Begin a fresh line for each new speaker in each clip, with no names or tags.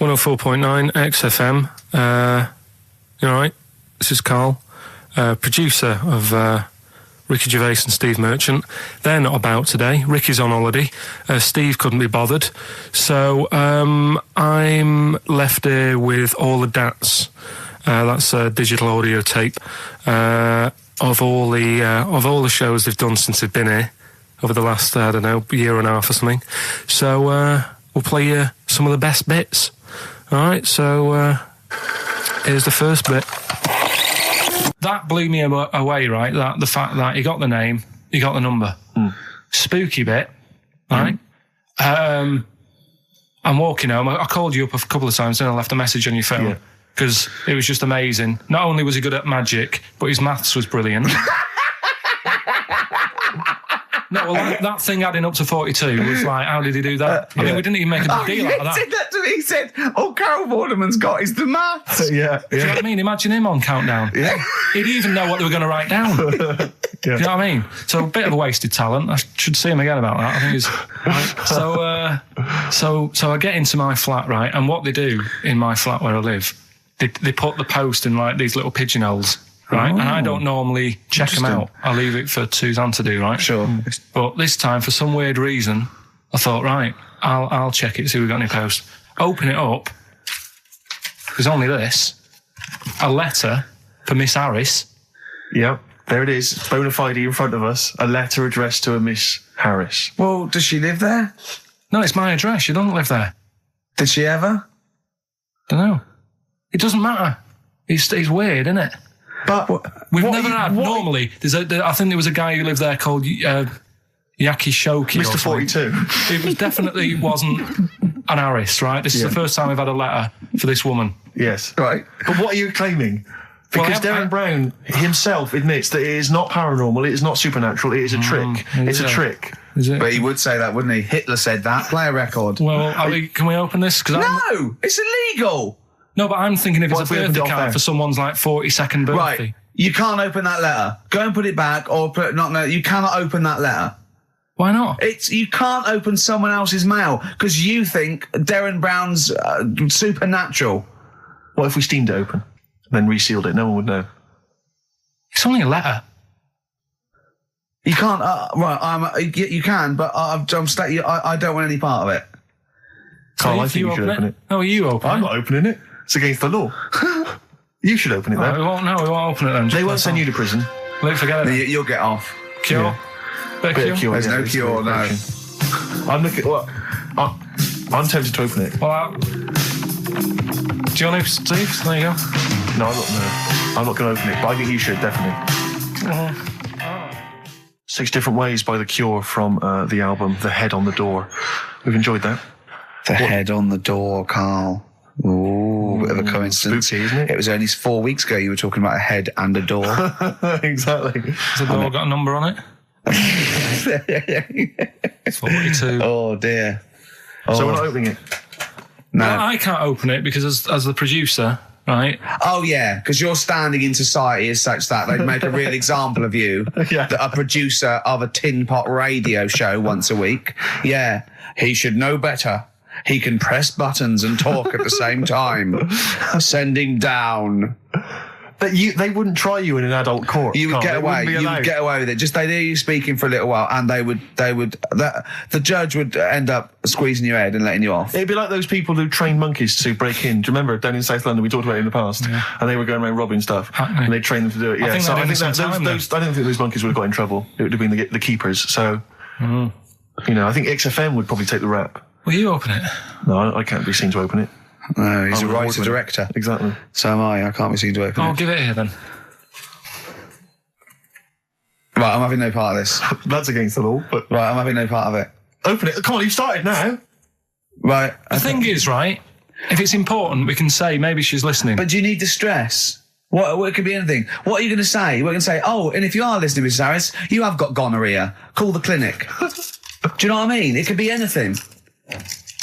104.9 XFM. You all right? This is Karl, producer of Ricky Gervais and Steve Merchant. They're not about today. Ricky's on holiday. Steve couldn't be bothered. So I'm left here with all the DATs. That's a digital audio tape of all the shows they've done since they've been here over the last, I don't know, year and a half or something. So we'll play you some of the best bits. All right, so here's the first bit. That blew me away, right? That the fact that he got the name, he got the number. Spooky bit, right? I'm walking home. I called you up a couple of times and I left a message on your phone because it was just amazing. Not only was he good at magic, but his maths was brilliant. No, well, that thing adding up to 42 was like, how did he do that? I mean, we didn't even make a big deal out of that.
He said that to me. He said, all Carol Vorderman's got is the maths.
Do you know what I mean? Imagine him on Countdown. Yeah. He'd even know what they were going to write down. Do you know what I mean? So a bit of a wasted talent. I should see him again about that. I think he's... Right. So I get into my flat, right, and what they do in my flat where I live, they put the post in like these little pigeonholes. Right, and I don't normally check them out. I leave it for Suzanne to do, right? Sure. But this time, for some weird reason, I thought, right, I'll check it, see if we've got any posts. Open it up. There's only this. A letter for Miss Harris.
Yep, there it is. Bona fide in front of us. A letter addressed to a Miss Harris.
Well, does she live there?
No, it's my address. She doesn't live there.
Did she ever?
Don't know. It doesn't matter. It's weird, isn't it?
But
we've never had. Normally, I think there was a guy who lived there called Yaki Shoki.
Mr. 42.
It definitely wasn't an Harris, right? This is the first time we've had a letter for this woman.
Yes. Right. But what are you claiming? Because Darren Brown himself admits that it is not paranormal, it is not supernatural, it is a trick. It's a trick.
Is it?
But he would say that, wouldn't he? Hitler said that. Play a record.
Well, can we open this?
No! It's illegal!
No, but I'm thinking if it's a birthday card for someone's like 42nd birthday.
Right. You can't open that letter. Go and put it back or you cannot open that letter.
Why not?
You can't open someone else's mail because you think Darren Brown's supernatural.
What if we steamed it open and then resealed it? No one would know.
It's only a letter.
You can't, you can, but I don't want any part of it.
Carl, I think you should open it.
No, you open it.
I'm not opening it. It's against the law. You should open it, though.
We won't open it then.
They won't send you to prison.
Forget it.
You'll get off.
Cure?
Yeah.
Bit of cure?
There's no cure, no.
I'm looking... Well, I'm tempted to open it.
Well, do you want to, Steve? There you go.
No, I'm not going to open it, but I think you should, definitely. 6 Different Ways by The Cure from the album The Head on the Door. We've enjoyed that.
The head on the door, Carl. Ooh, bit of a coincidence.
Spooky, isn't it?
It was only 4 weeks ago you were talking about a head and a door.
Exactly.
Has the door got a number on it? 42.
Oh, dear.
So we're not opening it?
No. Well, I can't open it because as the producer, right?
Oh, yeah, because your standing in society is such that they'd make a real example of you.
Yeah.
A producer of a tin pot radio show once a week. Yeah, he should know better. He can press buttons and talk at the same time. Sending down.
But they wouldn't try you in an adult court.
You would get away. You would get away with it. Just they'd hear you speaking for a little while, and the judge would end up squeezing your head and letting you off.
It'd be like those people who train monkeys to break in. Do you remember down in South London? We talked about it in the past, and they were going around robbing stuff, and they trained them to do it. Yeah, I don't think those monkeys would have got in trouble. It would have been the keepers. So, I think XFM would probably take the rap.
Will you open it?
No, I can't be seen to open it.
No, he's a writer-director.
Exactly.
So am I. I can't be seen to open it.
I'll give it here then.
Right, I'm having no part of this.
That's against the law, but...
Right, I'm having no part of it.
Open it. Come on, you've started now.
Right.
The thing is, right, if it's important, we can say maybe she's listening.
But do you need the stress? What it could be anything. What are you going to say? We're going to say, oh, and if you are listening, Mrs. Harris, you have got gonorrhea. Call the clinic. Do you know what I mean? It could be anything.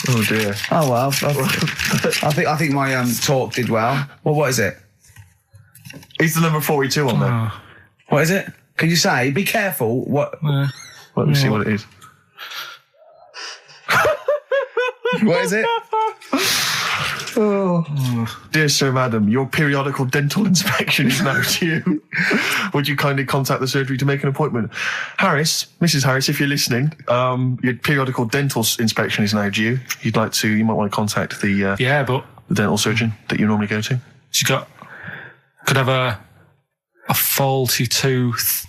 Oh dear.
Oh well. I think my talk did well. Well, what is it?
It's the number 42 on there.
What is it? Can you say? Be careful. What?
Let me see what it is.
What is it?
Dear Sir, Madam, your periodical dental inspection is now due. Would you kindly contact the surgery to make an appointment? Harris, Mrs. Harris, if you're listening, your periodical dental inspection is now due. You might want to contact the dental surgeon that you normally go to.
She could have a faulty tooth.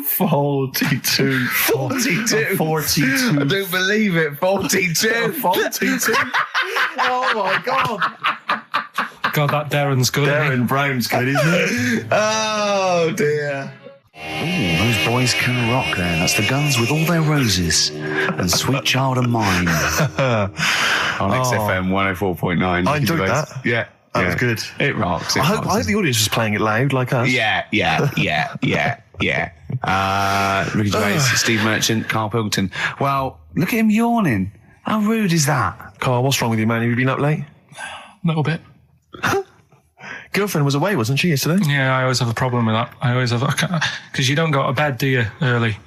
Faulty tooth. 42.
42.
I don't believe it. 42.
42. Oh my God.
God, that Darren's good.
Darren Brown's good, isn't it?
Oh dear.
Ooh, those boys can rock there. That's the Guns with All Their Roses and Sweet Child of Mine.
On XFM 104.9.
I enjoyed that.
Yeah.
That was good.
It rocks.
I hope the audience was playing it loud like us.
Yeah. Ricky Gervais, Steve Merchant, Karl Pilkington. Well, look at him yawning. How rude is that?
Carl, what's wrong with you, man? Have you been up late?
A little bit.
Girlfriend was away, wasn't she, yesterday?
Yeah, I always have a problem with that. I always have, because you don't go to bed, do you, early?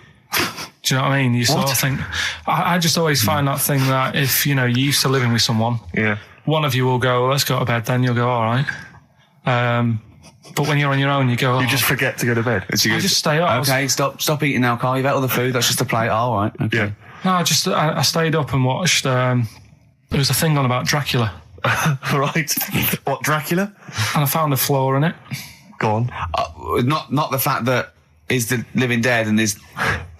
Do you know what I mean? You sort of think, I just always find that thing that if, you're used to living with someone, one of you will go, let's go to bed, then you'll go, all right. But when you're on your own, you go,
you just forget to go to bed.
I just stay up.
Okay, stop eating now, Carl. You've ate all the food. That's just a plate. All right. Okay.
Yeah.
No, I stayed up and watched, there was a thing on about Dracula.
Right. What, Dracula?
And I found a flaw in it.
Go on.
Not the fact that he's the living dead and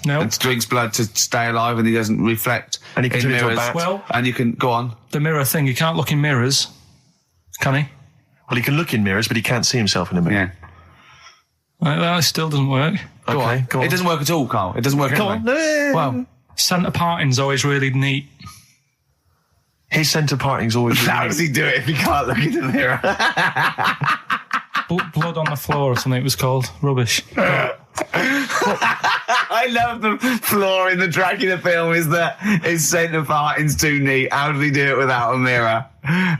and drinks blood to stay alive and he doesn't reflect
and he can
in
turn into a
mirrors.
bat.
Well, and you can go on.
The mirror thing, you can't look in mirrors, can he?
Well, he can look in mirrors, but he can't see himself in a mirror.
Yeah. That still doesn't work.
Go on. It doesn't work at all, Carl. It doesn't work at all.
Go on.
Well,
centre parting's always really neat.
His centre parting's always really
how
neat.
does he do it if he can't look in the mirror?
Blood on the floor or something it was called. Rubbish.
I love the flaw in the Dracula film is that his centre parting's too neat. How did he do it without a mirror?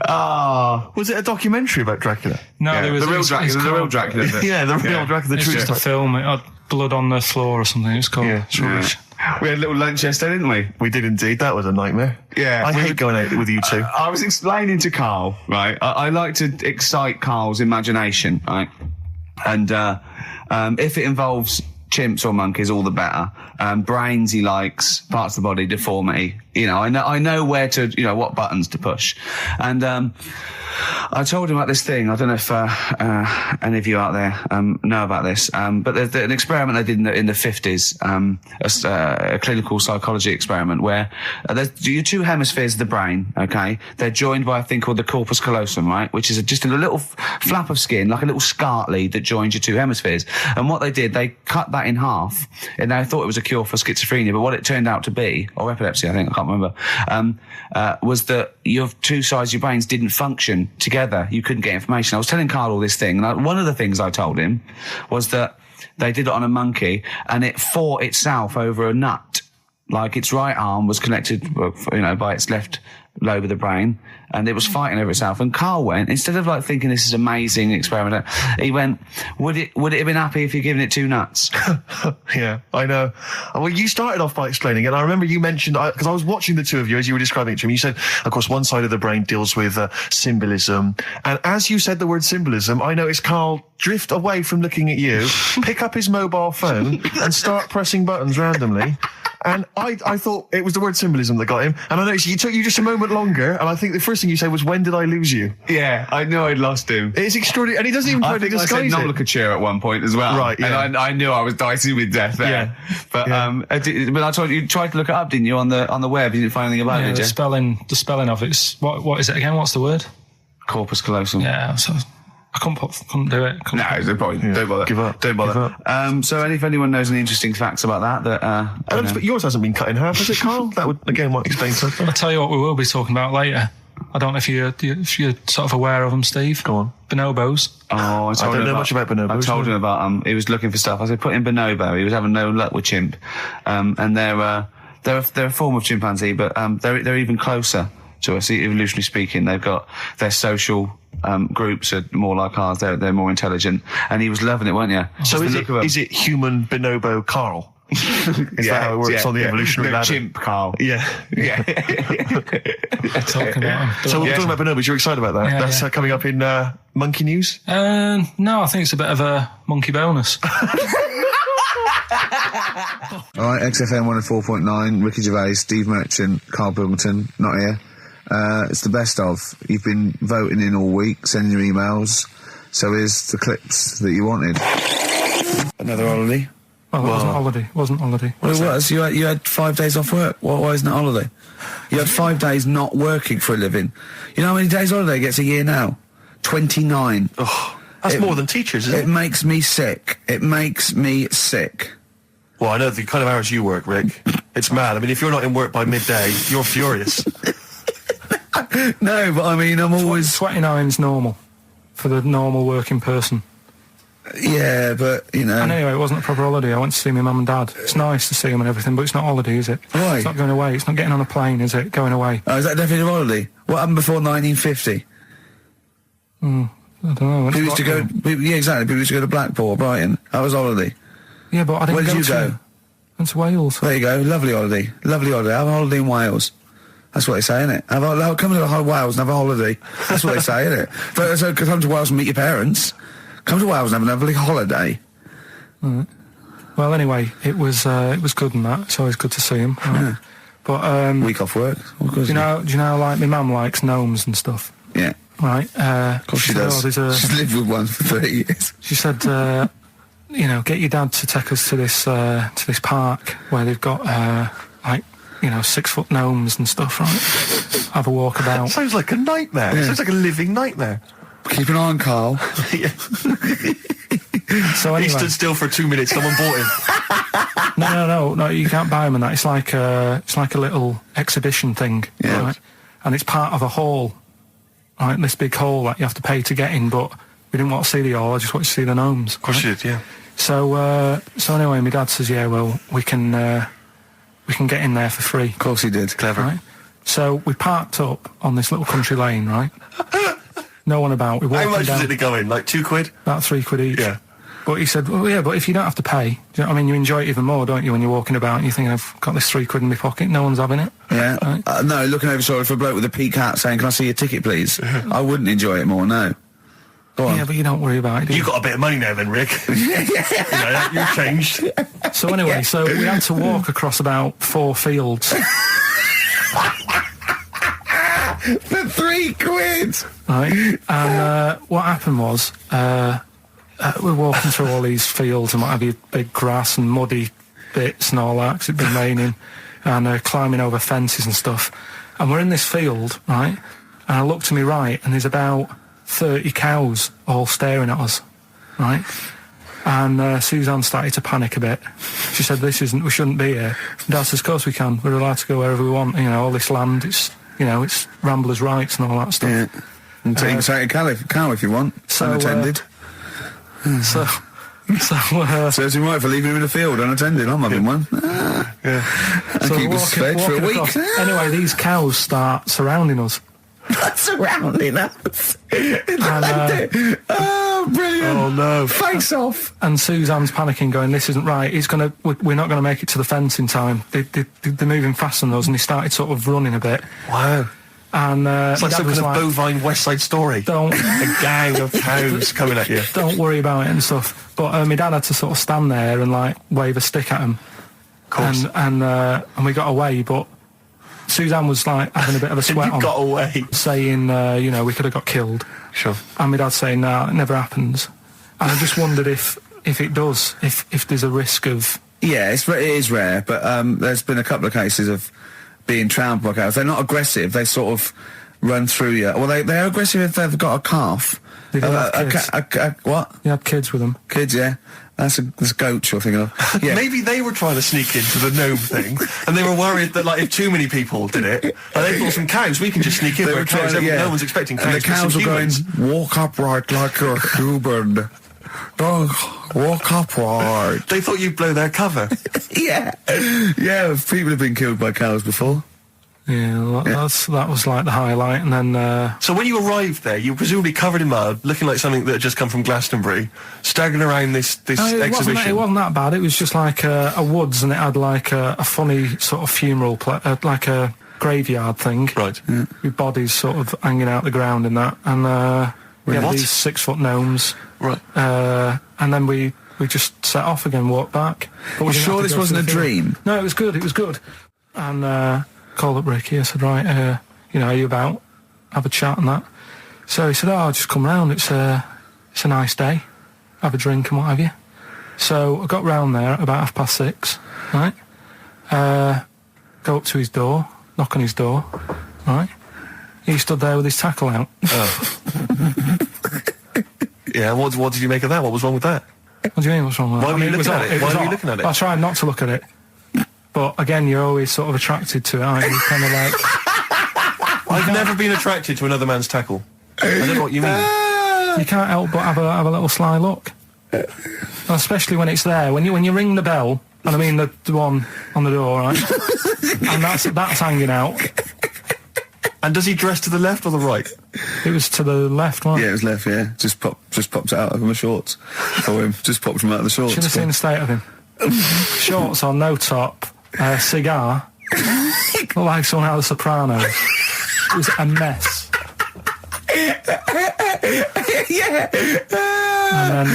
Oh.
Was it a documentary about Dracula?
No,
yeah,
there was
the real Dracula. The real Dracula.
Yeah, the real Dracula. The
it's just a film. It had blood on the floor or something. It was called.
Yeah.
It's rubbish.
We had a little lunch yesterday, didn't we?
We did indeed. That was a nightmare.
Yeah.
I hate going out with you two.
I was explaining to Carl, right? I like to excite Carl's imagination, right? And if it involves chimps or monkeys, all the better. Brains he likes, parts of the body, deformity. I know where to, what buttons to push. And I told him about this thing. I don't know if any of you out there know about this, but there's an experiment they did in the 50s, a clinical psychology experiment where your two hemispheres of the brain, okay, they're joined by a thing called the corpus callosum, right, which is just a little flap of skin, like a little scarlet lead that joins your two hemispheres. And what they did, they cut that in half, and they thought it was a cure for schizophrenia, but what it turned out to be, or epilepsy, I think, I can't remember, was that your two sides of your brains didn't function together. You couldn't get information. I was telling Karl all this thing, and one of the things I told him was that they did it on a monkey, and it fought itself over a nut. Like its right arm was connected, by its left lobe of the brain, and it was fighting over itself. And Karl went, instead of thinking this is amazing experiment, he went, would it have been happy if you'd given it two nuts?
Yeah, I know. Well, you started off by explaining it. I remember you mentioned, because I was watching the two of you as you were describing it to me, you said, of course, one side of the brain deals with symbolism. And as you said the word symbolism, I noticed Karl drift away from looking at you, pick up his mobile phone and start pressing buttons randomly. And I thought it was the word symbolism that got him. And I noticed it took you just a moment longer. And I think the first thing you said was, when did I lose you?
Yeah, I knew I'd lost him.
It's extraordinary. And he doesn't even try to disguise it.
I said nomenclature at one point as well.
Right, yeah.
And I knew I was dicey with death there. Yeah. But I told you tried to look it up, didn't you, on the web? You didn't find anything about it, did you?
The spelling of it's what is it again? What's the word?
Corpus callosum.
Yeah, so I couldn't do it.
No, there's no point. Yeah. Don't bother.
Give up.
Don't bother.
Give up.
So if anyone knows any interesting facts about that,
yours hasn't been cut in half, has it, Karl? That would again might explain something.
I'll tell you what we will be talking about later. I don't know if you're sort of aware of them, Steve.
Go on.
Bonobos.
Oh, I
don't know much about bonobos.
I told him about he was looking for stuff. I said, put in bonobo. He was having no luck with chimp. And they're a form of chimpanzee, but they're even closer to us, evolutionarily speaking. They've got their social groups are more like ours. They're more intelligent. And he was loving it, weren't you?
So is it human bonobo Karl? Is that how it works on the evolutionary ladder?
Chimp, Carl.
Yeah.
Yeah.
Talking about him.
So we're talking about bonobos. You're excited about that?
Yeah,
That's coming up in monkey news?
No, I think it's a bit of a monkey bonus.
All right, XFM 104.9, Ricky Gervais, Steve Merchant, Karl Pilkington, not here. It's the best of. You've been voting in all week, sending your emails. So here's the clips that you wanted.
Another holiday.
Well, it wasn't holiday. It wasn't holiday.
Well, it was. You had 5 days off work. Why isn't it holiday? You had 5 days not working for a living. You know how many days holiday gets a year now? 29.
Oh, that's more than teachers, isn't it?
It makes me sick. It makes me sick.
Well, I know the kind of hours you work, Rick. It's mad. I mean, if you're not in work by midday, you're furious.
No, but I mean, I'm always...
29's normal for the normal working person.
Yeah, but, you know...
And anyway, it wasn't a proper holiday. I went to see my mum and dad. It's nice to see them and everything, but it's not holiday, is it?
Why?
It's not going away. It's not getting on a plane, is it? Going away.
Oh, is that definitely a holiday? What happened before 1950?
I don't know.
People used to go... Yeah, exactly. People used to go to Blackpool or Brighton. That was holiday.
Yeah, but I didn't
Where did
go
you
to...
go?
Went to Wales.
There you go. Lovely holiday. Lovely holiday. Have a holiday in Wales. That's what they say, innit? Come to Wales and have a holiday. That's what they say, innit? So come to Wales and meet your parents. Come to Wales and have a lovely holiday.
Right. Well, anyway, it was good and that. It's always good to see him. Right?
Yeah.
But
week off work.
Do you know? Like my mum likes gnomes and stuff.
Yeah.
Right.
Of course she does. She's lived with one for 30 years.
She said, get your dad to take us to this park where they've got 6-foot gnomes and stuff. Right. Have a walk about.
Sounds like a nightmare.
Yeah.
Sounds like a living nightmare.
Keep an eye on Carl.
So anyway,
he stood still for 2 minutes. Someone bought him.
No. You can't buy them and that. It's like a little exhibition thing.
Yeah.
Right? And it's part of a hall. Right, this big hall that you have to pay to get in. But we didn't want to see the hall. I just wanted to see the gnomes.
Of course you did. Yeah.
So anyway, my dad says, yeah, well, we can get in there for free.
Of course he did.
Clever.
Right? So we parked up on this little country lane, right? No one about. We walked
How much
down,
was it to go in? Like £2?
about £3 each.
Yeah.
But he said, well, yeah, but if you don't have to pay, do you know what I mean? You enjoy it even more, don't you, when you're walking about and you think, I've got this £3 in my pocket, no one's having it.
Yeah.
Right?
No, looking over shoulder for a bloke with a peak hat saying, can I see your ticket, please? I wouldn't enjoy it more, no. Go on.
Yeah, but you don't worry about it, do you?
You got a bit of money now then, Rick. You've changed.
So anyway, so we had to walk across about 4 fields.
For £3?
Right? And what happened was, we're walking through all these fields and what have you, big grass and muddy bits and all that, 'cause it'd been raining, and climbing over fences and stuff. And we're in this field, right? And I look to my right, and there's about 30 cows all staring at us, right? And Suzanne started to panic a bit. She said, we shouldn't be here. And Dad says, of course we can. We're allowed to go wherever we want. All this land, it's ramblers' rights and all that stuff.
Yeah. And take a cow if you want.
So,
unattended. Serves him right for leaving him in the field unattended. I'm having one.
Yeah.
And keep us fed for a week.
Across. Anyway, these cows start surrounding us.
Surrounding us. Oh, brilliant.
Oh, no.
Face off.
And Suzanne's panicking, going, this isn't right. We're not going to make it to the fence in time. They're moving faster than us, and he started sort of running a bit.
Wow.
And
it's like some kind of bovine West Side Story.
A
gang of cows coming at you.
Don't worry about it and stuff. But my dad had to sort of stand there and wave a stick at him.
Of course.
And we got away, but Suzanne was having a bit of a sweat on.
Got away.
Saying, we could have got killed.
Sure.
And my dad saying, no, it never happens. And I just wondered if it does, if there's a risk of...
Yeah, it is rare, but there's been a couple of cases of being trampled by cows. They're not aggressive. They sort of run through you. Well, they're aggressive if they've got a calf.
They do have kids.
What?
You had kids with them.
Kids, yeah. That's goats you're thinking of. Yeah.
Maybe they were trying to sneak into the gnome thing, and they were worried that if too many people did it, they thought some cows, we can just sneak in.
They were
cows, no one's expecting cows.
And the cows were going, walk upright like a human. Don't walk upright.
They thought you'd blow their cover.
Yeah. Yeah, people have been killed by cows before.
Yeah, that was like the highlight, and then...
So when you arrived there, you were presumably covered in mud, looking like something that had just come from Glastonbury, staggering around this exhibition.
It wasn't that bad. It was just like a woods, and it had like a funny sort of funeral, like a graveyard thing.
Right.
Yeah. With bodies sort of hanging out the ground and that. And we had these 6-foot gnomes.
Right.
And then we just set off again, walked back.
But you sure this wasn't a dream?
No, it was good. It was good. And called up Ricky. I said, right, are you about? Have a chat and that. So he said, I'll just come round. It's a nice day. Have a drink and what have you. So I got round there at about 6:30, right? Go up to his door, knock on his door, right? He stood there with his tackle out.
Oh. Yeah, what did you make of that? What was wrong with that?
What do you mean, what's wrong with that?
Why were you looking at it? Why were you looking at it?
I tried not to look at it. But again, you're always sort of attracted to it, aren't you? Kind of like...
I've never been attracted to another man's tackle. I don't know what you mean.
You can't help but have a little sly look. Especially when it's there. When you ring the bell, and I mean the one on the door, right? And that's hanging out.
And does he dress to the left or the right?
It was to the left, wasn't it?
Yeah, it was left, yeah. Just popped out of my shorts for him. Just popped him out of the shorts.
Should have seen the state of him. Shorts on, no top, cigar. Looked like someone out of The Sopranos. It was a mess.
Yeah.
And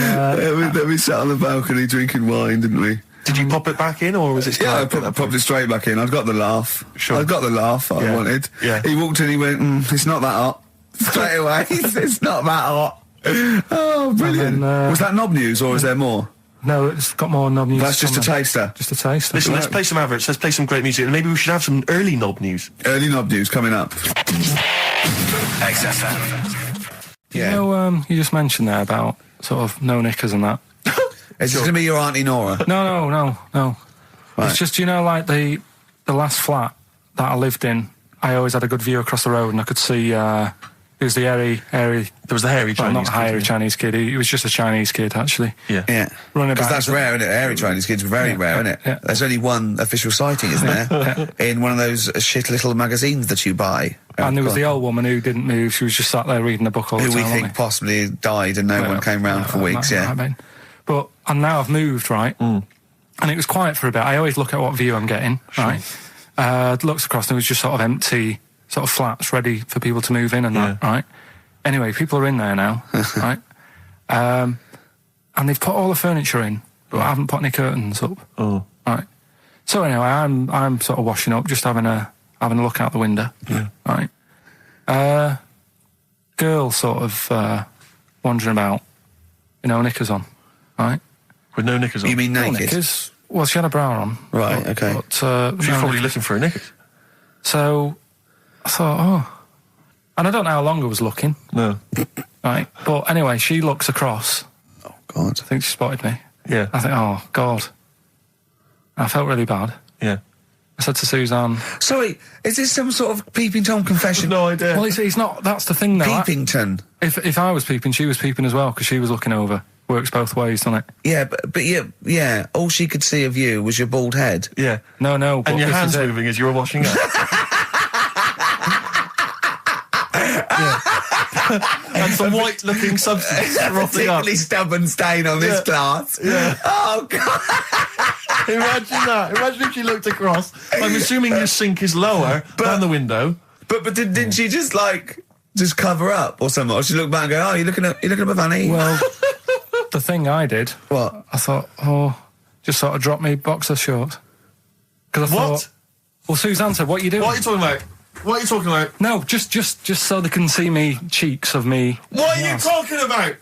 then...
we sat on the balcony drinking wine, didn't we?
Did you pop it back in, or was it...
Yeah, I popped it straight back in. I'd got the laugh.
Sure.
I'd got the laugh I wanted.
Yeah.
He walked in, he went, it's not that hot. Straight away, it's not that hot. Oh, brilliant.
Then,
was that knob news, or is there more?
No, it's got more knob news.
That's just a taster.
Just a taster.
Listen, let's play some adverts, let's play some great music, and maybe we should have some early knob news.
Early knob news coming up.
XFM.
You know, you just mentioned there about sort of no knickers and that.
Is this going to be your Auntie Nora?
No.
Right.
It's just, like the last flat that I lived in, I always had a good view across the road, and I could see it was the hairy. There
was the hairy Chinese
not
kid.
hairy Chinese kid. He was just a Chinese kid, actually.
Yeah.
Running
Because
about.
that's rare, isn't it? Hairy Chinese kids are very rare, isn't it?
Yeah.
There's only one official sighting, isn't there? In one of those shit little magazines that you buy.
And there was the old woman who didn't move. She was just sat there reading a book all the
who
time.
we think possibly died and no one came round for weeks,
But and now I've moved, right? And it was quiet for a bit. I always look at what view I'm getting, right? Looks across, and it was just sort of empty, sort of flats ready for people to move in and that, right? Anyway, people are in there now, right? And they've put all the furniture in, but I haven't put any curtains up.
Oh.
Right. So anyway, I'm sort of washing up, just having a look out the window.
Yeah.
Right. Girl sort of wandering about, knickers on, right?
With no knickers on?
You mean naked?
No knickers. Well, she had a bra on.
Right, okay.
But,
She's probably looking for a knickers.
So I thought, and I don't know how long I was looking.
No.
Right. But anyway, she looks across.
Oh, God.
I think she spotted me.
Yeah.
I think, oh, God. I felt really bad.
Yeah.
I said to Suzanne...
Sorry, is this some sort of Peeping Tom confession?
No idea.
Well, he's not... That's the thing, though.
Peepington.
If I was peeping, she was peeping as well, because she was looking over. Works both ways, doesn't it?
Yeah, but yeah, all she could see of you was your bald head.
Yeah.
No. But
And your hands moving as you were washing up. And some white-looking substance frothing up.
Particularly stubborn stain on this glass.
Yeah.
Oh, God.
Imagine that. Imagine if she looked across. I'm assuming your sink is lower than the window.
But didn't she just cover up or something? Or she looked back and go, oh, you looking at my fanny?
Well, the thing I did...
What?
I thought, just sort of drop me boxer shorts. Because I thought... Well, Suzanne said, what are you doing?
What are you talking about? What are you talking about?
No, just so they can see me cheeks of me.
What are you talking about?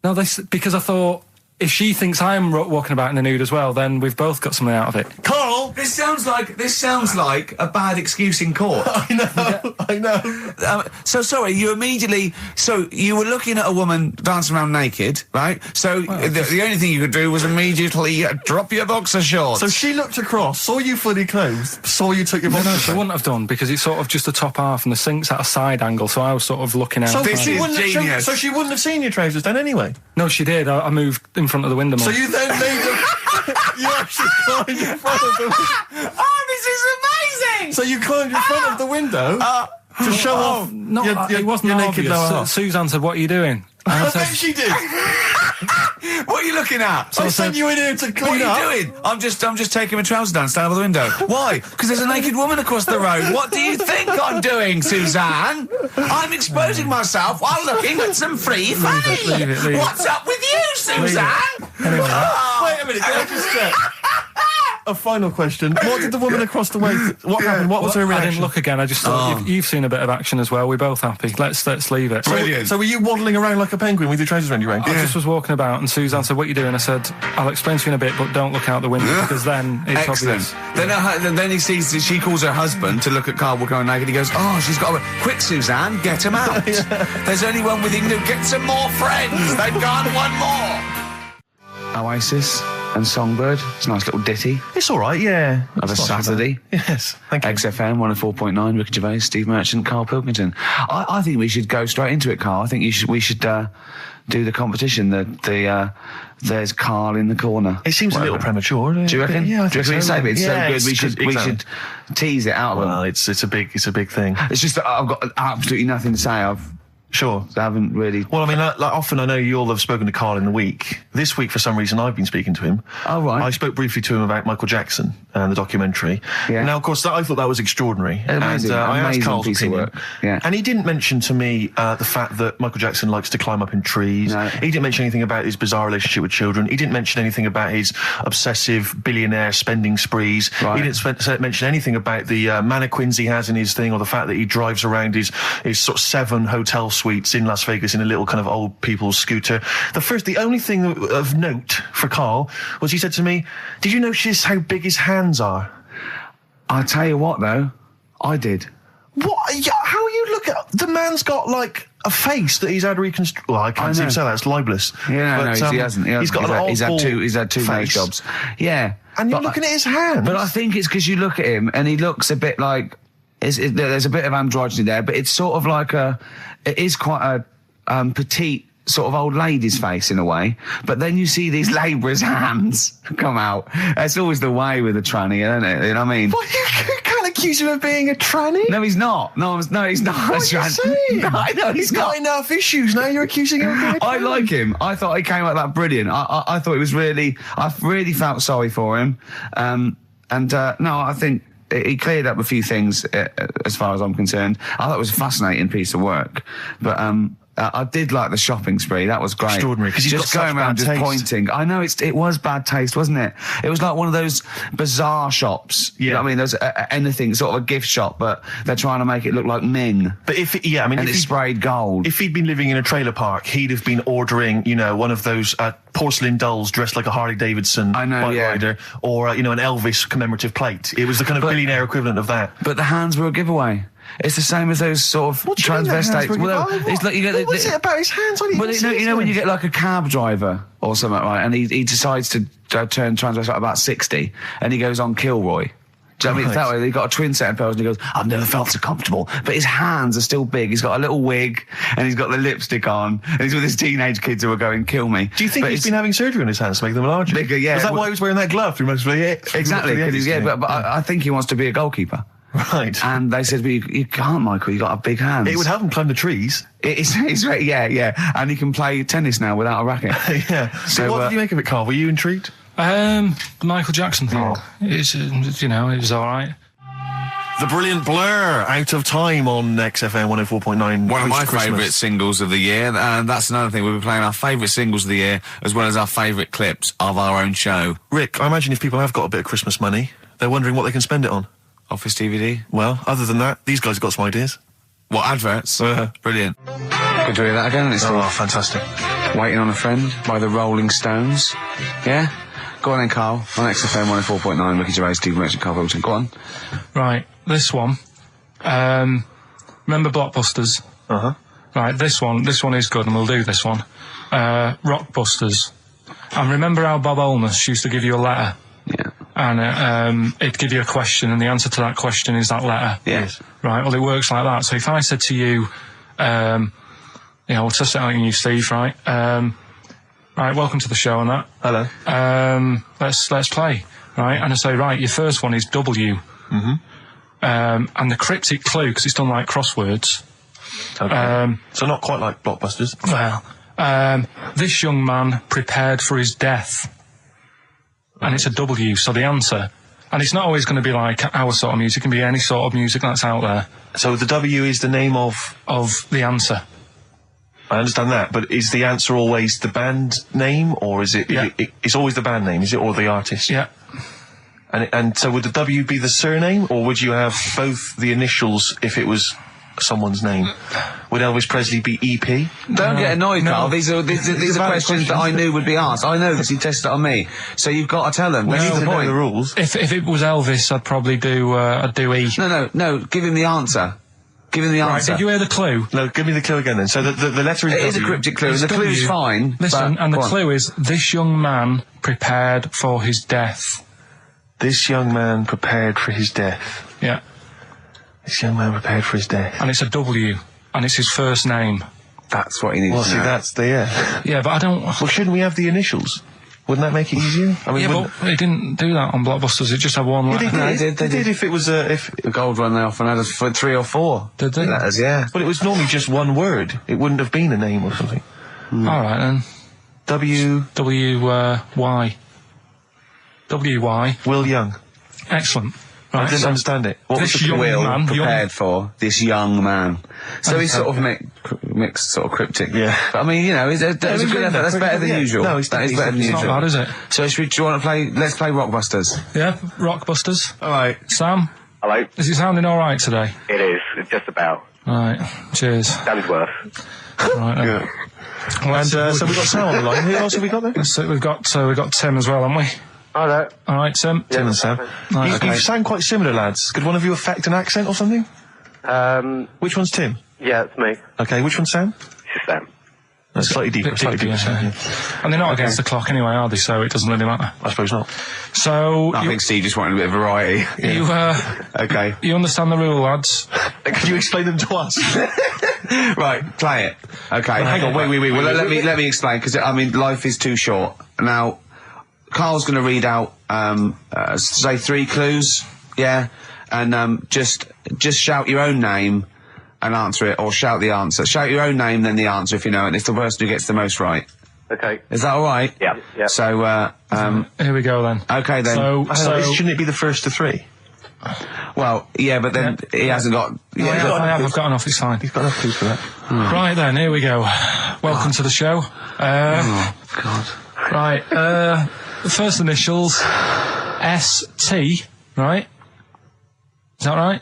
No, because I thought if she thinks I'm walking about in the nude as well, then we've both got something out of it.
Carl!
This sounds like a bad excuse in court.
I know.
So sorry, you were looking at a woman dancing around naked, right? So the only thing you could do was immediately drop your boxer shorts.
So she looked across, saw you fully clothed, saw you took your boxer
No, she wouldn't have done, because it's sort of just the top half and the sink's at a side angle, so I was sort of looking out.
So
This is genius.
So she wouldn't have seen your trousers then anyway?
No, she did. I moved in front of the window more.
So you then made them... You actually climbed in front of them.
Oh, this is
doing?
So you climbed in front of the window to show off
it wasn't
your naked
obvious.
lower half.
Susan said, "What are you doing?" And I
I
said,
bet she did.
What are you looking at?
I sent you in here to clean
What
up.
are you doing? I'm just taking my trousers down, stand by the window. Why? Because there's a naked woman across the road. What do you think I'm doing, Suzanne? I'm exposing myself while looking at some free fame.
leave it.
What's up with you, Suzanne?
Anyway,
Wait a minute, can I just check? A final question. What did the woman across the way... What happened? What was her
I
reaction?
didn't look again. I just thought you've seen a bit of action as well. We're both happy. Let's leave it.
Brilliant.
So were you waddling around like a penguin with your trousers around your waist?
I just was walking about, and Suzanne said, "What are you doing?" I said, "I'll explain to you in a bit, but don't look out the window because then it's
Excellent.
obvious."
Then he sees that she calls her husband to look at Karl walking around naked. He goes, "Oh, she's got a... Quick, Suzanne, get him out. There's only one with him. Get some more friends. They've gone one more." Oasis and Songbird. It's a nice little ditty
It's all right, yeah.
of a
It's not so
Saturday.
bad. Yes, thank you.
XFM 104.9, Ricky Gervais, Steve Merchant, Karl Pilkington. I think we should go straight into it, Karl. I think we should do the competition. There's Karl in the corner.
It seems a little premature.
Do you reckon?
Yeah, I
Do you
think
reckon it's so good? It's
Yeah,
so good. We should tease it out of them.
Well, it's a big thing.
It's just that I've got absolutely nothing to say.
Sure.
I haven't really.
Well, I mean, like often I know you all have spoken to Karl in the week. This week, for some reason, I've been speaking to him.
Oh, right.
I spoke briefly to him about Michael Jackson and the documentary.
Yeah.
Now, of course, I thought that was extraordinary.
Amazing,
and I asked
amazing
Karl's
piece of
opinion.
work. Yeah.
And he didn't mention to me the fact that Michael Jackson likes to climb up in trees.
No.
He didn't mention anything about his bizarre relationship with children. He didn't mention anything about his obsessive billionaire spending sprees.
Right.
He didn't mention anything about the mannequins he has in his thing, or the fact that he drives around his sort of 7 hotel suites in Las Vegas in a little kind of old people's scooter. The only thing of note for Karl was he said to me, "Did you notice how big his hands are?"
I'll tell you what, though, I did.
What? Yeah, how you look at the man's got like a face that he's had reconstructed. Well, I can't seem to say that. It's libelous.
Yeah,
But,
he hasn't.
He's got an
he's had two
face.
nose jobs. Yeah,
And you're looking at his hands.
But I think it's because you look at him and he looks a bit like there's a bit of androgyny there, but it's sort of like it is quite a petite sort of old lady's face in a way. But then you see these labourers' hands come out. That's always the way with a tranny, isn't it? You know what I mean?
What, you can't accuse him of being a tranny?
No, he's not. No, he's not.
What are you saying?
No, I know
He's got enough issues. Now you're accusing him of being a tranny.
I like him. I thought he came out that brilliant. I thought it was really... I really felt sorry for him. No, I think he cleared up a few things as far as I'm concerned. I thought it was a fascinating piece of work. But I did like the shopping spree. That was great.
Extraordinary, 'cause he's
just
got
going
such
around
bad
just
taste.
pointing. I know it was bad taste, wasn't it? It was like one of those bazaar shops. You know what I mean? There's anything, sort of a gift shop, but they're trying to make it look like Ming.
But
And it's sprayed gold.
If he'd been living in a trailer park, he'd have been ordering, one of those porcelain dolls dressed like a Harley Davidson bike rider, or an Elvis commemorative plate. It was the kind of billionaire equivalent of that.
But the hands were a giveaway. It's the same as those sort of transvestites.
Well,
it's like you get.
What was it about his hands? I didn't
But
even see his
when you
hands.
get like a cab driver or something, right? And he decides to turn transvestite about 60, and he goes on Kilroy. Do you know what I mean? That way, he got a twin set of pearls, and he goes, "I've never felt so comfortable." But his hands are still big. He's got a little wig, and he's got the lipstick on, and he's with his teenage kids who are going, "Kill me."
Do you think he's been having surgery on his hands to make them larger?
Bigger, yeah.
Is that why he was wearing that glove through most of the
Exactly. But I think he wants to be a goalkeeper.
Right.
And they said, well, you can't, Michael, you got a big hands.
It would help him climb the trees.
Yeah. And he can play tennis now without a racket.
Yeah. So what did you make of it, Karl? Were you intrigued?
The Michael Jackson thing. It's, it was all right.
The brilliant Blur, Out of Time on XFM 104.9.
One of my
post-Christmas.
favourite singles of the year, and that's another thing. We'll be playing our favourite singles of the year, as well as our favourite clips of our own show.
Rick, I imagine if people have got a bit of Christmas money, they're wondering what they can spend it on.
Office DVD.
Well, other than that, these guys have got some ideas.
What, adverts? Brilliant.
Good to hear that again. It's
fantastic.
Waiting on a Friend by the Rolling Stones. Yeah? Go on then, Karl. On XFM 104.9, Ricky Gervais, Steve Merchant, Karl Pilkington. Go on.
Right, this one. Remember Blockbusters?
Uh-huh.
Right, this one is good, and we'll do this one. Rockbusters. And remember how Bob Holness used to give you a letter?
Yeah.
And it'd give you a question, and the answer to that question is that letter.
Yes.
Right, well, it works like that. So if I said to you, we'll test it out on you, Steve, right? Right, welcome to the show and that.
Hello.
Let's play, right? And I say, right, your first one is W.
Mm-hmm.
And the cryptic clue, because it's done like crosswords.
Okay. So not quite like Blockbusters.
Well, this young man prepared for his death. And it's a W, so the answer... And it's not always going to be like our sort of music. It can be any sort of music that's out there.
So the W is the name of
the answer.
I understand that, but is the answer always the band name, or is it...
Yeah.
It's always the band name, is it, or the artist?
Yeah.
And so would the W be the surname, or would you have both the initials if it was someone's name? Would Elvis Presley be EP?
Don't get annoyed,
no.
Carl. These are questions that I knew would be asked. I know because he tested it on me. So you've got to tell them.
We
That's
need
the
to know
point.
the rules.
If it was Elvis, I'd probably do E.
No. Give him the answer. Give him the
Right,
answer.
did you hear the clue?
No, give me the clue again then. So the letter is
It
W.
is a cryptic clue.
It's
The clue's
W.
fine.
Listen,
but,
and the
go on.
clue is, this young man prepared for his death.
This young man prepared for his death.
Yeah.
This young man prepared for his death.
And it's a W. And it's his first name.
That's what he needs
Well,
to
see,
know.
that's the... Yeah.
Yeah, but I don't...
Well, shouldn't we have the initials? Wouldn't that make it easier? I mean,
Yeah,
wouldn't-
but he didn't do that on Blockbusters. It just had one letter.
No, they did.
If it was a...
The gold one they often had for 3 or 4
Did they?
letters, yeah.
But it was normally just one word. It wouldn't have been a name or something.
All right, then.
W...
W-Y. W-Y.
Will Young.
Excellent.
I
Right,
didn't
so
understand it. What was
this
the
young
Will
man...
prepared for this young man. So he's sort of mixed, sort of cryptic.
Yeah.
But I mean, you know, that's a good effort. That's better than usual.
No, it's
that is better than
It's not
usual.
bad, is it?
So do you want to play? Let's play Rockbusters.
Yeah, Rockbusters.
All right.
Sam,
Hello.
is it sounding all right today?
It is. It's just about.
All right, cheers.
Sounded worse.
Right, then.
Yeah.
Well,
And so we've got Sam on the line. Who else have we got there?
so we've got Tim as well, haven't we?
Hello.
All right, Tim.
Tim and Sam.
Right,
You sound quite similar, lads. Could one of you affect an accent or something? Which one's Tim?
Yeah, it's me.
Okay, which one's Sam?
This is Sam.
That's slightly deeper. Slightly deeper. Sam, yeah.
And they're not against the clock anyway, are they? So it doesn't really matter.
I suppose not.
So
I think Steve just wanted a bit of variety.
you
Okay.
you understand the rule, lads?
Could you explain them to us?
Right, play it. Okay.
Hang on, wait.
Well, let me explain because I mean life is too short. Now, Carl's going to read out say 3 clues, yeah, and just shout your own name and answer it, or shout the answer. Shout your own name, then the answer if you know it. It's the person who gets the most right.
Okay.
Is that all right?
Yeah. Yeah.
So,
Here we go then.
okay then.
So
Shouldn't it be the first to 3?
Well, yeah, but then he hasn't got. Yeah,
I've got enough. It's fine.
He's got enough clues for that.
Right then, here we go. Welcome to the show.
oh God.
Right, the first initials, S-T, right? Is that right?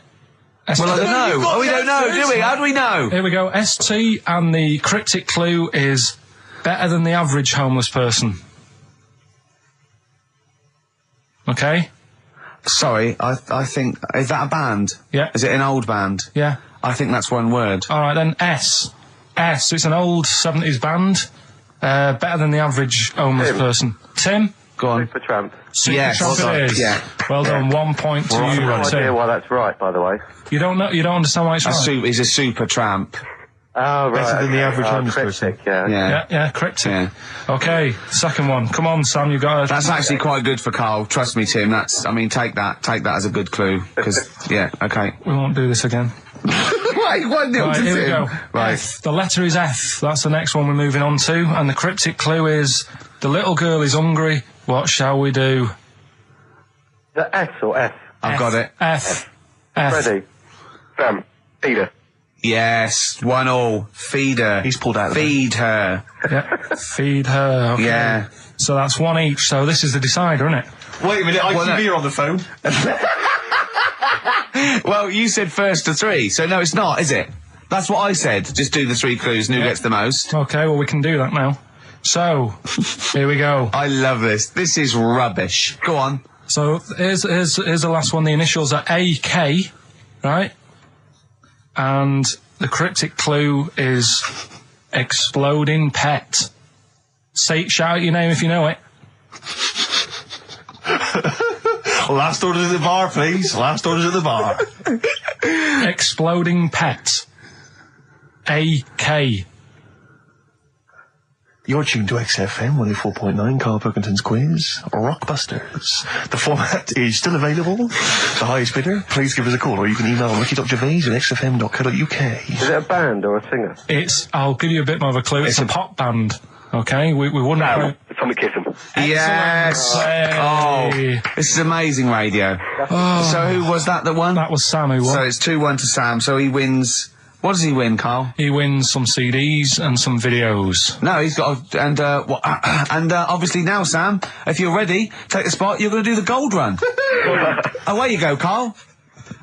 Well, I don't know. Oh, we don't know, do we? How do we know?
Here we go, S-T, and the cryptic clue is better than the average homeless person. Okay?
Sorry, I think, is that a band?
Yeah.
Is it an old band?
Yeah.
I think that's one word.
Alright then, S. It's an old 70s band. Better than the average homeless person. Tim?
Go on.
Supertramp.
Yes.
Supertramp
Well
it
done.
is.
Yeah.
Well done, 1 point to
I have
you,
no idea
Tim.
why that's right, by the way.
You don't understand why it's right?
He's a super tramp.
Oh, right.
Better than the average homeless
cryptic,
person.
yeah.
Yeah, cryptic.
Yeah.
Okay, second one. Come on, Sam, you got it.
That's actually quite good for Carl. Trust me, Tim. Take that as a good clue. Because, yeah, okay.
We won't do this again.
Wait, 1-0
Right,
to
here we
Tim.
go.
Right.
F. The letter is F. That's the next one we're moving on to. And the cryptic clue is, the little girl is hungry. What shall we do?
The S or F?
I've got it.
F.
Ready. Sam. Peter.
Yes, 1-1. Feed her.
He's pulled out of
Feed her.
Yeah. Feed her. Okay.
Yeah.
So that's 1 each. So this is the decider, isn't it?
Wait a minute, ITV are on the phone.
Well, you said first to 3, so no, it's not, is it? That's what I said. Just do the 3 clues and who gets the most.
Okay, well, we can do that now. So, here we go.
I love this. This is rubbish. Go on.
So here's the last one. The initials are AK, right? And the cryptic clue is exploding pet. Shout out your name if you know it.
Last orders at the bar, please. Last orders at the bar.
Exploding pet. AK.
You're tuned to XFM 104.9, Karl Pilkington's quiz, Rockbusters. The format is still available. The highest bidder, please give us a call, or you can email ricky.gervais@xfm.co.uk.
Is it a band or a singer?
I'll give you a bit more of a clue. It's a pop band. Okay, we wouldn't.
No, Tommy Kissem.
Yes.
Hey.
Oh, this is amazing radio. So who was that won?
That was Sam who won.
So it's 2-1 to Sam. So he wins. What does he win, Karl?
He wins some CDs and some videos.
No, he's got obviously now, Sam, if you're ready, take the spot. You're going to do the gold run. Away you go, Karl.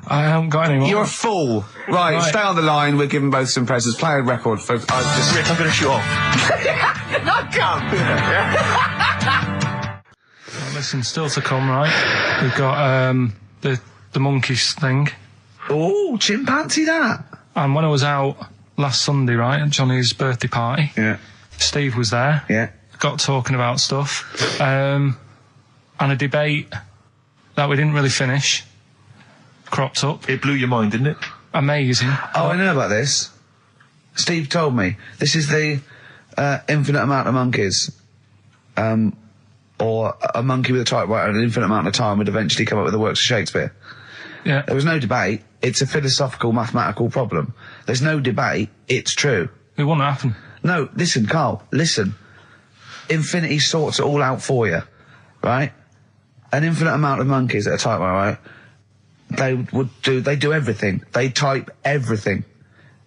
I haven't got any more.
You're a fool. Right, stay on the line. We're giving both some presents. Play a record, folks.
Rick, I'm going to shoot off.
Not come.
Well, listen, still to come, right? We've got the monkeys thing.
Oh, chimpanzee that.
And when I was out last Sunday, right, at Johnny's birthday party,
Yeah.
Steve was there.
Yeah.
Got talking about stuff. And a debate that we didn't really finish cropped up.
It blew your mind, didn't it?
Amazing.
Oh, I know about this. Steve told me. This is the infinite amount of monkeys. Or a monkey with a typewriter and an infinite amount of time would eventually come up with the works of Shakespeare.
Yeah.
There was no debate. It's a philosophical, mathematical problem. There's no debate. It's true.
It wouldn't happen.
No, listen, Karl, listen. Infinity sorts it all out for you, right? An infinite amount of monkeys at a typewriter, right? They do everything. They type everything.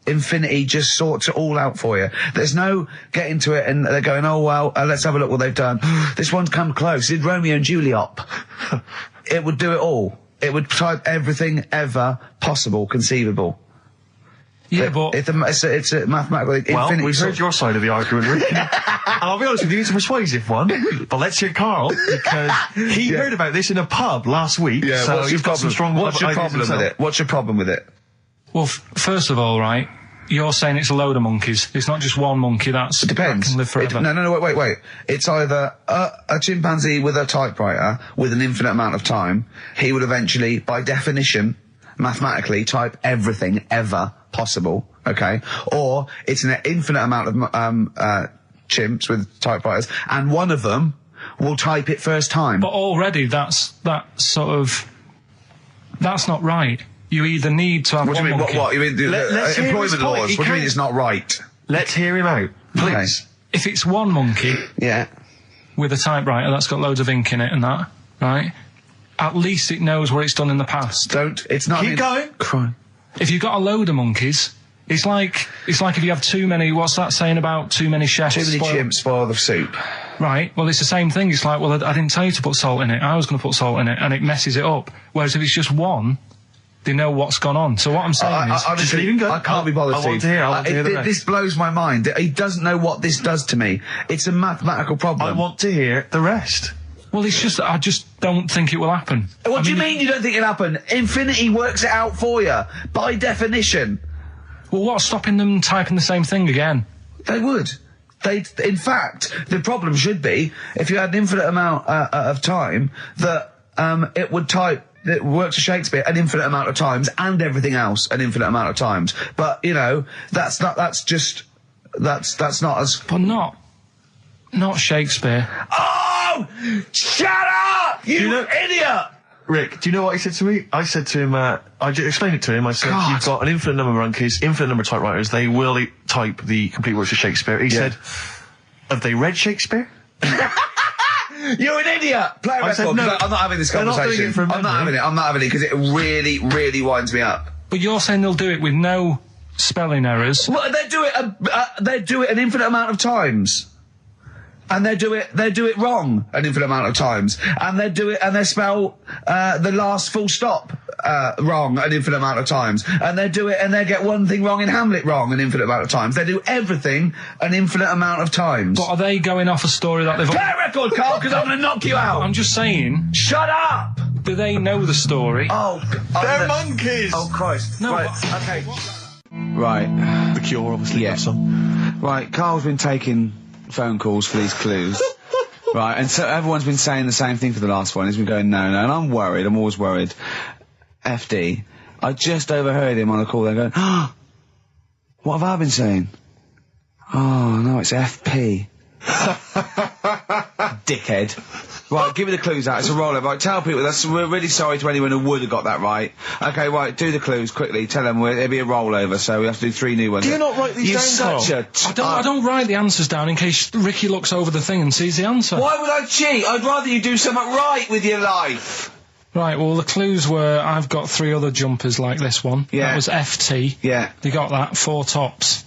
Infinity just sorts it all out for you. There's no getting to it and they're going, oh, well, let's have a look what they've done. This one's come close. Did Romeo and Juliet. It would do it all. It would type everything ever possible, conceivable.
Yeah, but
it's a mathematical.
Well, we've heard your side of the argument, Rick. And I'll be honest with you, it's a persuasive one. But let's hear Karl, because he heard about this in a pub last week. Yeah, so he's got some strong
What's your
ideas
problem with it? What's your problem with it?
well, first of all, right, you're saying it's a load of monkeys. It's not just one monkey. It
Depends.
can live forever.
No, wait. It's either a chimpanzee with a typewriter with an infinite amount of time. He would eventually, by definition, mathematically, type everything ever possible. Okay, or it's an infinite amount of chimps with typewriters, and one of them will type it first time.
But already, that's not right. You either need to have
What do
one
you mean?
monkey.
What? You mean
Let's hear his
employment
point.
laws?
He
What do you mean
can't-
it's not right?
Let's hear him out, please.
If it's one monkey
Yeah.
with a typewriter that's got loads of ink in it and that, right? At least it knows what it's done in the past.
It's not.
Keep going.
Crime.
If you've got a load of monkeys, it's like if you have too many. What's that saying about too many chefs?
Too many chimps spoil the soup.
Right. Well, it's the same thing. It's like, well, I didn't tell you to put salt in it. I was going to put salt in it, and it messes it up. Whereas if it's just one, they know what's gone on. So what I'm saying is,
honestly,
just leave him go.
I can't be bothered.
I want to hear. I want to hear the rest.
This blows my mind. He doesn't know what this does to me. It's a mathematical problem.
I want to hear the rest.
well, it's just I just don't think it will happen.
What do you mean you don't think it'll happen? Infinity works it out for you by definition.
Well, what's stopping them typing the same thing again?
They would. In fact, the problem should be if you had an infinite amount of time that it would type. It works for Shakespeare an infinite amount of times and everything else an infinite amount of times. But that's not as.
But not Shakespeare.
Oh, shut up, you idiot!
Rick, do you know what he said to me? I said to him, I just explained it to him. I said,
God.
You've got an infinite number of monkeys, infinite number of typewriters. They will type the complete works of Shakespeare. He said, have they read Shakespeare?
You're an idiot! Play a record.
said no.
I'm not having this
They're not
conversation.
doing it from
I'm not having it because it really, really winds me up.
But you're saying they'll do it with no spelling errors.
Well, they do it an infinite amount of times. And they do it wrong an infinite amount of times. And they spell the last full stop wrong an infinite amount of times. And they get one thing wrong in Hamlet wrong an infinite amount of times. They do everything an infinite amount of times.
But are they going off a story that they've...
Play a record, Karl, because I'm going to knock you out.
I'm just saying,
Shut up!
do they know the story?
Oh,
They're monkeys!
Oh, Christ.
No,
Right,
but-
okay. Right.
The Cure, obviously.
Yeah.
That song.
Right, Carl's been taking phone calls for these clues. Right, and so everyone's been saying the same thing for the last one. He's been going, no, and I'm worried. I'm always worried. FD. I just overheard him on a call. They're going, what have I been saying? Oh, no, it's FP. Dickhead. Right, give me the clues out. It's a rollover. Right, tell people. We're really sorry to anyone who would have got that right. Okay, right, do the clues quickly. Tell them it'll be a rollover, so we have to do 3 new ones.
Do you not write these down,
You're such a...
I don't write the answers down in case Ricky looks over the thing and sees the answer.
Why would I cheat? I'd rather you do something right with your life.
Right, well, the clues were I've got 3 other jumpers like this one.
Yeah.
That was FT.
Yeah.
You got that. 4 tops.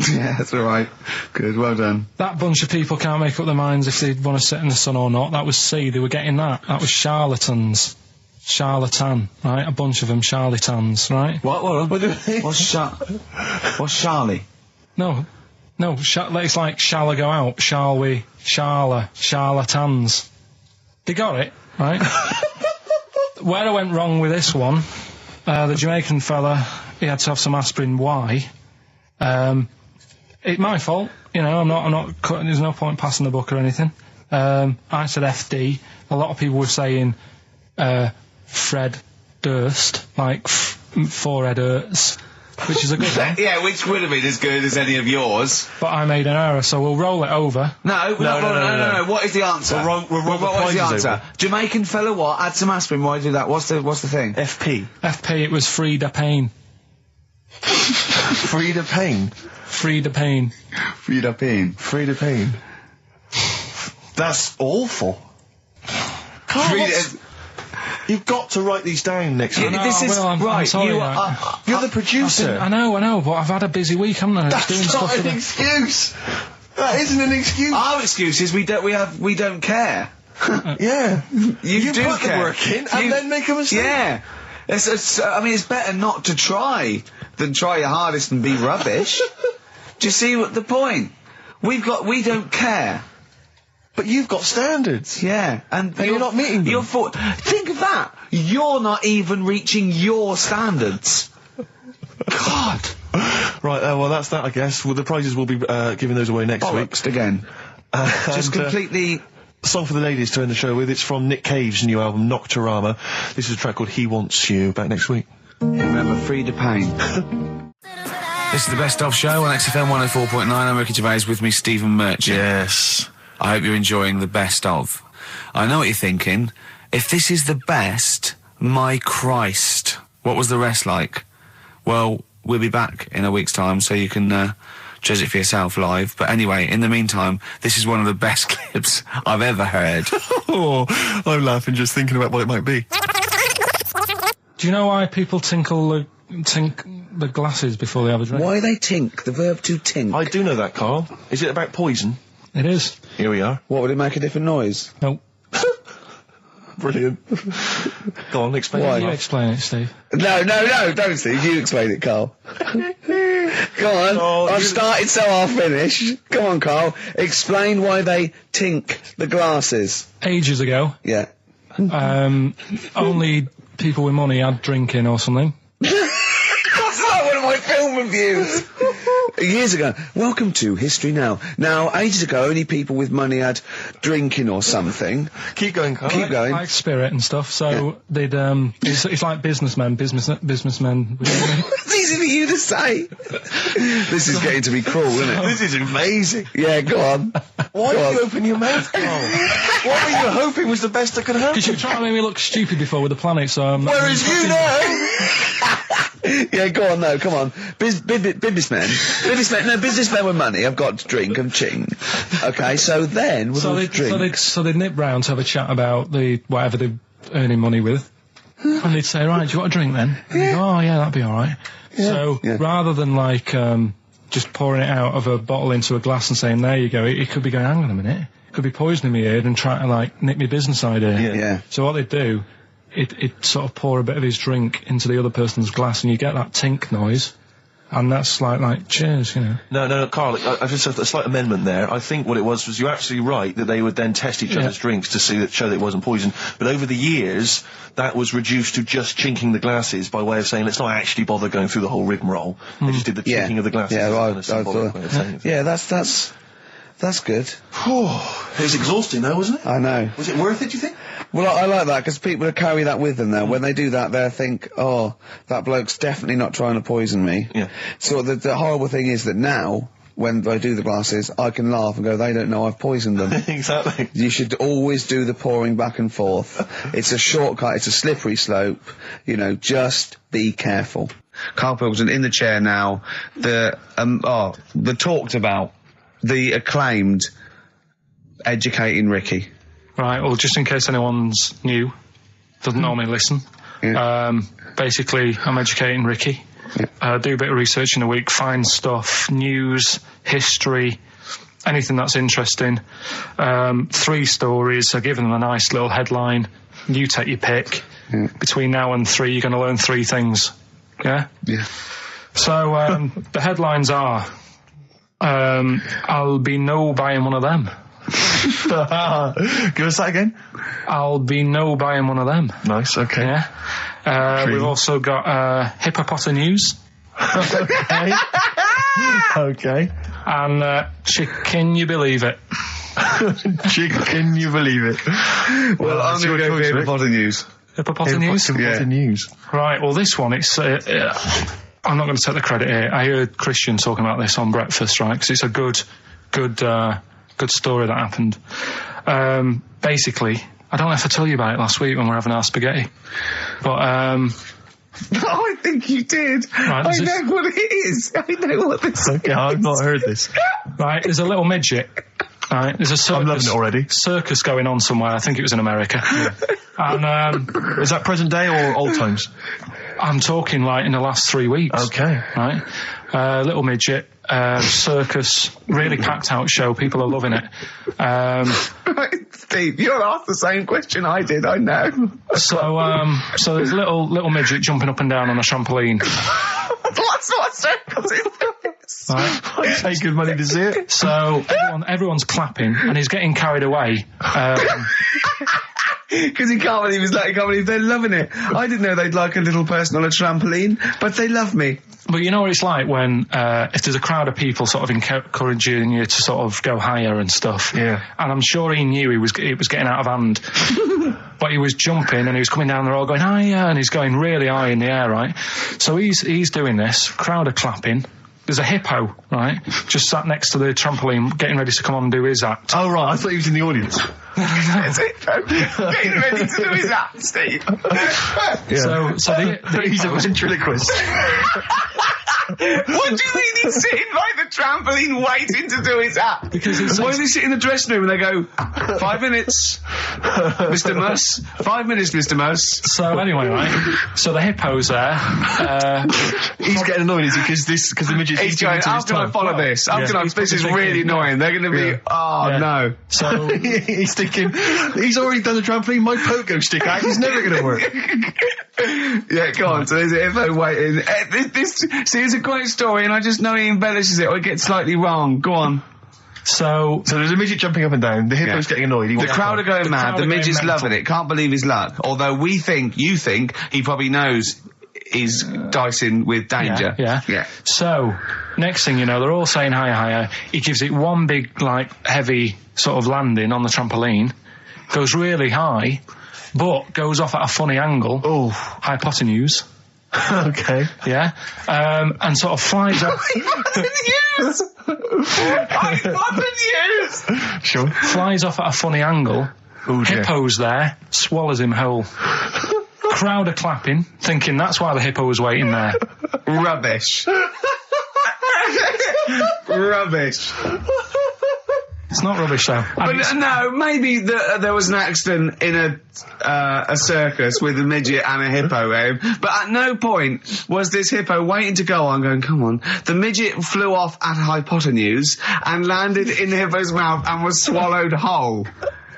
Yeah, that's all right. Good, well done.
That bunch of people can't make up their minds if they want to sit in the sun or not. That was C. They were getting that. That was charlatans. Charlatan, right? A bunch of them charlatans, right?
What do you mean?
What's Charlie?
No. It's like, shall I go out? Shall we? Charlatans. They got it, right? Where I went wrong with this one, the Jamaican fella, he had to have some aspirin. Why? It's my fault, you know, I'm not cutting, there's no point passing the buck or anything. I said FD. A lot of people were saying, Fred Durst, like, forehead hurts, which is a good one.
Yeah, which would have been as good as any of yours.
But I made an error, so we'll roll it over.
No. What is the answer?
What is the answer?
Jamaican fella what? Add some aspirin, why do that? What's the thing?
FP, it was Frida Payne.
Frida Payne?
Frida Payne.
Frida Payne.
Frida Payne. That's awful. You've got to write these down next week.
This is
I'm
right.
sorry,
You're the producer.
I know, but I've had a busy week, haven't I?
That's not an excuse. That isn't an excuse.
Our excuse is we don't care.
Yeah.
You do
put
care.
the work in and then make a mistake.
Yeah. It's better not to try than try your hardest and be rubbish. Do you see what the point? We don't care.
But you've got standards.
Yeah, and
you're not meeting them.
Think of that. You're not even reaching your standards. God.
Right, well, that's that, I guess. Well, the prizes will be giving those away next week.
Again. Just completely...
Song for the ladies to end the show with. It's from Nick Cave's new album, Nocturama. This is a track called He Wants You. Back next week.
Remember, Frida Payne.
This is the Best Of Show on XFM 104.9. I'm Ricky Gervais, with me, Stephen Merchant.
Yes.
I hope you're enjoying the Best Of. I know what you're thinking. If this is the best, my Christ, what was the rest like? Well, we'll be back in a week's time, so you can judge it for yourself live. But anyway, in the meantime, this is one of the best clips I've ever heard.
Oh, I'm laughing just thinking about what it might be.
Do you know why people tink the glasses before they have a drink?
Why they tink? The verb to tink.
I do know that, Carl. Is it about poison?
It is.
Here we are.
What, would it make a different noise?
Nope.
Brilliant. Go on, explain
Why?
it.
You explain it, Steve.
No, don't, Steve. You explain it, Carl. Go on.
Oh,
I've started, so I'll finish. Go on, Carl. Explain why they tink the glasses.
Ages ago,
Yeah.
only people with money had drinking or something.
That's like one of my film reviews. Years ago. Welcome to History Now. Now, ages ago, only people with money had drinking or something.
Keep going, Carl.
Keep going.
Like spirit and stuff, so they'd, it's like businessmen with money.
It's easy for you to say. This is getting to be cruel, isn't it?
This is amazing.
Yeah, go on.
Why did you open your mouth, Carl? What were you hoping was the best that could happen?
Because you were trying to make me look stupid before with the planet, so I'm not...
Whereas you know...
Yeah, go on, no, come on. Businessmen with money have got to drink and ching. Okay, so then we'll drink.
So they'd nip round to have a chat about whatever they're earning money with. And they'd say, right, do you want a drink then? And they'd go, oh yeah, that'd be alright. Yeah. So, rather than like, just pouring it out of a bottle into a glass and saying, there you go, it could be going, hang on a minute, it could be poisoning me head and trying to like nick my business idea.
Yeah.
So what they'd do, it sort of pour a bit of his drink into the other person's glass and you get that tink noise. And that's like, cheers, you know.
No, Carl, I just have a slight amendment there. I think what it was you're absolutely right that they would then test each other's drinks to show that it wasn't poison. But over the years, that was reduced to just chinking the glasses by way of saying, let's not actually bother going through the whole rigmarole. They just did the chinking of the glasses.
Yeah, that's good.
It was exhausting though, wasn't it?
I know.
Was it worth it, do you think?
Well, I like that, because people carry that with them now. When they do that, they'll think, oh, that bloke's definitely not trying to poison me.
Yeah.
So the horrible thing is that now,
when I do the glasses, I can laugh and go, they don't know I've poisoned them.
Exactly.
You should always do the pouring back and forth. It's a shortcut, it's a slippery slope, you know, just be careful.
Karl Pilkington in the chair now, the talked about, the acclaimed Educating Ricky.
Right, well, just in case anyone's new, doesn't normally listen, basically, I'm educating Ricky. Do a bit of research in a week, find stuff, news, history, anything that's interesting. 3 stories, I give them a nice little headline. You take your pick. Between now and 3, you're going to learn 3 things. Yeah?
Yeah.
So, the headlines are, I'll be no buying one of them.
Give us that again.
I'll be no buying one of them.
Nice, okay.
Yeah. We've also got hippopotamus news.
Okay. Okay.
And can you believe it?
Can you believe it?
Well, I'm going to go with hippopotamus news.
Hippopotamus news?
Hippopotamus news.
Right, well, this one, it's... I'm not going to take the credit here. I heard Christian talking about this on breakfast, right? Because it's a good story that happened. Basically, I don't know if I told you about it last week when we were having our spaghetti, but
I think you did.
Right,
I know what it is. I know what this is.
Okay, I've not heard this.
Right, there's a little midget. Right, there's a circus,
I'm loving it already.
Circus going on somewhere. I think it was in America. And
is that present day or old times?
I'm talking like in the last 3 weeks.
Okay.
Right, little midget. Circus, really packed out show. People are loving it.
Right, Steve, you asked the same question I did. I know.
So there's little midget jumping up and down on a trampoline.
That's what circus is.
Right.
I pay good money to see it.
So everyone's clapping, and he's getting carried away.
Because he can't believe they're loving it. I didn't know they'd like a little person on a trampoline, but they love me.
But you know what it's like when, if there's a crowd of people sort of encouraging you to sort of go higher and stuff.
Yeah.
And I'm sure he knew it was getting out of hand. But he was jumping and he was coming down the road going higher, and he's going really high in the air, right? So he's doing this, crowd are clapping. There's a hippo, right, just sat next to the trampoline getting ready to come on and do his act.
Oh, right, I thought he was in the audience.
There's a hippo getting ready to do his act, Steve.
Yeah. So
he's a ventriloquist.
What do you mean he's sitting by the trampoline waiting to do his act?
Because
why does he sit in the dressing room and they go, 5 minutes, Mr. Muss, 5 minutes, Mr. Muss.
So anyway, right, so the hippo's there.
He's getting annoyed, is he? Because the midget's
he's going, how can I follow this? This is really annoying. They're going to be, no.
So
he's thinking, he's already done the trampoline, my pogo stick act is never going to work.
Yeah, go on. So there's a hippo waiting. See, it's a great story, and I just know he embellishes it or it gets slightly wrong. Go on.
So
there's a midget jumping up and down. The hippo's getting annoyed.
The crowd are going mad. The midget's loving it. Can't believe his luck. Although you think he probably knows he's dicing with danger.
Yeah. So next thing you know, they're all saying higher. He gives it one big, like, heavy sort of landing on the trampoline. Goes really high, but goes off at a funny angle.
Oh,
hypotenuse.
Okay.
Yeah. And sort of flies off.
Hypotenuse!
Sure.
Flies off at a funny angle.
Ooh,
Hippo's there, swallows him whole. Crowd are clapping, thinking that's why the hippo was waiting there.
Rubbish. Rubbish.
It's not rubbish, though.
But no, maybe there was an accident in a circus with a midget and a hippo, but at no point was this hippo waiting to go on, going, come on. The midget flew off at hypotenuse and landed in the hippo's mouth and was swallowed whole.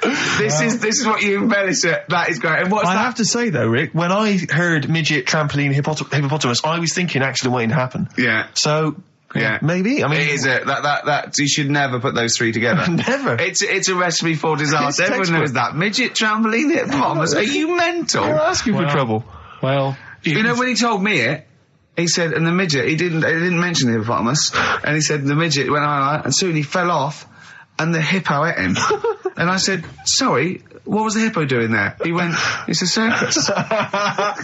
This is what you embellish it. That is great. And
I have to say, though, Rick, when I heard midget, trampoline, hippopotamus, I was thinking accident waiting to happen.
Yeah.
So...
Yeah,
maybe. I mean,
it is that you should never put those three together.
Never.
It's a recipe for disaster. Everyone knows that. Midget, trampoline, hippopotamus. Are you mental?
You're asking for trouble.
Well,
you know when he told me it, he said, and the midget, he didn't mention the hippopotamus, and he said the midget went on, and soon he fell off. and the hippo ate him. And I said, sorry, what was the hippo doing there? He went, it's a circus.
I've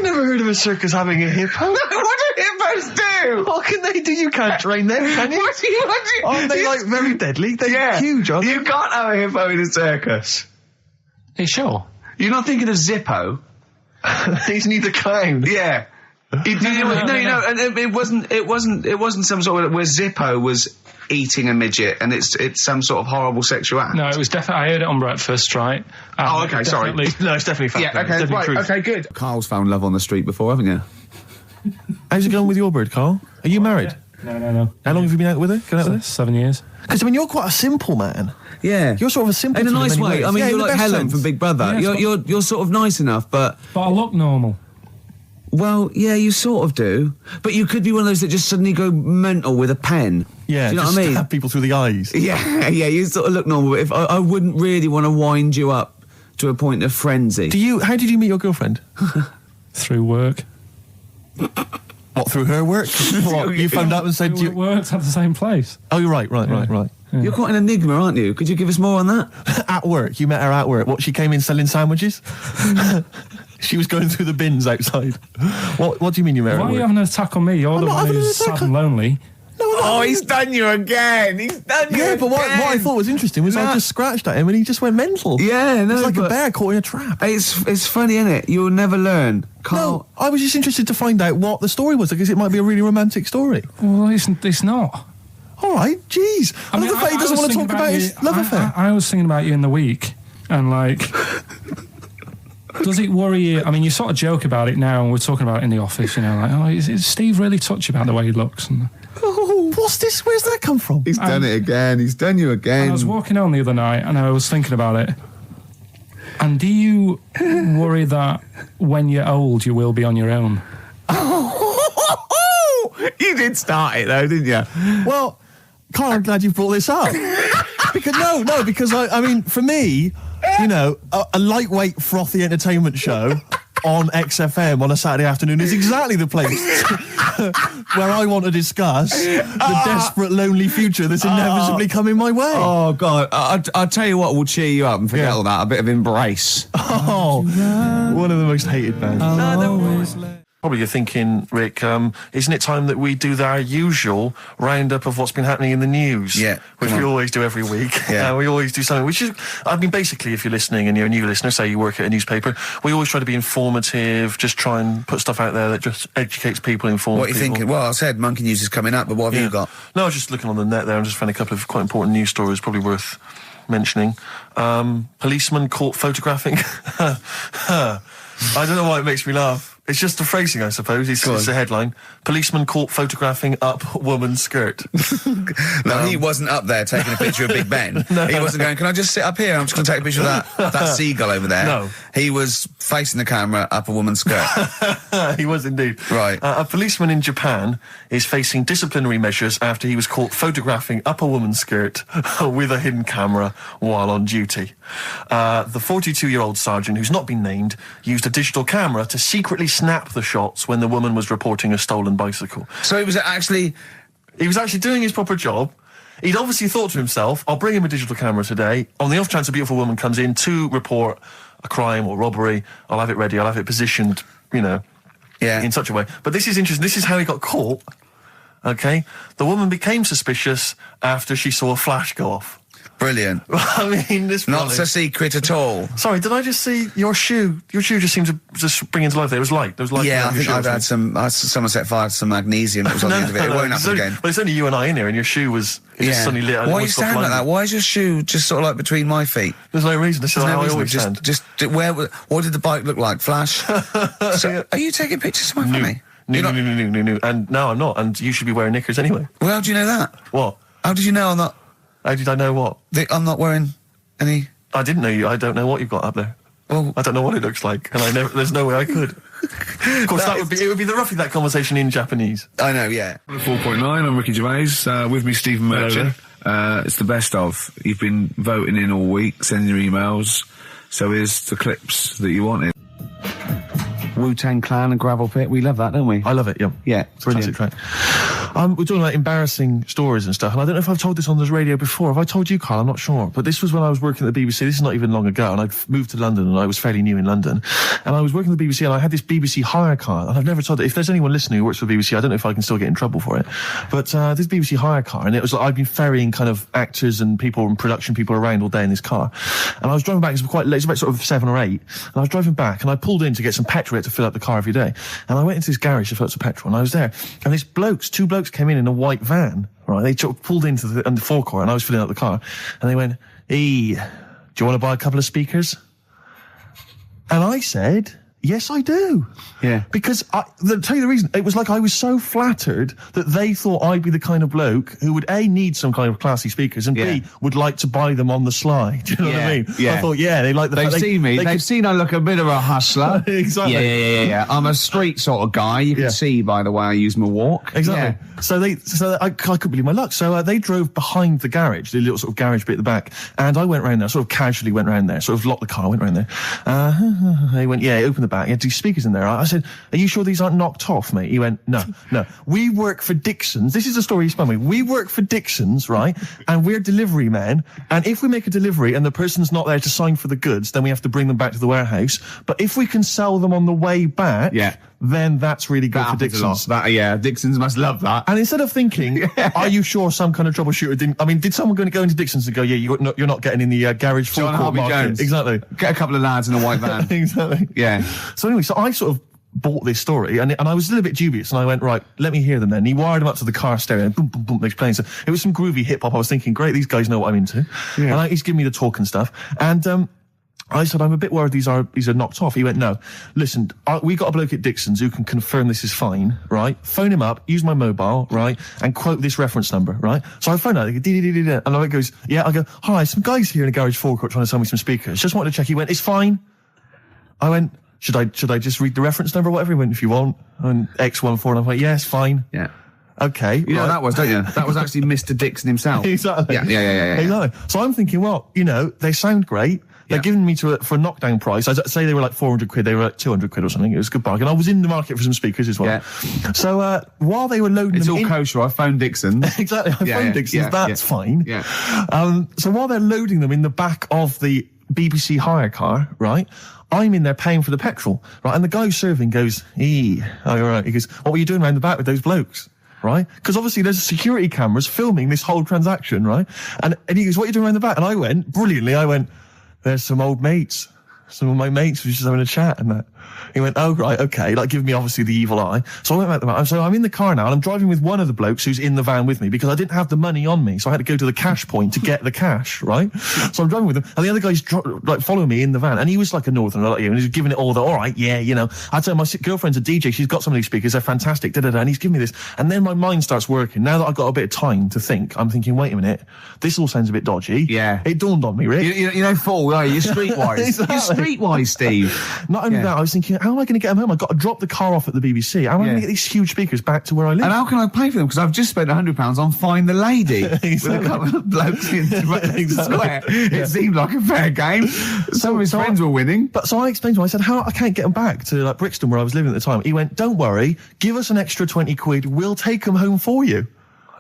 never heard of a circus having a hippo.
No, what do hippos do?
What can they do? You can't train them, can you?
What do you...
Aren't they, like, very deadly? They're huge, aren't they?
You can't have a hippo in a circus.
Are you sure?
You're not thinking of Zippo?
He's neither clown.
Yeah. No, and it wasn't some sort of where Zippo was eating a midget, and it's some sort of horrible sexual act.
No, it was definitely. I heard it on breakfast, right?
Oh, okay, sorry.
No, it's definitely fact.
Yeah, okay, right, okay, good.
Carl's found love on the street before, haven't you?
How's it going with your bird, Carl? Are you married?
No.
How long have you been out with her? Going out with her?
7 years.
Because, I mean, you're quite a simple man.
Yeah.
You're sort of a simple
In a nice way.
ways.
I mean,
yeah,
you're like Helen from Big Brother.
Yeah,
you're sort of nice enough, but
I look normal.
well, yeah, you sort of do. But you could be one of those that just suddenly go mental with a pen.
Yeah,
do you know
just
what I mean?
stab people through the eyes.
Yeah, you sort of look normal. But if I wouldn't really want to wind you up to a point of frenzy.
How did you meet your girlfriend?
Through work.
What, through her work? What, you found out and said
We worked at the same place.
Oh, you're right.
Yeah.
You're quite an enigma, aren't you? Could you give us more on that?
At work, you met her at work. What, she came in selling sandwiches? She was going through the bins outside. What do you mean you met her
Why
at
are you
work?
having an attack on me? You're the
not
one
having an
who's
attack
sad and lonely.
Oh, he's done you again. He's done you
Yeah, but what I thought was interesting was I just scratched at him and he just went mental.
Yeah, no,
It's like a
but
bear caught in a trap.
It's funny, isn't it? You'll never learn. Carl.
No, I was just interested to find out what the story was, because it might be a really romantic story.
Well, it's not.
All right, jeez. I love the fact he doesn't want to talk about his love affair.
I was thinking about you in the week, and like, does it worry you? I mean, you sort of joke about it now, and we're talking about it in the office, you know, like, oh, is Steve really touchy about the way he looks? And
Oh, what's this? Where's that come from?
He's done it again. He's done you again.
I was walking home the other night, and I was thinking about it. And do you worry that when you're old, you will be on your own?
You did start it though, didn't you?
Well, Carl, I'm glad you brought this up. because I mean, for me, you know, a lightweight, frothy entertainment show on XFM on a Saturday afternoon is exactly the place where I want to discuss the desperate, lonely future that's inevitably coming my way.
Oh, God. I'll tell you what will cheer you up and forget all that. A bit of Embrace.
Oh, one of the most hated bands. Probably you're thinking, Rick, isn't it time that we do our usual roundup of what's been happening in the news?
Yeah.
Which we always do every week.
Yeah.
We always do something, which is, I mean, basically, if you're listening and you're a new listener, say you work at a newspaper, we always try to be informative, just try and put stuff out there that just educates people, informs
What are you
people.
thinking? Well, I said Monkey News is coming up, but what have you got?
No, I was just looking on the net there and just found a couple of quite important news stories, probably worth mentioning. Policeman caught photographing. I don't know why it makes me laugh. It's just the phrasing, I suppose. It's the headline. Policeman caught photographing up woman's skirt.
No, he wasn't up there taking a picture of Big Ben. He wasn't going, can I just sit up here? I'm just going to take a picture of that seagull over there.
No.
He was facing the camera up a woman's skirt.
He was indeed.
Right.
A policeman in Japan is facing disciplinary measures after he was caught photographing up a woman's skirt with a hidden camera while on duty. The 42-year-old sergeant, who's not been named, used a digital camera to secretly snap the shots when the woman was reporting a stolen bicycle.
So he was actually
doing his proper job. He'd obviously thought to himself, I'll bring him a digital camera today. On the off chance a beautiful woman comes in to report a crime or robbery, I'll have it ready, I'll have it positioned, you know, in such a way. But this is interesting. This is how he got caught. Okay? The woman became suspicious after she saw a flash go off.
brilliant.
I mean, this
Not so secret at all.
Sorry, did I just see your shoe? Your shoe just seemed to just bring into life there. It was light. There was light.
Yeah, I think I've had someone set fire to some magnesium that was on the end of it. It won't happen again.
Well, it's only you and I in here, and your shoe was just suddenly lit.
Why are you standing like that? Why is your shoe just sort of like between my feet?
There's no reason. This is how I always stand.
What did the bike look like? Flash? So, are you taking pictures of my family?
No. And no, I'm not. And you should be wearing knickers anyway.
Well, how do you know that?
What?
How did you know I'm not?
How did I know what?
I'm not wearing any...
I didn't know you. I don't know what you've got up there.
Well,
I don't know what it looks like, and there's no way I could. Of course, it would be roughly that conversation in Japanese.
I know, yeah.
4.9, I'm Ricky Gervais, with me Stephen Merchant. It's the best of. You've been voting in all week, sending your emails, so here's the clips that you wanted.
Wu-Tang Clan and Gravel Pit, we love that, don't we?
I love it, yeah.
Yeah, brilliant.
Classic track. We're talking about embarrassing stories and stuff, and I don't know if I've told this on the radio before. Have I told you, Carl? I'm not sure. But this was when I was working at the BBC. This is not even long ago, and I'd moved to London, and I was fairly new in London. And I was working at the BBC, and I had this BBC hire car, and I've never told it. If there's anyone listening who works for the BBC, I don't know if I can still get in trouble for it. But this BBC hire car, and it was like I'd been ferrying kind of actors and people and production people around all day in this car. And I was driving back, it was quite late, it was about sort of 7 or 8, and I was driving back, and I pulled in to get some petrol to fill up the car every day. And I went into this garage to fill up some petrol, and I was there, and these two blokes came in a white van, right? They pulled into the forecourt, and I was filling up the car, and they went, "Hey, do you want to buy a couple of speakers?" And I said, "Yes, I do."
Yeah.
Because, I'll tell you the reason, it was like I was so flattered that they thought I'd be the kind of bloke who would, A, need some kind of classy speakers, and B, would like to buy them on the sly. Do you know what I mean?
Yeah.
I thought, they like the
They've seen me. They've seen I look a bit of a hustler.
Exactly.
Yeah. I'm a street sort of guy. You can see by the way I use my walk.
Exactly.
Yeah.
So I couldn't believe my luck. So they drove behind the garage, the little sort of garage bit at the back, and I went round there, sort of casually went round there, sort of locked the car, went round there. They went, open the back. You had 2 speakers in there. I said, "Are you sure these aren't knocked off, mate?" He went, No. We work for Dixon's. This is the story he spun me. We work for Dixon's, right? And we're delivery men. And if we make a delivery and the person's not there to sign for the goods, then we have to bring them back to the warehouse. But if we can sell them on the way back, then that's really good for Dixon's.
Dixon's must love that.
And instead of thinking, are you sure some kind of troubleshooter did someone going to go into Dixon's and go, you're not getting in the garage forecourt market?
Jones.
Exactly.
Get a couple of lads in a white van.
Exactly.
Yeah.
So anyway, I sort of bought this story, and I was a little bit dubious, and I went, right, let me hear them then. And he wired them up to the car stereo, and boom, boom, boom, they're playing. So it was some groovy hip-hop. I was thinking, great, these guys know what I'm into. Yeah. And he's giving me the talk and stuff. And I said, I'm a bit worried these are knocked off. He went, no, listen, we got a bloke at Dixon's who can confirm this is fine, right? Phone him up, use my mobile, right? And quote this reference number, right? So I phone out, and I goes, I go, hi, some guys here in a garage forecourt trying to sell me some speakers. Just wanted to check. He went, it's fine. I went, should I just read the reference number or whatever? He went, if you want. And X14, and I went, yes, fine.
Yeah.
Okay.
You know what that was, don't you? That was actually Mr. Dixon himself.
Exactly.
Yeah.
Exactly. So I'm thinking, well, they sound great. They're giving me for a knockdown price. I'd say they were like 400 quid. They were like 200 quid or something. It was a good bargain. I was in the market for some speakers as well. Yeah. So while they were loading
it's
them
all kosher. I phoned Dixon's.
Exactly. I phoned Dixon's. That's fine.
Yeah.
So while they're loading them in the back of the BBC hire car, right, I'm in there paying for the petrol, right, and the guy serving goes, all right. He goes, what were you doing around the back with those blokes? Right? Because obviously there's security cameras filming this whole transaction, right? And he goes, what are you doing around the back? And I went, brilliantly, there's some old mates. Some of my mates were just having a chat and that. He went, oh, right, okay, like giving me obviously the evil eye. So I went back to the van. So I'm in the car now and I'm driving with one of the blokes who's in the van with me because I didn't have the money on me. So I had to go to the cash point to get the cash, right? So I'm driving with him and the other guy's following me in the van and he was like a northerner like you and he was giving it all the, all right, I'd say my girlfriend's a DJ, she's got some of these speakers, they're fantastic, and he's giving me this. And then my mind starts working. Now that I've got a bit of time to think, I'm thinking, wait a minute, this all sounds a bit dodgy.
Yeah.
It dawned on me, Rick.
You know, Fool, are you? You're streetwise.
Exactly.
You're streetwise, Steve.
Not only that, I was thinking, how am I going to get them home? I've got to drop the car off at the BBC. How am I going to get these huge speakers back to where I live?
And how can I pay for them? Because I've just spent £100 on Find the Lady with a couple of blokes in the square. It seemed like a fair game. Some of his friends were winning.
But so I explained to him, I said, I can't get them back to like Brixton where I was living at the time. He went, don't worry, give us an extra 20 quid, we'll take them home for you.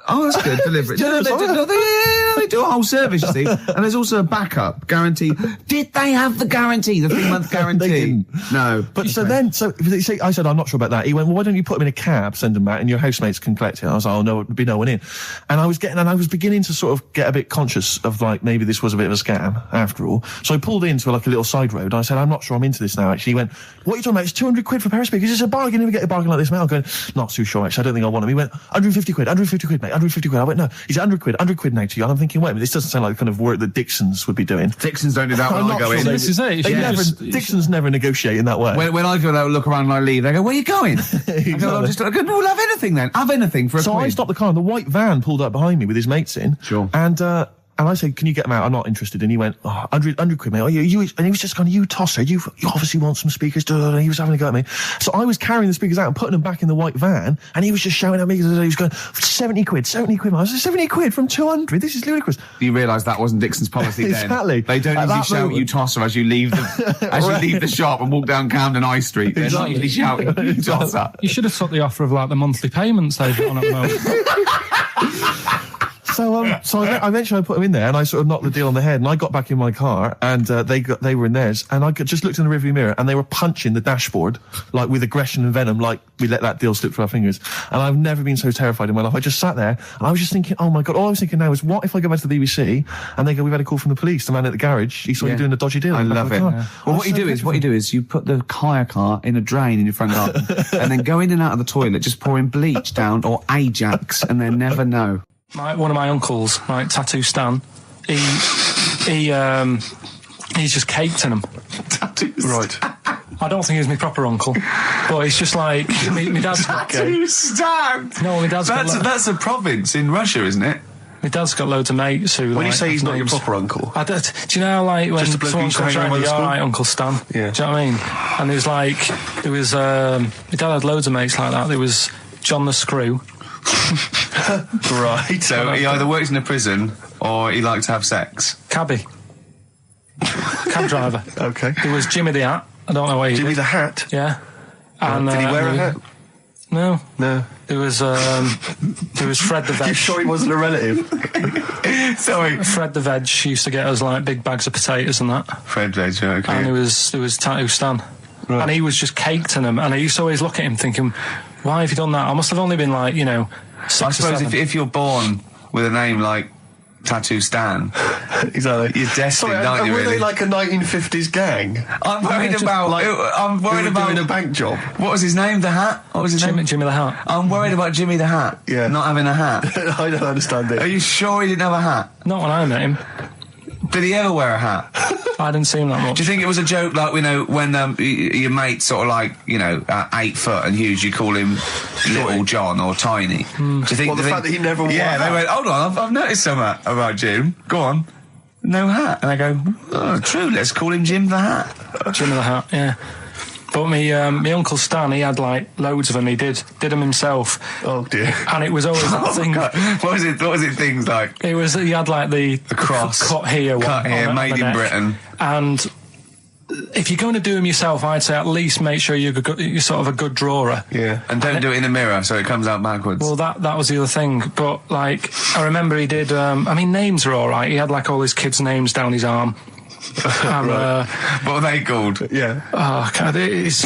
Oh, that's good. Delivery. They do a whole service, you see. And there's also a backup guarantee. Did they have the guarantee, the 3-month guarantee?
They didn't.
No.
But I said, I'm not sure about that. He went, well, why don't you put them in a cab, send them back, and your housemates can collect it? I was like, oh, no, there'd be no one in. And I was beginning to sort of get a bit conscious of like, maybe this was a bit of a scam after all. So I pulled into like a little side road. And I said, I'm not sure I'm into this now, actually. He went, what are you talking about? It's 200 quid for a pair of speakers. It's a bargain. You never get a bargain like this, mate. I'm going, not too sure, actually. I don't think I want them. He went, 150 quid, mate. 150 quid. I went, no, he's 100 quid now to you. And I'm thinking, wait a minute, this doesn't sound like the kind of work that Dixon's would be doing.
Dixon's don't do that when I go in.
This is it.
Dixon's never negotiate in that way.
When I go look around and I leave, they go, where are you going?
Exactly.
I go, no, we'll have anything then. Have anything for a quid.
So I stopped the car and the white van pulled up behind me with his mates in.
Sure.
And And I said, can you get them out? I'm not interested. And he went, 100 quid, mate. Oh, you, and he was just going, you tosser, you obviously want some speakers. And he was having a go at me. So I was carrying the speakers out and putting them back in the white van, and he was just shouting at me. He was going, 70 quid. I was like, 70 quid from 200? This is ludicrous.
You realise that wasn't Dixon's policy then.
Exactly.
They don't usually shout you tosser as you leave you leave the shop and walk down Camden High Street. They're not usually shouting you tosser.
You should have took the offer of like the monthly payments they've got on at the moment.
So eventually I put them in there, and I sort of knocked the deal on the head, and I got back in my car, and they were in theirs, and I just looked in the rearview mirror, and they were punching the dashboard, like with aggression and venom, like we let that deal slip through our fingers. And I've never been so terrified in my life. I just sat there, and I was just thinking, oh my God, all I was thinking now is, what if I go back to the BBC, and they go, we've had a call from the police, the man at the garage, he saw you doing a dodgy deal.
I love it. Yeah. Well, what you do is you put the hire car in a drain in your front garden, and then go in and out of the toilet, just pouring bleach down, or Ajax, and they'll never know.
One of my uncles, right, Tattoo Stan, he's just caked in them.
Tattoo
Right.
I don't think he's my proper uncle, but he's just like my dad's got
Tattoo Stan.
No, my dad's
that's a province in Russia, isn't it?
My dad's got loads of mates who.
When
you
say he's not your proper uncle,
do you know, like when someone comes around, you're all right, Uncle Stan.
Yeah.
Do you know what I mean? And there was my dad had loads of mates like that. There was John the Screw.
Right.
So he either works in a prison or he likes to have sex.
Cab driver.
Okay.
There was Jimmy the Hat. I don't know where he
Jimmy
did.
the Hat?
Yeah. And,
did he wear a hat?
No.
No.
There was Fred the Veg.
You sure he wasn't a relative?
Sorry.
Fred the Veg used to get us like big bags of potatoes and that.
Fred Veg, okay.
And there was Tattoo Stan.
Right.
And he was just caked in them. And I used to always look at him thinking, why have you done that? I must have only been like, 6
I
or
suppose
7.
if you're born with a name like Tattoo Stan,
exactly.
you're destined, aren't you?
Were
Really?
they like a 1950s gang?
I'm worried about
doing a bank job.
What was his name? The Hat? What was his name?
Jimmy the Hat.
I'm worried about Jimmy the Hat.
Yeah.
Not having a hat.
I don't understand it.
Are you sure he didn't have a hat?
Not when I met him.
Did he ever wear a hat?
I didn't see him that much.
Do you think it was a joke, like, when your mate's sort of like, 8 foot and huge, you call him Little John or Tiny? Do you think...
Well, the fact that he never wore a hat.
They went, hold on, I've noticed something about Jim. Go on. No hat. And I go, oh, true, let's call him Jim the Hat.
Jimmy the Hat, yeah. But my Uncle Stan, he had like loads of them. He did them himself.
Oh dear!
And it was always that thing.
God. What was it? Things like
he had like the
cross
cut here,
made in Britain.
And if you're going to do them yourself, I'd say at least make sure you're sort of a good drawer.
Yeah,
and don't do it in the mirror so it comes out backwards.
Well, that was the other thing. But like, I remember he did. Names are all right. He had like all his kids' names down his arm. And,
what are they called?
Yeah.
Oh, God, it's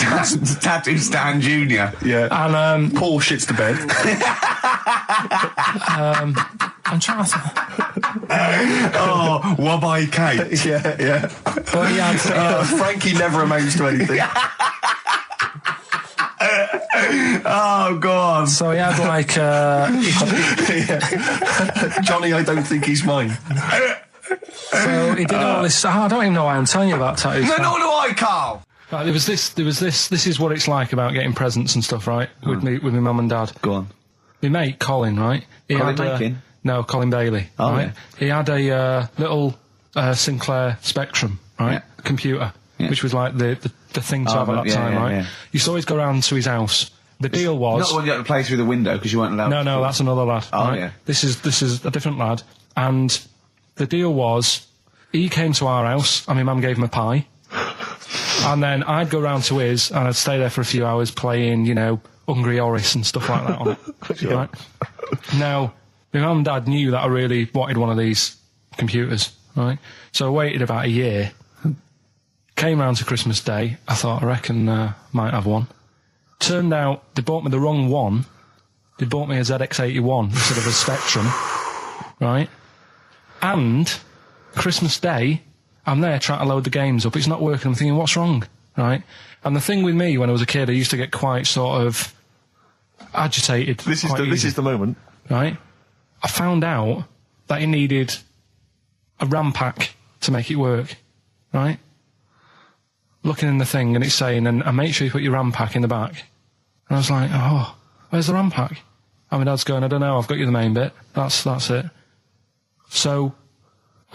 Tattoo Stan Jr.
Yeah.
And
Paul shits the bed.
I'm trying to.
Oh, Wobby Kate.
Yeah.
But he had,
Frankie never amounts to anything.
Oh God!
So he had like
Johnny, I don't think he's mine.
So he did all this. I don't even know why I'm telling you about tattoos.
No, nor do I, Carl.
Right, there was this. This is what it's like about getting presents and stuff, right? With my mum and dad.
Go on.
My mate Colin, right?
Colin Bacon?
No, Colin Bailey.
Oh,
right?
yeah.
He had a little Sinclair Spectrum, right?
Yeah.
Computer,
yeah.
which was like the thing to have at that time, right?
Yeah.
Used to always go round to his house. The deal was
not the one you had to play through the window because you weren't allowed.
No, that's another lad.
Oh
right?
yeah.
This is a different lad, and the deal was he came to our house and my mum gave him a pie, and then I'd go round to his and I'd stay there for a few hours playing, Hungry Horace and stuff like that on it.
Sure.
Right? Now, my mum and dad knew that I really wanted one of these computers, right? So I waited about a year. Came round to Christmas Day. I thought, I reckon might have one. Turned out they bought me the wrong one. They bought me a ZX81 instead of a Spectrum, right? And Christmas Day, I'm there trying to load the games up. It's not working. I'm thinking, what's wrong, right? And the thing with me, when I was a kid, I used to get quite sort of agitated.
This is the moment,
right? I found out that it needed a RAM pack to make it work, right? Looking in the thing and it's saying, and make sure you put your RAM pack in the back. And I was like, oh, where's the RAM pack? And my dad's going, I don't know, I've got you the main bit. That's it. So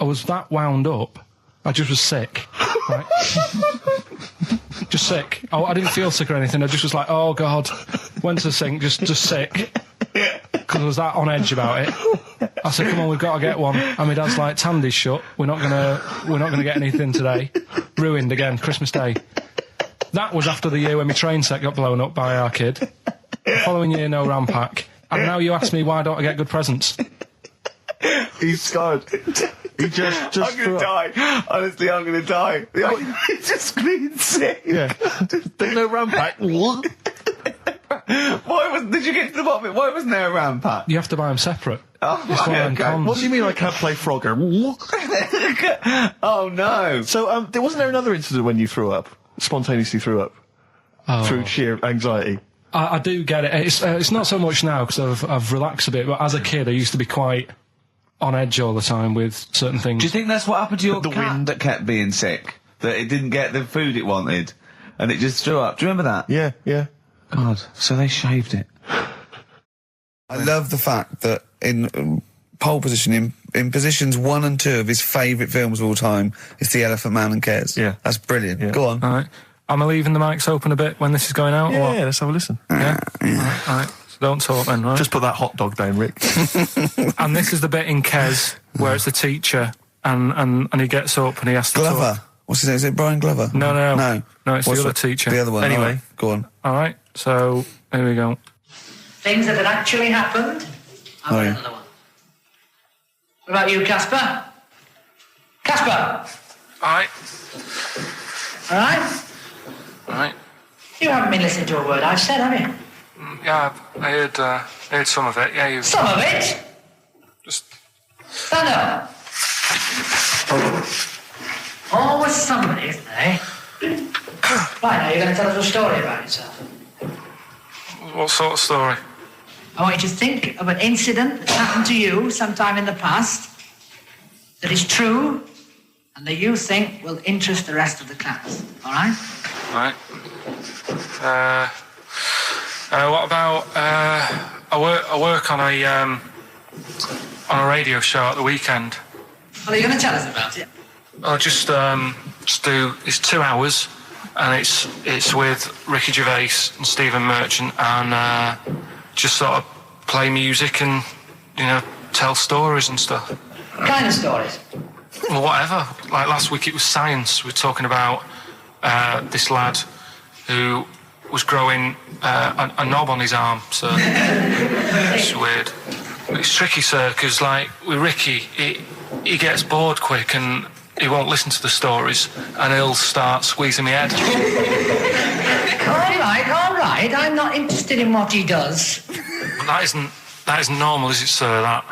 I was that wound up, I just was sick. Right? Just sick. I didn't feel sick or anything. I just was like, oh God, went to the sink, just sick. Because I was that on edge about it. I said, come on, we've got to get one. And my dad's like, Tandy's shut. We're not gonna get anything today. Ruined again, Christmas Day. That was after the year when my train set got blown up by our kid. The following year, no RAM pack. And now you ask me why don't I get good presents?
He's scarred. He just
I'm gonna die. Honestly, I'm gonna die. He's just screaming sick.
Yeah. There's no RAM pack.
Did you get to the bottom of it? Why wasn't there a RAM pack?
You have to buy them separate.
Oh,
It's one of them
okay.
cons.
What do you mean I can't play Frogger?
Oh no.
So, wasn't there another incident when you threw up? Spontaneously threw up? Through sheer anxiety?
I do get it. It's not so much now because I've relaxed a bit, but as a kid I used to be quite on edge all the time with certain things.
Do you think that's what happened to your
The
cat
wind.
that kept being sick? That it didn't get the food it wanted, and it just threw up. Do you remember that?
Yeah.
God, so they shaved it.
I love the fact that in pole position, in positions 1 and 2 of his favourite films of all time, it's The Elephant Man and Kes.
Yeah.
That's brilliant.
Yeah.
Go on.
All right. Am I leaving the mics open a bit when this is going out? or what?
Yeah, let's have a listen.
Yeah? All right. So don't talk then, right?
Just put that hot dog down, Rick.
And this is the bit in Kes where it's the teacher and he gets up and he has to
Glover.
talk.
What's his name? Is it Brian Glover?
No, it's
What's
the other teacher.
The other one.
Anyway.
All right, go on.
All right, so here we go.
Things that had actually happened. I've got another one. What about you, Casper? Casper!
All right.
All right?
All right.
You haven't been listening to a word I've said, have you?
Yeah, I heard some of it. Yeah, you
Some of it?
just...
Stand up. Always somebody, isn't there, eh? Right, now you're going to tell us a story about yourself.
What sort of story?
I want you to think of an incident that happened to you sometime in the past that is true and that you think will interest the rest of the class. All right?
Right. What about I work on a radio show at the weekend.
Well, are you going to tell us about it?
I'll just do. It's 2 hours, and it's with Ricky Gervais and Stephen Merchant, and just sort of play music and tell stories and stuff.
What kind of stories?
Well, whatever. Like last week, it was science. We were talking about this lad who was growing a knob on his arm. So it's weird. It's tricky, sir, because like with Ricky, he gets bored quick and he won't listen to the stories, and he'll start squeezing my head.
All right. I'm not interested in what he does.
But that isn't normal, is it, sir? That.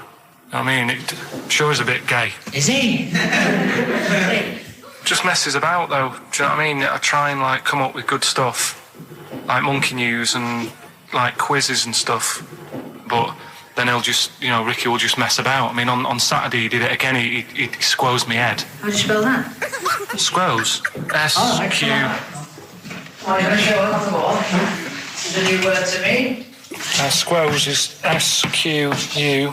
I mean, it sure is a bit gay.
Is he?
Just messes about, though. Do you know what I mean? I try and like come up with good stuff, like monkey news and like quizzes and stuff. But then he'll just, Ricky will just mess about. I mean, on Saturday he did it again. He squoze me head.
How do you spell that?
Squoze. S-Q.
Are you going to show us on the wall? This is a new word to me.
Squoze is S-Q-U-O-Z-E.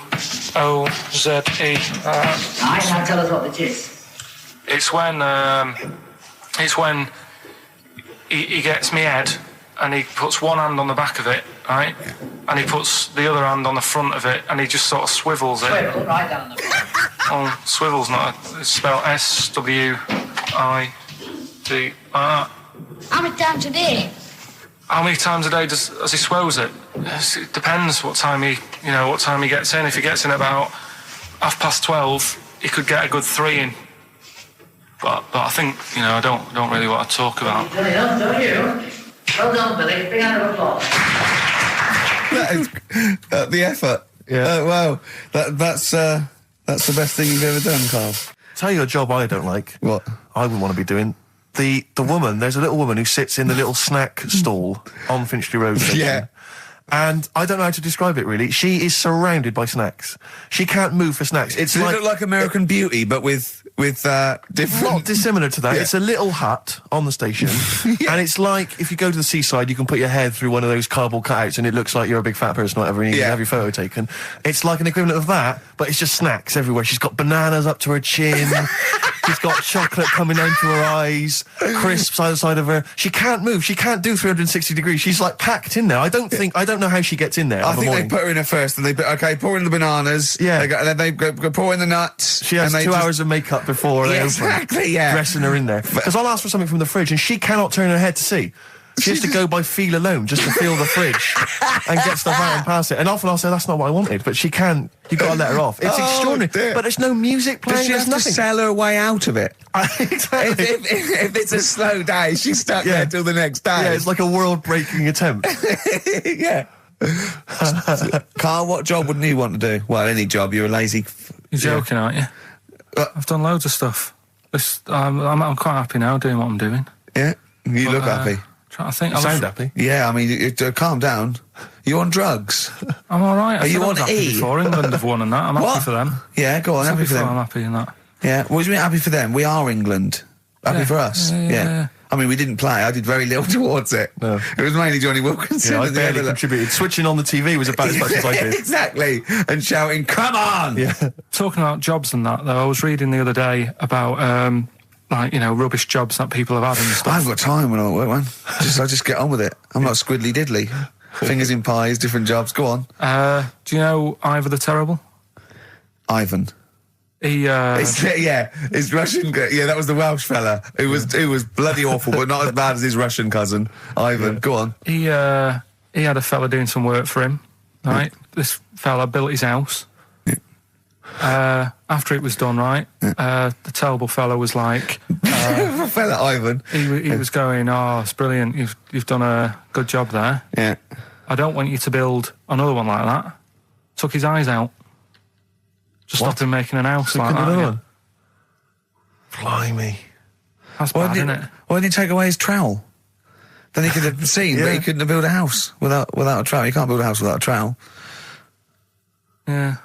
Right, now tell us what it is.
It's when he gets me head and he puts one hand on the back of it, right? And he puts the other hand on the front of it and he just sort of swivels it.
Swivel, right down the
Oh, swivel's not it's spelled S-W-I-D.
How many times a day?
How many times a day does he swells it? It depends what time he gets in. If he gets in about 12:30, he could get a good 3 in. But I think, I don't really want to talk about.
You've done enough, don't you? Well done, Billy. Big round of applause.
That is the effort.
Yeah.
Wow. That's the best thing you've ever done, Carl.
Tell you a job I don't like.
What?
I wouldn't want to be doing. The woman, there's a little woman who sits in the little snack stall on Finchley Road station.
Yeah.
And I don't know how to describe it, really. She is surrounded by snacks. She can't move for snacks.
Does it look like American Beauty, but with different...
Not dissimilar to that.
Yeah.
It's a little hut on the station. And it's like, if you go to the seaside, you can put your head through one of those cardboard cutouts and it looks like you're a big fat person, whatever, and you can have your photo taken. It's like an equivalent of that, but it's just snacks everywhere. She's got bananas up to her chin. She's got chocolate coming down to her eyes, crisps either side of her. She can't move. She can't do 360 degrees. She's like packed in there. I don't know how she gets in there.
I think they put her in there first, and pour in the bananas.
Yeah.
And then they go pour in the nuts.
She has 2 hours of makeup before they open. Dressing her in there. Because I'll ask for something from the fridge, and she cannot turn her head to see. She has to go by feel alone, just to feel the fridge and get stuff out and pass it. And often I'll say, that's not what I wanted, but she can. You've got to let her off. It's extraordinary.
Dear.
But there's no music playing.
Does she have
nothing.
to sell her way out of it?
Exactly.
If it's a slow day, she's stuck there till the next day.
Yeah, it's like a world-breaking attempt.
Yeah. Carl, what job wouldn't you want to do? Well, any job. You're a lazy...
You're joking, aren't you? I've done loads of stuff. I'm quite happy now doing what I'm doing.
Yeah? You look happy.
Trying to think.
You sound happy.
Yeah, I mean, calm down. You on drugs?
I'm all right.
Are you on E?
Before England have won and that. I'm happy for them.
Yeah, go on, happy for them.
I'm happy in that.
Yeah, what do you mean happy for them? We are England. Happy for us. Yeah. I mean, we didn't play. I did very little towards it. No. It was mainly Johnny Wilkinson.
Yeah, I barely contributed. Switching on the TV was about as much as I did.
Exactly. And shouting, come on!
Yeah. Talking about jobs and that, though, I was reading the other day about... rubbish jobs that people have had and stuff.
I haven't got time when I'm at work, man. I just get on with it. I'm not squiddly diddly. Fingers in pies, different jobs. Go on.
Do you know Ivor the Terrible?
Ivan. His Russian. Yeah, that was the Welsh fella who was bloody awful, but not as bad as his Russian cousin, Ivan. Yeah. Go on.
He had a fella doing some work for him. Right, this fella built his house. After it was done, right, the terrible fella was like...
fella Ivan.
He was going, it's brilliant, you've done a good job there.
Yeah.
I don't want you to build another one like that. Took his eyes out. Just stopped him making an house like that. One?
Blimey.
That's bad, isn't it?
Why didn't he take away his trowel? Then he could have seen that he couldn't have built a house without a trowel. You can't build a house without a trowel.
Yeah.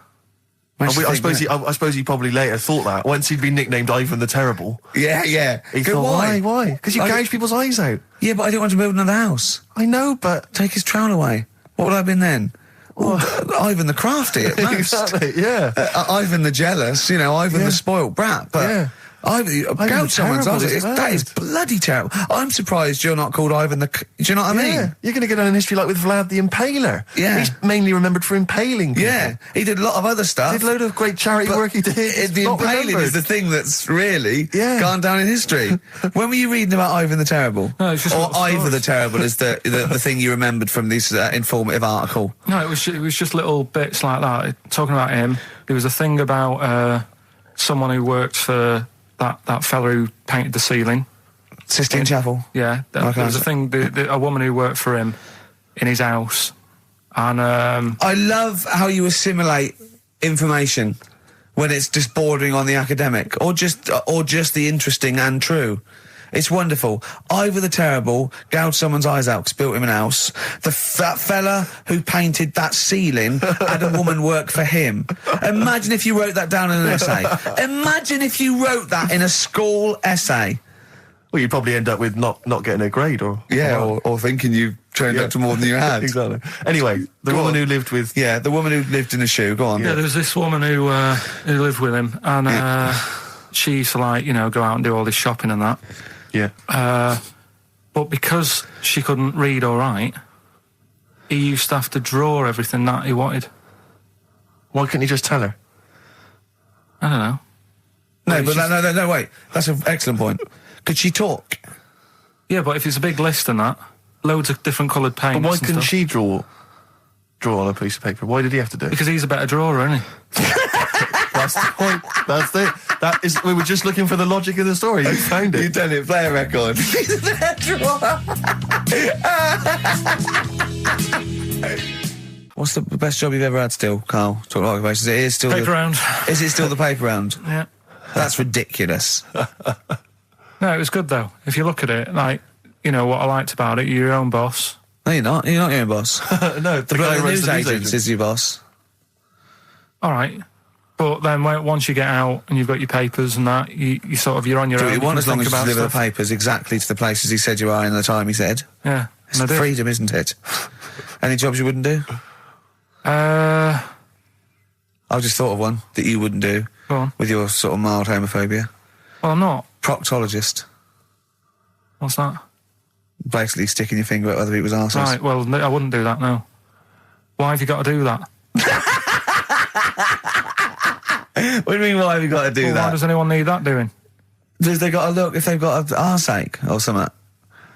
I suppose he probably later thought that once he'd been nicknamed Ivan the Terrible.
Yeah.
He thought, why? Because you gouge people's eyes out.
Yeah, but I didn't want to build another house.
I know, but
take his trowel away. What would I have been then? Ivan the Crafty at most.
Exactly. Yeah.
Ivan the Jealous. Ivan the spoilt brat. But gouge someone's eyes. That is bloody terrible. I'm surprised you're not called Ivan the... Do you know what I mean?
You're going to get on in history like with Vlad the Impaler. Yeah. He's mainly remembered for impaling people.
Yeah. He did a lot of other stuff.
Did a load of great charity work he did.
The impaling is the thing that's really gone down in history. When were you reading about Ivan the Terrible?
No, it's just...
Or Ivor the Terrible is the thing you remembered from this informative article?
No, it was just little bits like that. Talking about him, there was a thing about someone who worked for... That fella who painted the ceiling.
Sistine Chapel?
Yeah. There was a thing, a woman who worked for him in his house. And
I love how you assimilate information when it's just bordering on the academic or just the interesting and true. It's wonderful. Ivor the Terrible gouged someone's eyes out because built him an house. That fella who painted that ceiling had a woman work for him. Imagine if you wrote that down in an essay. Imagine if you wrote that in a school essay.
Well, you'd probably end up with not getting a grade or
thinking you turned up to more than you had.
Exactly. Anyway, the woman who lived with...
Yeah, the woman who lived in a shoe. Go on.
Yeah, there was this woman who lived with him and she used to go out and do all this shopping and that.
Yeah.
But because she couldn't read or write, he used to have to draw everything that he wanted.
Why couldn't he just tell her?
I don't know.
No, wait. That's an excellent point. Could she talk?
Yeah, but if it's a big list and that, loads of different coloured paints.
But why couldn't she draw on a piece of paper? Why did he have to do it?
Because he's a better drawer, isn't he?
That's the point. That's it. That is. We were just looking for the logic of the story. You found it.
You done it. Play a record. What's the best job you've ever had still, Carl? Talk about occupations. It is still
paper round.
Is it still the paper round?
Yeah.
That's ridiculous.
No, it was good though. If you look at it, what I liked about it, you're your own boss.
No, you're not. You're not your own boss.
No,
The
guy who runs
news
the news
agent
agent.
is your boss.
All right. But then once you get out and you've got your papers and that, you're on your
Do
own.
what you want
can
as long
think
as you
about
deliver the
stuff.
papers exactly to the places he said you are in the time he said.
Yeah.
It's
and I do.
freedom, isn't it? Any jobs you wouldn't do?
Go
I've just thought of one that you wouldn't do
on.
with your sort of mild homophobia.
Well, I'm not.
Proctologist.
What's that?
Basically sticking your finger at other people's arses.
Right, well, I wouldn't do that, no. Why have you got to do that?
What do you mean, why have you got to do
Well,
that?
why does anyone need that doing?
Because they got to look if they've got an arseache or something.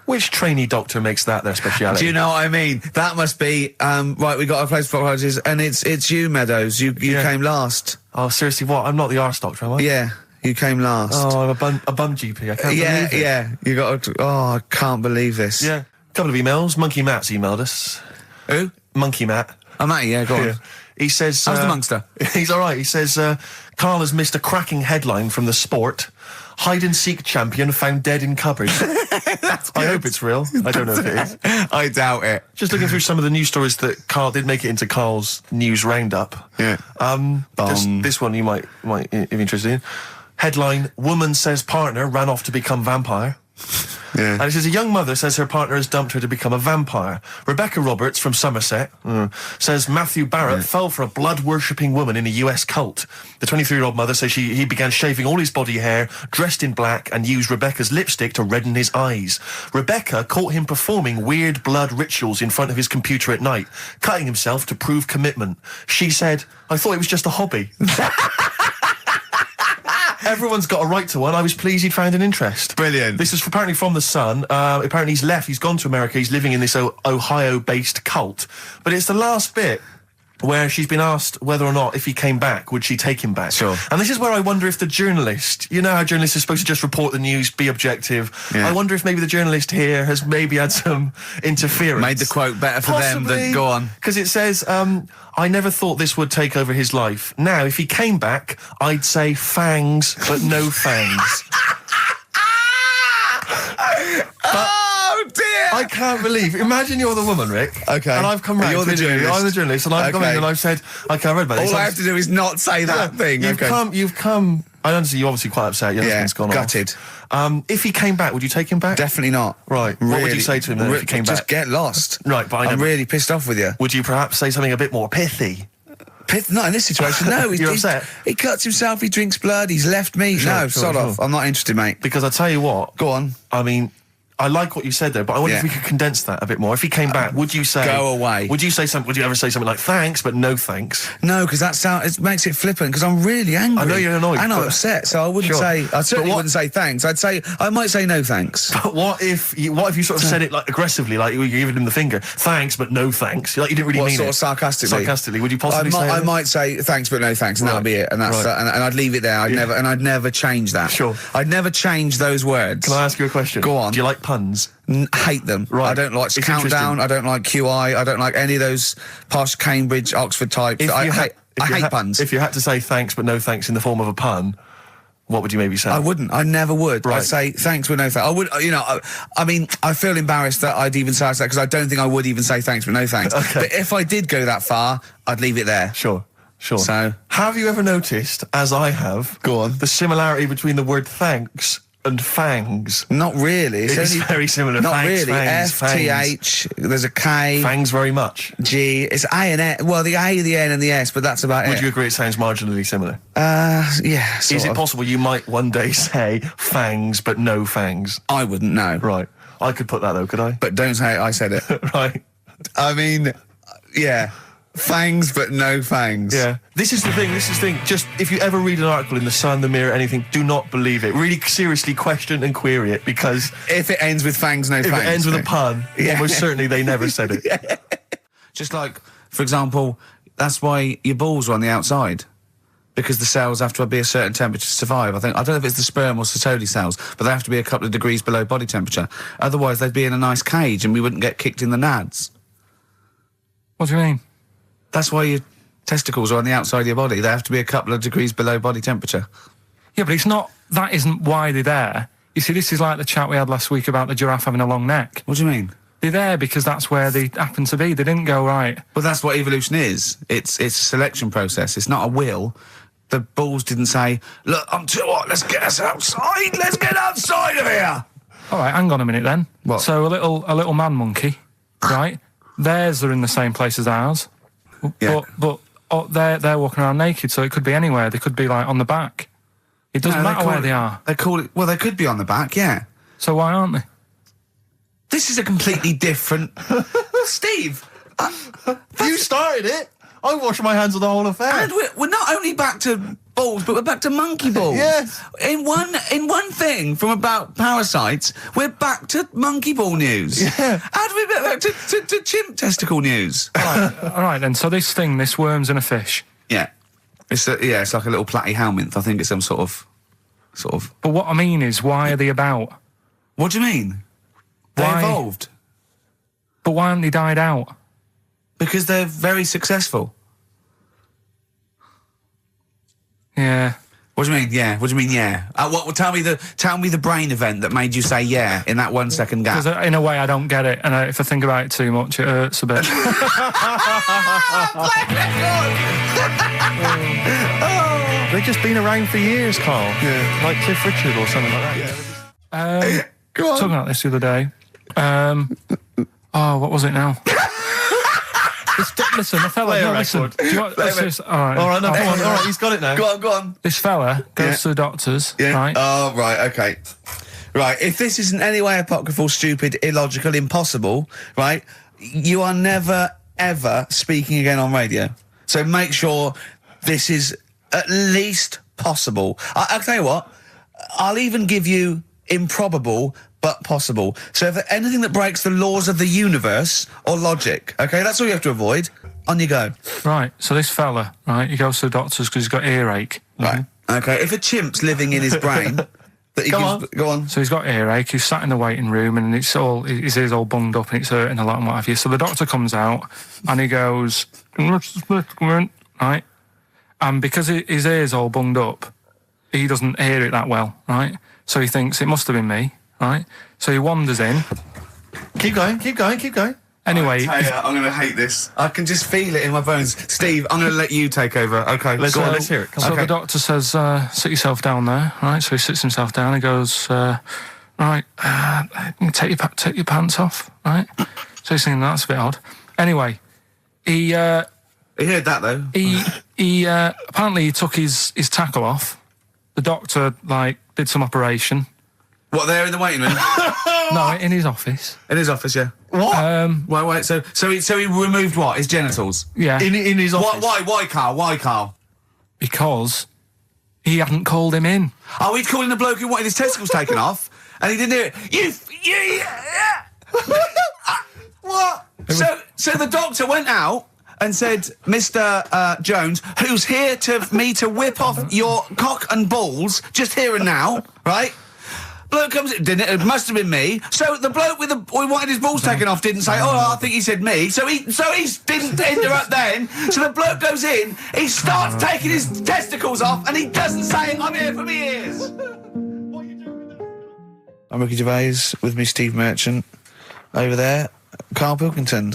Which trainee doctor makes that their speciality?
Do you know what I mean? That must be, right, we got a place for proctologists, and it's you, Meadows. You came last.
Oh, seriously, what? I'm not the arse doctor, am I?
Yeah, you came last.
Oh, I'm a bum GP. I can't
yeah,
believe it.
yeah. You got to, I can't believe this.
Yeah. Couple of emails. Monkey Matt's emailed us.
Who?
Monkey Matt.
Oh, Matty, yeah, go on.
Yeah. He says...
How's the Monkster?
He's all right. He says, Karl has missed a cracking headline from The Sport. Hide-and-seek champion found dead in cupboard. I hope it's real. I don't know if it is.
I doubt it.
Just looking through some of the news stories that Karl did make it into Karl's news roundup.
Yeah.
This one you might be interested in. Headline, woman says partner ran off to become vampire.
Yeah.
And it says a young mother says her partner has dumped her to become a vampire. Rebecca Roberts from Somerset says Matthew Barrett fell for a blood-worshipping woman in a US cult. The 23-year-old mother says he began shaving all his body hair, dressed in black, and used Rebecca's lipstick to redden his eyes. Rebecca caught him performing weird blood rituals in front of his computer at night, cutting himself to prove commitment. She said, I thought it was just a hobby. Everyone's got a right to one. I was pleased he'd found an interest.
Brilliant.
This is apparently from The Sun. Apparently he's left. He's gone to America. He's living in this Ohio-based cult. But it's the last bit where she's been asked whether or not, if he came back, would she take him back?
Sure.
And this is where I wonder if the journalist, you know how journalists are supposed to just report the news, be objective.
Yeah.
I wonder if maybe the journalist here has maybe had some interference.
Made the quote better for them than go on.
Because it says, I never thought this would take over his life. Now, if he came back, I'd say fangs, but no fangs.
Oh, dear!
I can't believe. Imagine you're the woman, Rick.
Okay.
And I've come round.
You're the
to interview you.
journalist.
I'm the journalist, and I've come in
Okay.
and I've said, okay, I read about this.
All I have to do is not say that thing.
You've come. I understand you're obviously quite upset. Your husband's gone
gutted.
off. If he came back, would you take him back?
Definitely not.
Right. What would you say to him then if he came
Just
back?
get lost.
Right, but I
I'm
know-
really pissed off with you.
Would you perhaps say something a bit more pithy?
Not in this situation, no.
You're upset?
He cuts himself, he drinks blood, he's left me.
Sure,
Sod off. I'm not interested, mate.
Because I tell you what.
Go on.
I mean, I like what you said there, but I wonder
Yeah.
if we could condense that a bit more. If he came back, would you say...
Go away.
Would you ever say something like, thanks, but no thanks?
No, because it makes it flippant, because I'm really angry.
I know you're annoyed,
And I'm
but-
upset, so I wouldn't
Sure.
say... I
But
certainly
what-
wouldn't say thanks. I might say no thanks.
But what if you sort of said it like aggressively, like you were giving him the finger, thanks, but no thanks? Like you didn't really
What,
mean
sort
it.
of sarcastically?
Sarcastically, would you possibly say
I
that?
might say thanks, but no thanks, and
Right.
that'd be it. And that's
Right.
and I'd leave it there. I'd never change that.
Sure.
I'd never change those words.
Can I ask you a question?
Go on.
Do you like puns?
Hate them.
Right.
I don't like
It's
Countdown.
interesting.
I don't like QI. I don't like any of those posh Cambridge, Oxford types. I hate puns.
If you had to say thanks, but no thanks in the form of a pun, what would you maybe say?
I wouldn't. I never would.
Right.
I'd say thanks, but no thanks. I would. I mean, I feel embarrassed that I'd even say that because I don't think I would even say thanks, but no thanks.
Okay.
But if I did go that far, I'd leave it there.
Sure.
So-
have you ever noticed, as I have,
Go on.
the similarity between the word thanks and fangs?
Not really.
It's very similar.
Not
Thanks,
really.
fangs,
FTH. There's a K.
Fangs very much.
G. It's A and S. Well, the A, the N, and the S, but that's about
Would
it.
you agree it sounds marginally similar?
Yeah.
Is
sort
it
of.
possible you might one day say fangs but no fangs?
I wouldn't know.
Right. I could put that though, could I?
But don't say I said it.
Right.
I mean, yeah. Fangs, but no fangs.
Yeah. This is the thing. Just, if you ever read an article in The Sun, The Mirror, anything, do not believe it. Really seriously question and query it, because
If it ends with fangs, no
if
fangs.
it ends with a pun,
Yeah.
almost certainly they never said it.
Just like, for example, that's why your balls are on the outside. Because the cells have to be a certain temperature to survive. I don't know if it's the sperm or Sertoli cells, but they have to be a couple of degrees below body temperature. Otherwise, they'd be in a nice cage and we wouldn't get kicked in the nads.
What do you mean?
That's why your testicles are on the outside of your body. They have to be a couple of degrees below body temperature.
Yeah, but it's not... That isn't why they're there. You see, this is like the chat we had last week about the giraffe having a long neck.
What do you mean?
They're there because that's where they happen to be. They didn't go, right.
Well, that's what evolution is. It's a selection process. It's not a will. The balls didn't say, look, I'm too hot, let's get us outside. Let's get outside of here.
All right, hang on a minute then.
What?
So a little man monkey, right? Theirs are in the same place as ours.
Yeah.
But they're walking around naked, so it could be anywhere. They could be, like, on the back. It doesn't matter where they are.
They call it... Well, they could be on the back, yeah.
So why aren't they?
This is a completely different... Steve!
You started it! I wash my hands of the whole affair.
And we're not only back to balls, but we're back to monkey balls.
Yes.
In one thing from about parasites, we're back to monkey ball news.
Yeah.
How do we get back to chimp testicle news?
All right then, so this worm's in a fish.
Yeah. It's like a little platyhelminth. I think it's some sort of...
But what I mean is, why are they about?
What do you mean? They
Why?
evolved.
But why haven't they died out?
Because they're very successful.
Yeah.
What do you mean, yeah? What do you mean, yeah? Tell me the brain event that made you say yeah in that 1 second gap.
Because in a way I don't get it, and if I think about it too much, it hurts a bit.
They've just been around for years, Carl.
Yeah.
Like Cliff Richard or something like that.
Go on.
Talking about this the other day. What was it now? Listen, the fella...
Play a
no, listen.
record.
Do you want, let's just, all right.
All right, no, come on. All right, he's got it now.
Go on.
This fella goes to the doctors, right?
Oh, right, okay. Right, if this is in any way apocryphal, stupid, illogical, impossible, right, you are never, ever speaking again on radio. So make sure this is at least possible. I'll tell you what, I'll even give you improbable but possible. So if anything that breaks the laws of the universe or logic, okay, that's all you have to avoid. On you go.
Right, so this fella, right, he goes to the doctors because he's got earache.
Right, okay, if a chimp's living in his brain... Go on.
So he's got earache, he's sat in the waiting room and his ear's all bunged up and it's hurting a lot and what have you. So the doctor comes out and he goes, right? And because his ear's all bunged up, he doesn't hear it that well, right? So he thinks it must have been me, right? So he wanders in.
Keep going.
Anyway...
I'm going to hate this. I can just feel it in my bones. Steve, I'm going to let you take over. Okay,
let's hear it.
So the doctor says, sit yourself down there, right? So he sits himself down, he goes, right, take your pants off, right? So he's thinking, that's a bit odd. Anyway, he heard
that, though.
He apparently he took his tackle off. The doctor, did some operation.
What, there in the waiting room?
No, in his office.
In his office, yeah. What? Wait, so he removed what? His genitals?
Yeah.
In his office.
Why, Carl?
Because he hadn't called him in.
Oh, he'd called in the bloke who wanted his testicles taken off, and he didn't do it. What? So the doctor went out and said, Mr. Jones, who's here to whip off your cock and balls, just here and now, right? Bloke comes in, didn't it? It must have been me. So the bloke who wanted his balls taken off didn't say, I think he said me. So he didn't interrupt then. So the bloke goes in, he starts taking his testicles off, and he doesn't say, I'm here for me ears. What are you doing with that? I'm Ricky Gervais, with me Steve Merchant. Over there, Karl Pilkington.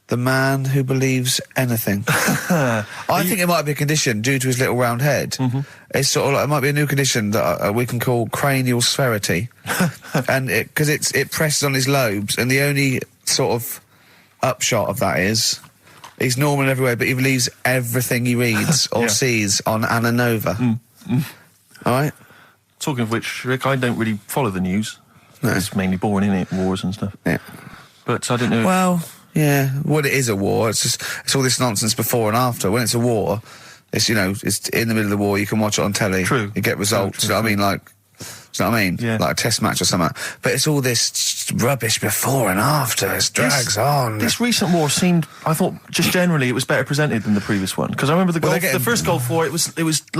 The man who believes anything. I think it might be a condition due to his little round head. Mm-hmm. It's sort of it might be a new condition that we can call cranial spherity, and because it presses on his lobes, and the only sort of upshot of that is he's normal everywhere, but he believes everything he reads or sees on Anna Nova. All right.
Talking of which, Rick, I don't really follow the news.
No.
It's mainly boring, isn't it? Wars and stuff.
Yeah.
But I don't know.
Well. Yeah, well, it is a war. It's all this nonsense before and after. When it's a war, it's it's in the middle of the war. You can watch it on telly.
True.
You get results.
True.
You know what I mean? You know what I mean?
Yeah.
Like a test match or something. But it's all this rubbish before and after. It drags on.
This recent war seemed, I thought, just generally, it was better presented than the previous one. Because I remember the first Gulf War, it was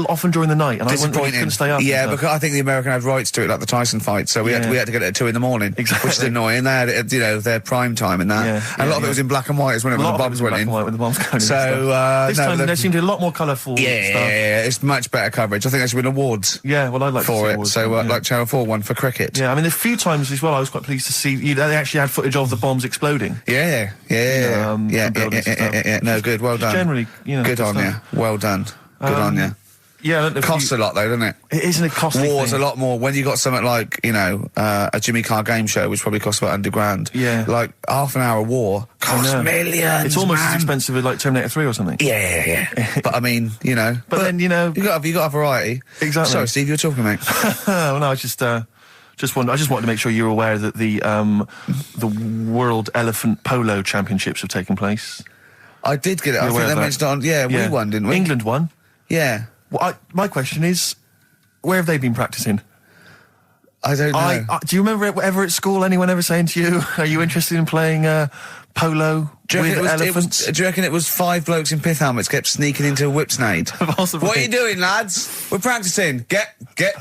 often during the night, and I couldn't stay up.
Yeah, because I think the American had rights to it, like the Tyson fight, so we had to get it at 2 in the morning.
Exactly.
Which is annoying. They had, their prime time in that.
Yeah,
and a lot of it was in black and white, when the bombs went in.
When the bombs going in.
So,
this time there seemed to be a lot more colourful stuff.
Yeah, it's much better coverage. I think there should be awards.
Yeah, well, I'd like to see
it.
awards,
So, like Channel 4 one for cricket.
Yeah, I mean, a few times as well, I was quite pleased to see they actually had footage of the bombs exploding.
Yeah. No, good. Well done.
Generally,
good on you. Well done. Good on you.
Yeah,
it costs a lot though, doesn't it?
It isn't a costly
War's
thing.
a lot more. When you got something like, a Jimmy Carr game show, which probably costs about $100,000.
Yeah.
Like half an hour of war costs millions.
It's almost
man.
as expensive as like Terminator 3 or something.
Yeah. But I mean, But
then,
you got to have variety.
Exactly.
Sorry, Steve, you were talking, mate.
Well, no, I just wanted to make sure you're aware that the World Elephant Polo Championships have taken place.
I did get it. I think they mentioned on. Yeah, we won, didn't we?
England won.
Yeah.
Well, my question is, where have they been practicing?
I don't know.
Do you remember ever at school anyone ever saying to you, "Are you interested in playing polo with elephants?"
Do you reckon it was 5 blokes in pith helmets kept sneaking into a whipsnade?
Possibly.
What are you doing, lads? We're practicing. Get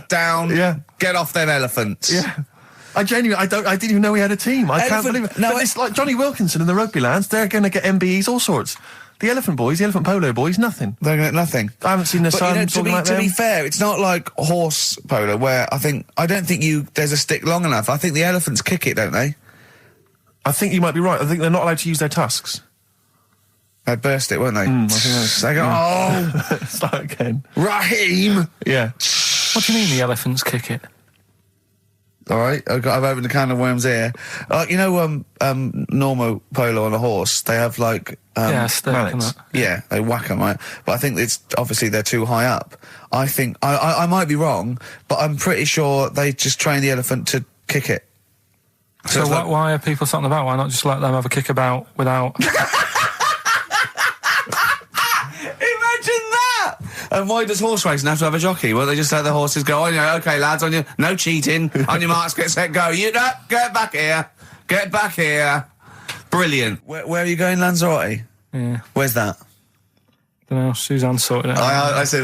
down.
Yeah.
Get off them elephants.
Yeah. I didn't even know we had a team. I can't believe it. No, it's like Johnny Wilkinson and the rugby lads. They're going to get MBEs, all sorts. The elephant polo boys, nothing.
They're going to get nothing.
I haven't seen the sun talking like them.
To be fair, it's not like horse polo where I don't think there's a stick long enough. I think the elephants kick it, don't they?
I think you might be right. I think they're not allowed to use their tusks.
They'd burst it, won't they?
I think
they go,
start again.
Raheem!
Yeah.
What do you mean the elephants kick it?
All right, I've opened a can of worms here. Normal polo on a horse, they have like...
stick and that.
Yeah, they whack them, right? But I think it's obviously they're too high up. I think, I might be wrong, but I'm pretty sure they just train the elephant to kick it.
So why are people talking about? Why not just let them have a kick about without...
Imagine that! And why does horse racing have to have a jockey? Well, they just let the horses go, okay, lads, on your... No cheating. On your marks, get set, go. Get back here. Get back here. Brilliant. Where are you going, Lanzarote?
Yeah.
Where's that?
Don't know. Suzanne sorted it out.
I said,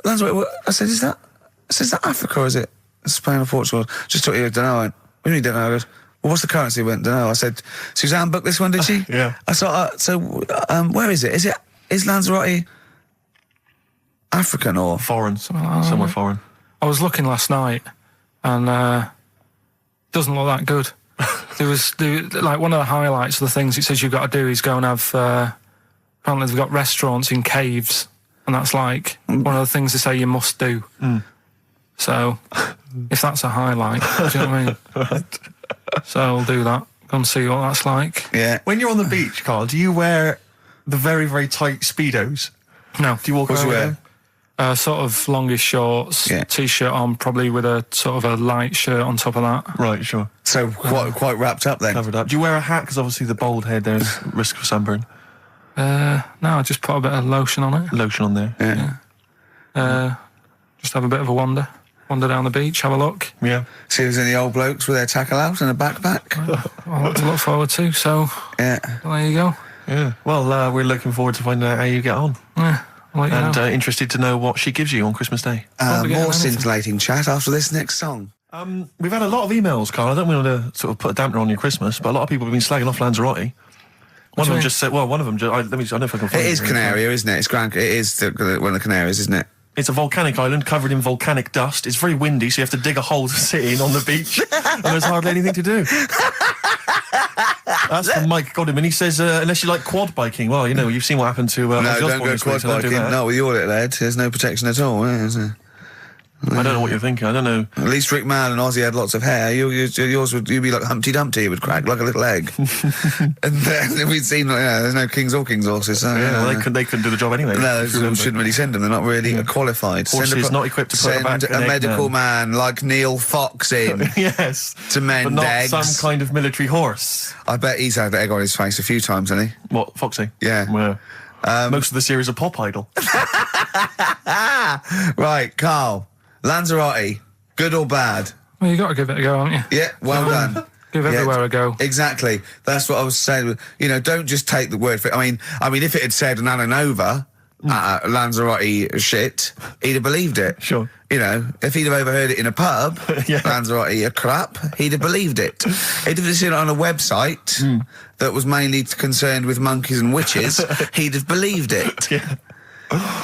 Lanzarote, is that Africa or is it Spain or Portugal? Just thought you don't know. What do you mean don't know? I goes, well, what's the currency? I went, don't know. I said, Suzanne booked this one, did she?
Yeah.
I thought, where is it? Is Lanzarote African or
foreign? Somewhere foreign.
I was looking last night, and doesn't look that good. There was like one of the highlights of the things it says you've got to do is go and have. Apparently, they've got restaurants in caves, and that's like one of the things they say you must do.
Mm.
So, if that's a highlight, do you know what I mean?
Right.
So I'll do that. Go and see what that's like.
Yeah.
When you're on the beach, Carl, do you wear the very, very tight Speedos?
No.
Do you walk around with them?
Sort of longish shorts, t-shirt on, probably with a sort of a light shirt on top of that.
Right, sure.
So quite wrapped up then.
Covered up. Do you wear a hat? Because obviously the bald head, there's risk of sunburn.
No, I just put a bit of lotion on it.
Lotion on there.
Yeah.
Just have a bit of a wander down the beach, have a look.
Yeah.
See if there's any old blokes with their tackle out and a backpack.
A lot to look forward to, so
yeah.
Well, there you go.
Yeah. Well, we're looking forward to finding out how you get on.
Yeah.
And interested to know what she gives you on Christmas Day.
More scintillating chat after this next song.
We've had a lot of emails, Carl. I don't want to sort of put a dampener on your Christmas, but a lot of people have been slagging off Lanzarote. One of them just said, I don't know if I can find it.
It is Canaria, isn't it? It is one of the Canaries, isn't it?
It's a volcanic island covered in volcanic dust. It's very windy, so you have to dig a hole to sit in on the beach, and there's hardly anything to do. That's from Mike Godham, he says, unless you like quad biking. Well, you've seen what happened to...
no, don't go quad biking. No, with your little head, there's no protection at all, is there?
I don't know what you're thinking. I don't know.
At least Rick Mann and Ozzy had lots of hair. Yours would be like Humpty Dumpty. It would crack like a little egg. And then we'd seen, there's no kings or kings horses. So,
they couldn't do the job anyway.
No, we shouldn't really send them. They're not really qualified.
Horses not equipped to put back
a medical man like Neil Fox in.
Yes.
To mend
but not
eggs.
Some kind of military horse.
I bet he's had egg on his face a few times, hasn't he?
What, Foxy?
Yeah.
Well, most of the series are Pop Idol.
Right, Carl. Lanzarote, good or bad?
Well, you got to give it a go, haven't you?
Yeah, well done.
Give everywhere a go.
Exactly. That's what I was saying. Don't just take the word for it. I mean, if it had said an Alanova, Lanzarote shit, he'd have believed it.
Sure.
If he'd have overheard it in a pub, Lanzarote a crap, he'd have believed it. He'd have seen it on a website that was mainly concerned with monkeys and witches, he'd have believed it.
Yeah.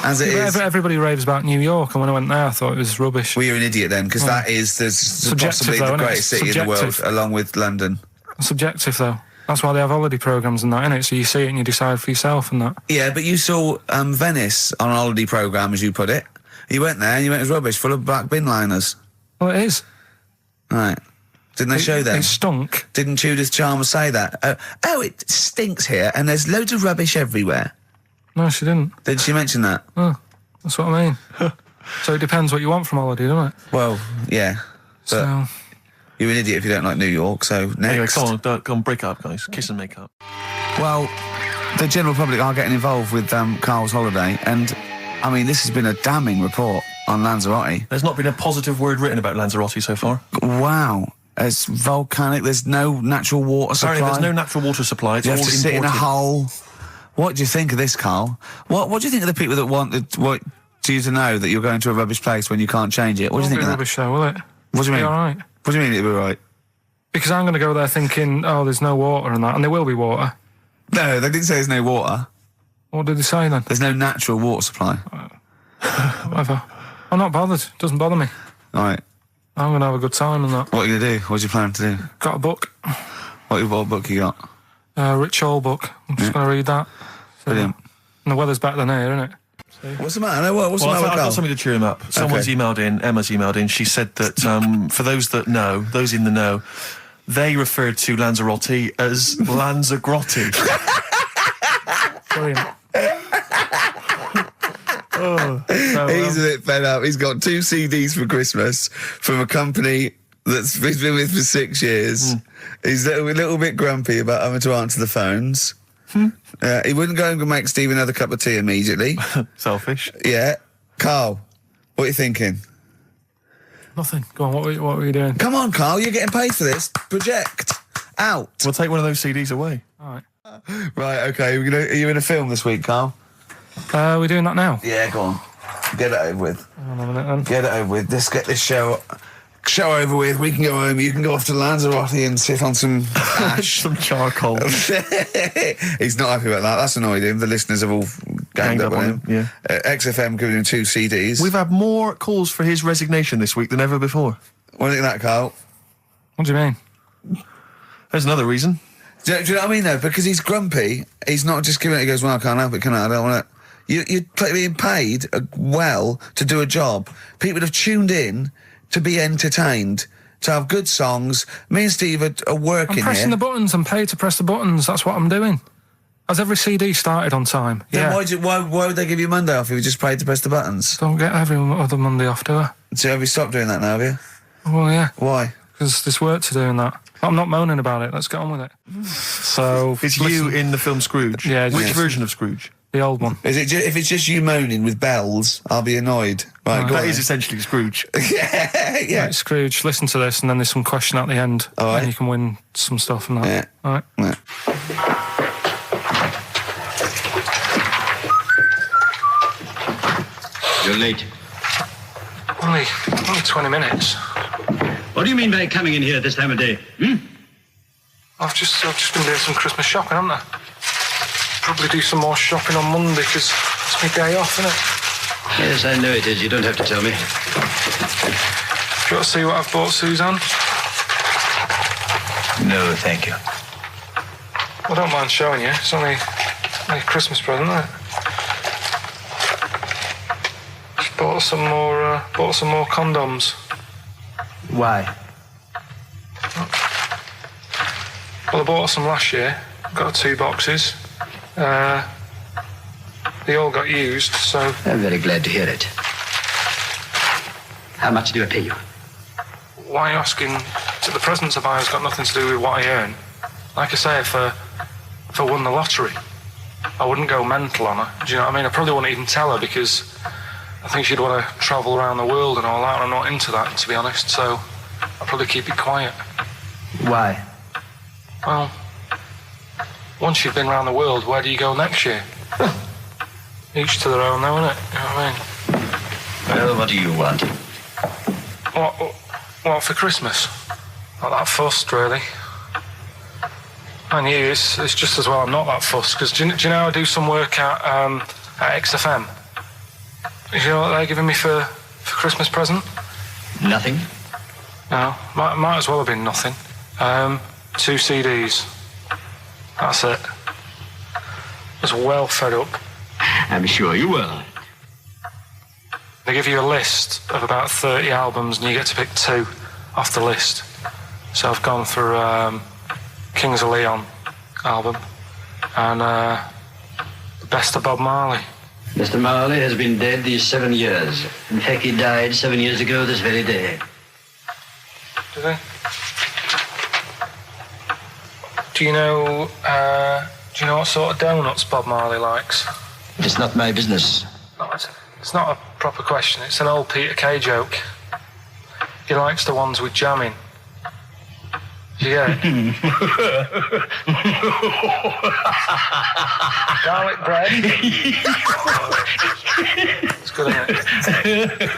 As it is.
Everybody raves about New York, and when I went there, I thought it was rubbish.
Well, you're an idiot then, because that is possibly the greatest city in the world, along with London.
Subjective, though. That's why they have holiday programmes and that, innit? So you see it and you decide for yourself and that.
Yeah, but you saw Venice on a holiday programme, as you put it. You went there and you went, it was rubbish, full of black bin liners.
Well, it is.
Right. Didn't they show them?
It stunk.
Didn't Judith Chalmers say that? Oh, it stinks here and there's loads of rubbish everywhere.
No, she didn't.
Did she mention that?
Oh, that's what I mean. So it depends what you want from holiday, doesn't it?
Well, yeah. But
So...
you're an idiot if you don't like New York, so next.
Anyway, come on, break up, guys. Kiss and make up.
Well, the general public are getting involved with Carl's holiday, and, I mean, this has been a damning report on Lanzarote.
There's not been a positive word written about Lanzarote so far.
Wow. It's volcanic, there's no natural water supply.
Sorry, there's no natural water supply. It's
you
all
have to
imported.
sit in a hole. What do you think of this, Carl? What do you think of the people that want you to know that you're going to a rubbish place when you can't change it? What do you think of that?
Rubbish though, will it?
What do you mean?
All right.
What do you mean it'll be right?
Because I'm going to go there thinking, oh, there's no water and that, and there will be water.
No, they didn't say there's no water.
What did they say then?
There's no natural water supply.
Whatever. I'm not bothered. It doesn't bother me.
All right.
I'm going to have a good time and that.
What are you going to do? What's your plan to do?
Got a book.
What book you got?
Rich Hall book. I'm just going to read that. So,
Brilliant.
And the weather's better than here, isn't it?
What's the matter? What's the matter with
I've
Carl?
got something to cheer him up. Someone's emailed in, Emma's emailed in, she said that for those that know, those in the know, they referred to Lanzarote as Lanzagrotte.
Brilliant.
He's a bit fed up. He's got 2 CDs for Christmas from a company that's he's been with for 6 years. He's a little bit grumpy about having to answer the phones. He wouldn't go and make Steve another cup of tea immediately.
Selfish.
Yeah. Carl, what are you thinking?
Nothing. Go on, what were you doing?
Come on, Carl, you're getting paid for this. Project. Out.
We'll take one of those CDs away.
All right.
Right, okay. Are you in a film this week, Carl?
We're doing that now?
Yeah, go on. Get it over with.
Hang on a minute then.
Get it over with. Let's get this show over with. We can go home. You can go off to Lanzarote and sit on some ash.
Some charcoal.
He's not happy about that. That's annoyed him. The listeners have all ganged up on him.
Yeah.
XFM giving him 2 CDs.
We've had more calls for his resignation this week than ever before.
What do you think of that, Carl?
What do you mean?
There's another reason.
Do you know what I mean, though? Because he's grumpy. He's not just giving it. He goes, well, I can't help it, can I? I don't want to... You're being paid well to do a job. People have tuned in to be entertained, to have good songs. Me and Steve are working here.
I'm pressing the buttons. I'm paid to press the buttons. That's what I'm doing. Has every CD started on time?
Then why would they give you Monday off if you just paid to press the buttons?
Don't get every other Monday off, do I?
So have you stopped doing that now, have you?
Well, yeah.
Why?
Because there's work to do in that. I'm not moaning about it. Let's get on with it. So
It's you in the film Scrooge.
Yeah.
Which version of Scrooge?
The old one.
Is it if it's just you moaning with bells, I'll be annoyed. Right, go
That
on
is
then.
essentially Scrooge.
yeah.
Right, Scrooge, listen to this, and then there's some question at the end.
All right.
And you can win some stuff and that.
Yeah.
All right.
Yeah.
You're late.
Only 20 minutes.
What do you mean by coming in here at this time of day?
I've just been doing some Christmas shopping, haven't I? Probably do some more shopping on Monday because it's my day off, isn't it?
Yes, I know it is. You don't have to tell me.
Do you want to see what I've bought Suzanne?
No, thank you.
I don't mind showing you. It's only a Christmas present, isn't it? Just bought some more condoms.
Why?
Well, I bought some last year. Got 2 boxes. They all got used, so...
I'm very glad to hear it. How much do I pay you?
Why are you asking? The presents I buy has got nothing to do with what I earn. Like I say, if I won the lottery, I wouldn't go mental on her. Do you know what I mean? I probably wouldn't even tell her because I think she'd want to travel around the world and all that, and I'm not into that, to be honest, so I'd probably keep it quiet.
Why?
Well, once you've been around the world, where do you go next year? Each to their own, though, innit? You know what I mean?
Well, what do you want?
What for Christmas? Not that fussed, really. And you, it's just as well I'm not that fussed, because do you know I do some work at XFM? You know what they're giving me for Christmas present?
Nothing?
No, might as well have been nothing. 2 CDs. That's it. I was well fed up.
I'm sure you will.
They give you a list of about 30 albums and you get to pick 2 off the list. So I've gone for Kings of Leon album and the best of Bob Marley.
Mr. Marley has been dead these 7 years. In fact, he died 7 years ago this very day.
Did he? Do you know what sort of donuts Bob Marley likes?
It's not my business.
No, it's not a proper question. It's an old Peter Kay joke. He likes the ones with jam in. Do you get it? Garlic bread. It's good, isn't it?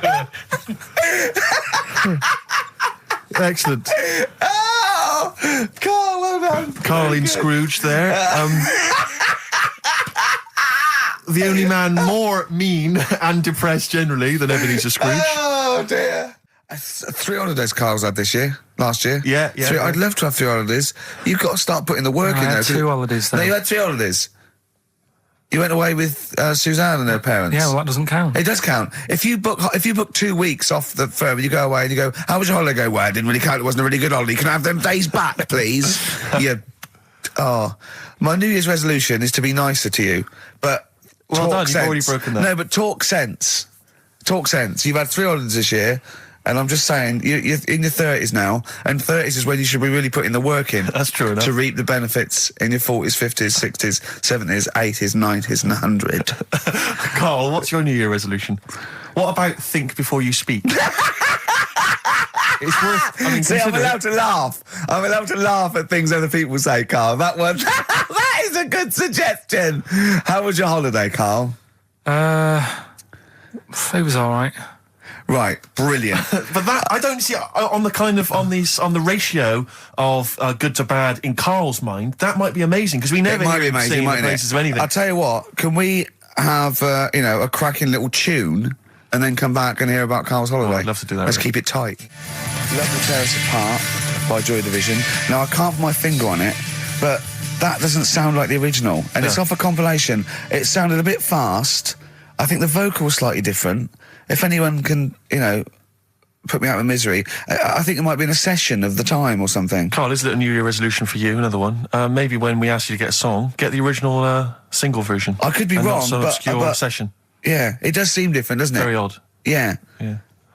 Excellent.
Oh, Carl, well done.
Carl in Scrooge there. The only man more mean and depressed generally than Ebenezer Scrooge.
Oh, dear. 3 holidays Carl's had this year, last year.
Yeah.
I'd love to have 3 holidays. You've got to start putting the work in there.
I had 2 holidays then.
No, you had 3 holidays. You went away with Suzanne and her parents.
Yeah, well, that doesn't count.
It does count. If you book 2 weeks off the firm, you go away and you go, how was your holiday? Go, well, I didn't really count. It wasn't a really good holiday. Can I have them days back, please? My New Year's resolution is to be nicer to you, but
well
talk
done,
sense.
you've already broken that.
No, but talk sense. Talk sense. You've had 3 holidays this year. And I'm just saying, you're in your 30s now, and 30s is when you should be really putting the work in.
That's true enough.
To reap the benefits in your 40s, 50s, 60s, 70s, 80s, 90s, and 100.
Carl, what's your New Year resolution? What about think before you speak? It's worth...
See, I'm allowed to laugh. I'm allowed to laugh at things other people say, Carl. That one... that is a good suggestion. How was your holiday, Carl?
It was all right.
Right, brilliant.
But that I don't see on the ratio of good to bad in Carl's mind. That might be amazing because we never hear him sing the praises of anything.
I'll tell you what. Can we have a cracking little tune and then come back and hear about Carl's holiday?
I'd love to do that.
Let's keep it tight. Love to Tear Us Apart by Joy Division. Now I can't put my finger on it, but that doesn't sound like the original, and it's off a compilation. It sounded a bit fast. I think the vocal was slightly different. If anyone can, put me out of misery, I think it might be in a session of the time or something.
Carl, is it a New Year resolution for you? Another one. Maybe when we ask you to get a song, get the original single version.
I could be wrong,
not some
but
obscure session.
Yeah, it does seem different, doesn't it?
Very odd.
Yeah.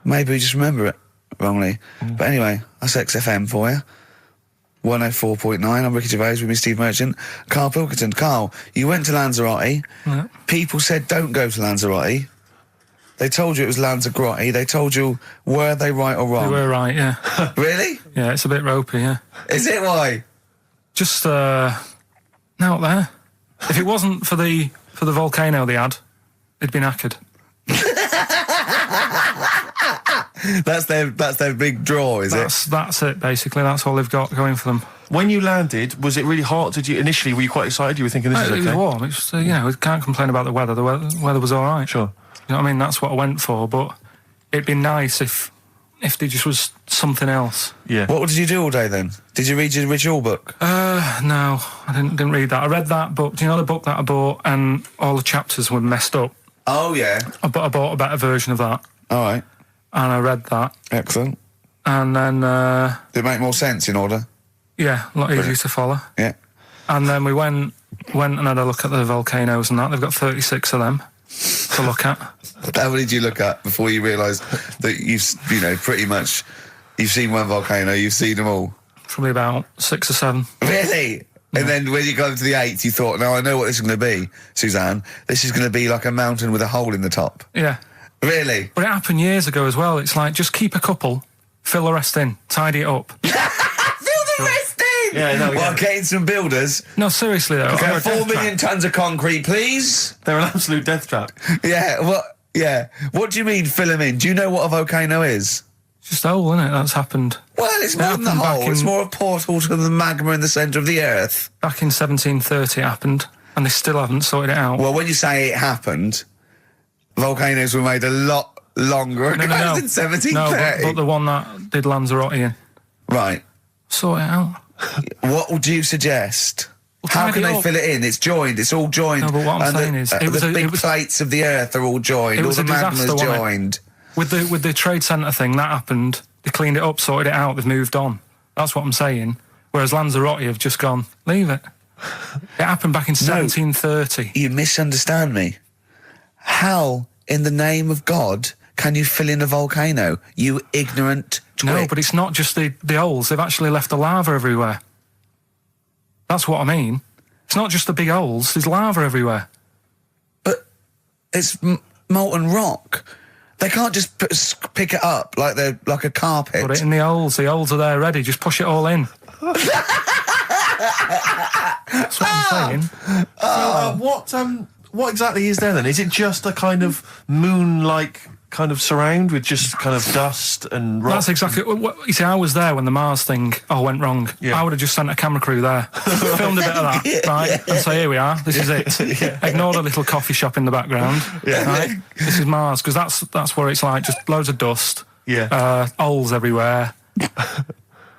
Maybe we just remember it wrongly. But anyway, that's XFM for you. 104.9. I'm Ricky Gervais with me, Steve Merchant. Karl Pilkington. Karl, you went to Lanzarote.
Yeah.
People said don't go to Lanzarote. They told you it was Lanzarote. They told you, were they right or wrong?
They were right, yeah.
Really?
Yeah, it's a bit ropey, yeah.
Is it? Why?
Just out there. If it wasn't for the volcano they had, it'd been knackered.
That's their big draw, is it?
That's it, basically. That's all they've got going for them.
When you landed, was it really hot? Were you quite excited? You were thinking this is okay?
It was warm. It's we can't complain about the weather. The weather was all right.
Sure.
You know what I mean? That's what I went for, but it'd be nice if there just was something else.
Yeah.
What did you do all day then? Did you read your Rich Hall book?
No, I didn't read that. I read that book. Do you know the book that I bought and all the chapters were messed up?
Oh, yeah.
I bought a better version of that.
All right.
And I read that.
Excellent.
And then...
Did it make more sense in order?
Yeah, a lot easier to follow.
Yeah.
And then we went and had a look at the volcanoes and that. They've got 36 of them to look at.
How many did you look at before you realised that you've pretty much, you've seen one volcano, you've seen them all?
Probably about 6 or 7.
Really? Yeah. And then when you got to the 8th, you thought, now I know what this is going to be, Suzanne. This is going to be like a mountain with a hole in the top.
Yeah.
Really?
But it happened years ago as well. It's like, just keep a couple, fill the rest in, tidy it up.
Fill the rest in?
Yeah, no,
Well, getting some builders.
No, seriously though.
Okay, 4 million tonnes of concrete, please.
They're an absolute death trap.
Yeah, what do you mean fill them in? Do you know what a volcano is?
It's just a hole, isn't it? That's happened.
Well, it's more than the hole. It's more a portal to the magma in the centre of the earth.
Back in 1730 it happened, and they still haven't sorted it out.
Well, when you say it happened, volcanoes were made a lot longer ago than 1730.
No, but the one that did Lanzarote in.
Right.
Sort it out.
What would you suggest? How can they fill it in? It's joined. It's all joined.
No, but what I'm saying is...
the big plates of the Earth are all joined. All the magma's joined.
With the Trade Centre thing, that happened. They cleaned it up, sorted it out, they've moved on. That's what I'm saying. Whereas Lanzarote have just gone, leave it. It happened back in 1730.
You misunderstand me. How, in the name of God, can you fill in a volcano? You ignorant twit.
No, but it's not just the holes. They've actually left the lava everywhere. That's what I mean. It's not just the big holes. There's lava everywhere.
But it's molten rock. They can't just pick it up like a carpet.
Put it in the holes. The holes are there ready. Just push it all in. That's what I'm saying.
What exactly is there then? Is it just a kind of moon-like kind of surround with just kind of dust and rock?
That's exactly what you see. I was there when the Mars thing went wrong. I would have just sent a camera crew there, filmed a bit of that, right, and say, here we are, this is it. Ignore the little coffee shop in the background. Right? This is Mars, because that's what it's like. Just loads of dust. Holes everywhere.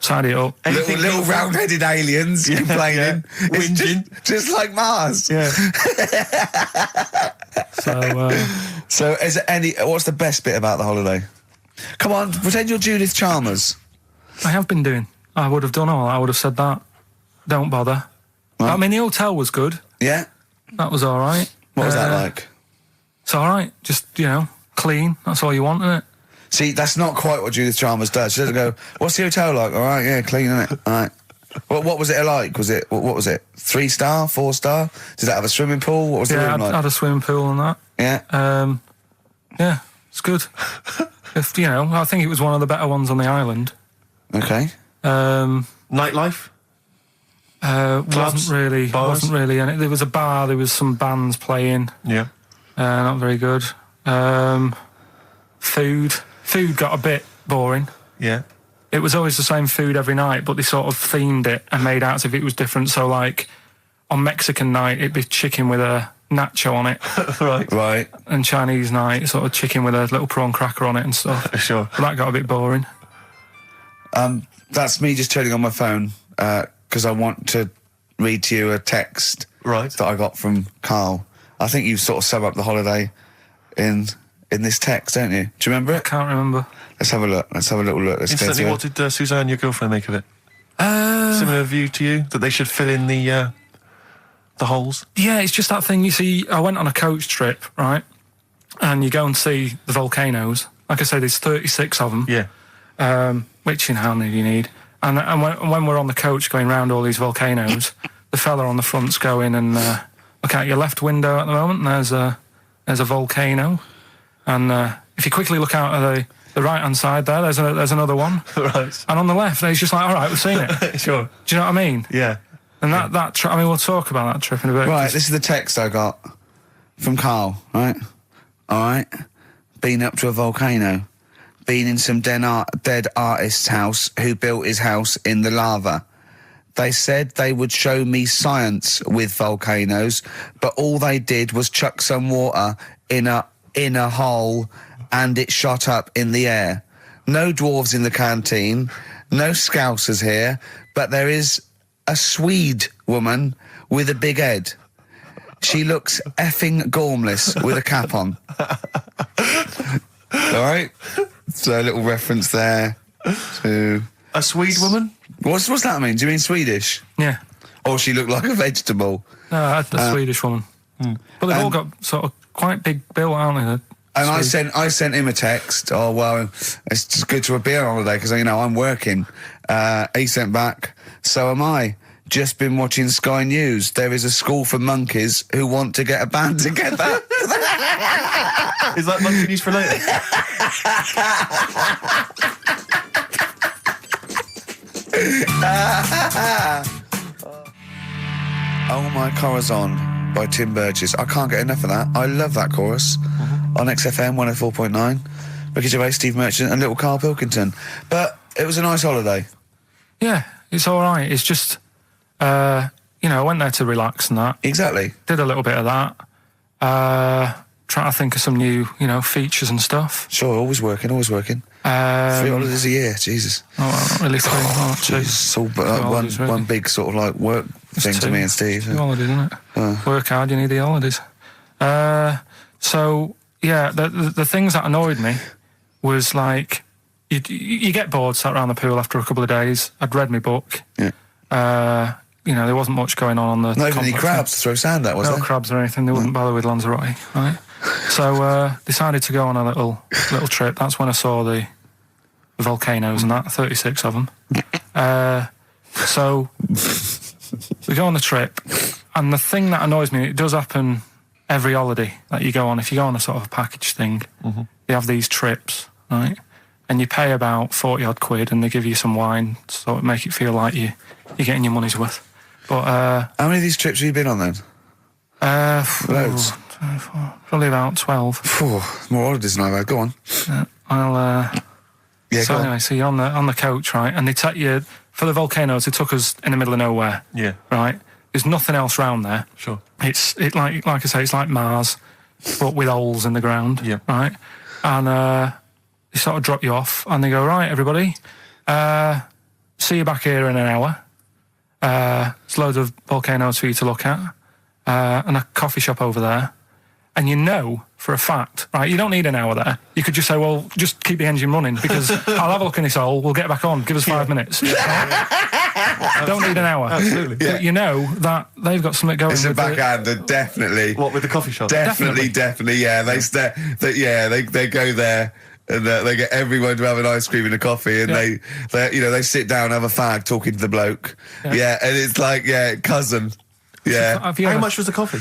Tidy it up.
Little round-headed aliens complaining.
Whinging.
Just like Mars.
Yeah.
So is there what's the best bit about the holiday? Come on, pretend you're Judith Chalmers.
I have been doing. I would have done all. I would have said that. Don't bother. Well, I mean, the hotel was good.
Yeah?
That was all right.
What was that like?
It's all right. Just, clean. That's all you want, isn't it?
See, that's not quite what Judith Chalmers does. She doesn't go, what's the hotel like? All right, yeah, clean, innit? All right. What was it like? What was it? 3-star, 4-star? Did it have a swimming pool? What was the room like?
Yeah, had a swimming pool and that.
Yeah?
Yeah, it's good. I think it was one of the better ones on the island.
Okay.
Nightlife?
Wasn't really in it. There was a bar, there was some bands playing.
Yeah.
Not very good. Food got a bit boring.
Yeah.
It was always the same food every night, but they sort of themed it and made out as if it was different. So, like, on Mexican night, it'd be chicken with a nacho on it.
Right.
And Chinese night, sort of chicken with a little prawn cracker on it and stuff.
Sure.
But that got a bit boring.
That's me just turning on my phone, because I want to read to you a text that I got from Karl. I think you sort of sum up the holiday in this text, don't you? Do you remember it?
I can't remember.
Let's have a look. Let's have a little look.
Instantly, what did Suzanne, your girlfriend, make of it? Similar view to you? That they should fill in the holes? Yeah,
it's just that thing, you see, I went on a coach trip, right? And you go and see the volcanoes. Like I said, there's 36 of them.
Yeah.
Which, how many do you need? And when we're on the coach going round all these volcanoes, the fella on the front's going and look out your left window at the moment, and there's a volcano. And if you quickly look out at the right-hand side there's another one.
Right.
And on the left, he's just like, all right, we've seen it.
Sure.
Do you know what I mean?
Yeah.
And that trip, we'll talk about that trip in a bit.
Right, this is the text I got from Karl, right? All right. Been up to a volcano. Been in some dead artist's house who built his house in the lava. They said they would show me science with volcanoes, but all they did was chuck some water in a hole and it shot up in the air. No dwarves in the canteen, no scousers here, but there is a Swede woman with a big head. She looks effing gormless with a cap on. All right? So a little reference there to...
A Swede woman?
What's that mean? Do you mean Swedish?
Yeah.
Or she looked like a vegetable?
No, a Swedish woman. But they've all got sort of quite big bill, aren't they?
And I sent him a text. Oh, well, it's just good to a beer holiday because, I'm working. He sent back, so am I. Just been watching Sky News. There is a school for monkeys who want to get a band together.
Is that monkey news for later?
Oh My Corazon by Tim Burgess. I can't get enough of that. I love that chorus. On XFM 104.9. Ricky Gervais, Steve Merchant and little Karl Pilkington. But it was a nice holiday.
Yeah, it's all right. It's just, I went there to relax and that.
Exactly.
Did a little bit of that. trying to think of some new, features and stuff.
Sure, always working. 3 holidays a year, Jesus.
Oh, not really 3, two.
It's all one big sort of like work thing to me and Steve.
2 holidays, isn't it? Work hard, you need the holidays. So, yeah, the things that annoyed me was like, you get bored sat around the pool after a couple of days. I'd read my book.
Yeah.
There wasn't much going on the
Not even any crabs to throw sand at, was there?
No crabs or anything. They wouldn't bother with Lanzarote, right? So decided to go on a little trip. That's when I saw the volcanoes and that, 36 of them. So we go on the trip, and the thing that annoys me, it does happen every holiday that you go on. If you go on a sort of a package thing, you have these trips, right? And you pay about 40 odd quid, and they give you some wine, so it make it feel like you're getting your money's worth. But
how many of these trips have you been on then? Loads.
Probably about 12.
More holidays than I've had. Go on.
Anyway, so you're on the coach, right? And they take you for the volcanoes. They took us in the middle of nowhere.
Yeah.
Right. There's nothing else round there.
Sure.
It's like I say, it's like Mars, but with holes in the ground.
Yeah.
Right. And they sort of drop you off, and they go, right, everybody, see you back here in an hour. There's loads of volcanoes for you to look at, and a coffee shop over there. And you know for a fact, right, you don't need an hour there. You could just say, well, just keep the engine running, because I'll have a look in this hole, we'll get back on, give us 5 minutes. Don't need an hour.
Absolutely.
But you know that they've got something going.
It's a backhander, definitely.
What, with the coffee shop?
Definitely, yeah. They go there. And they get everyone to have an ice cream and a coffee, and they sit down, have a fag, talking to the bloke. Yeah, and it's like, cousin. Yeah.
How much was the coffee?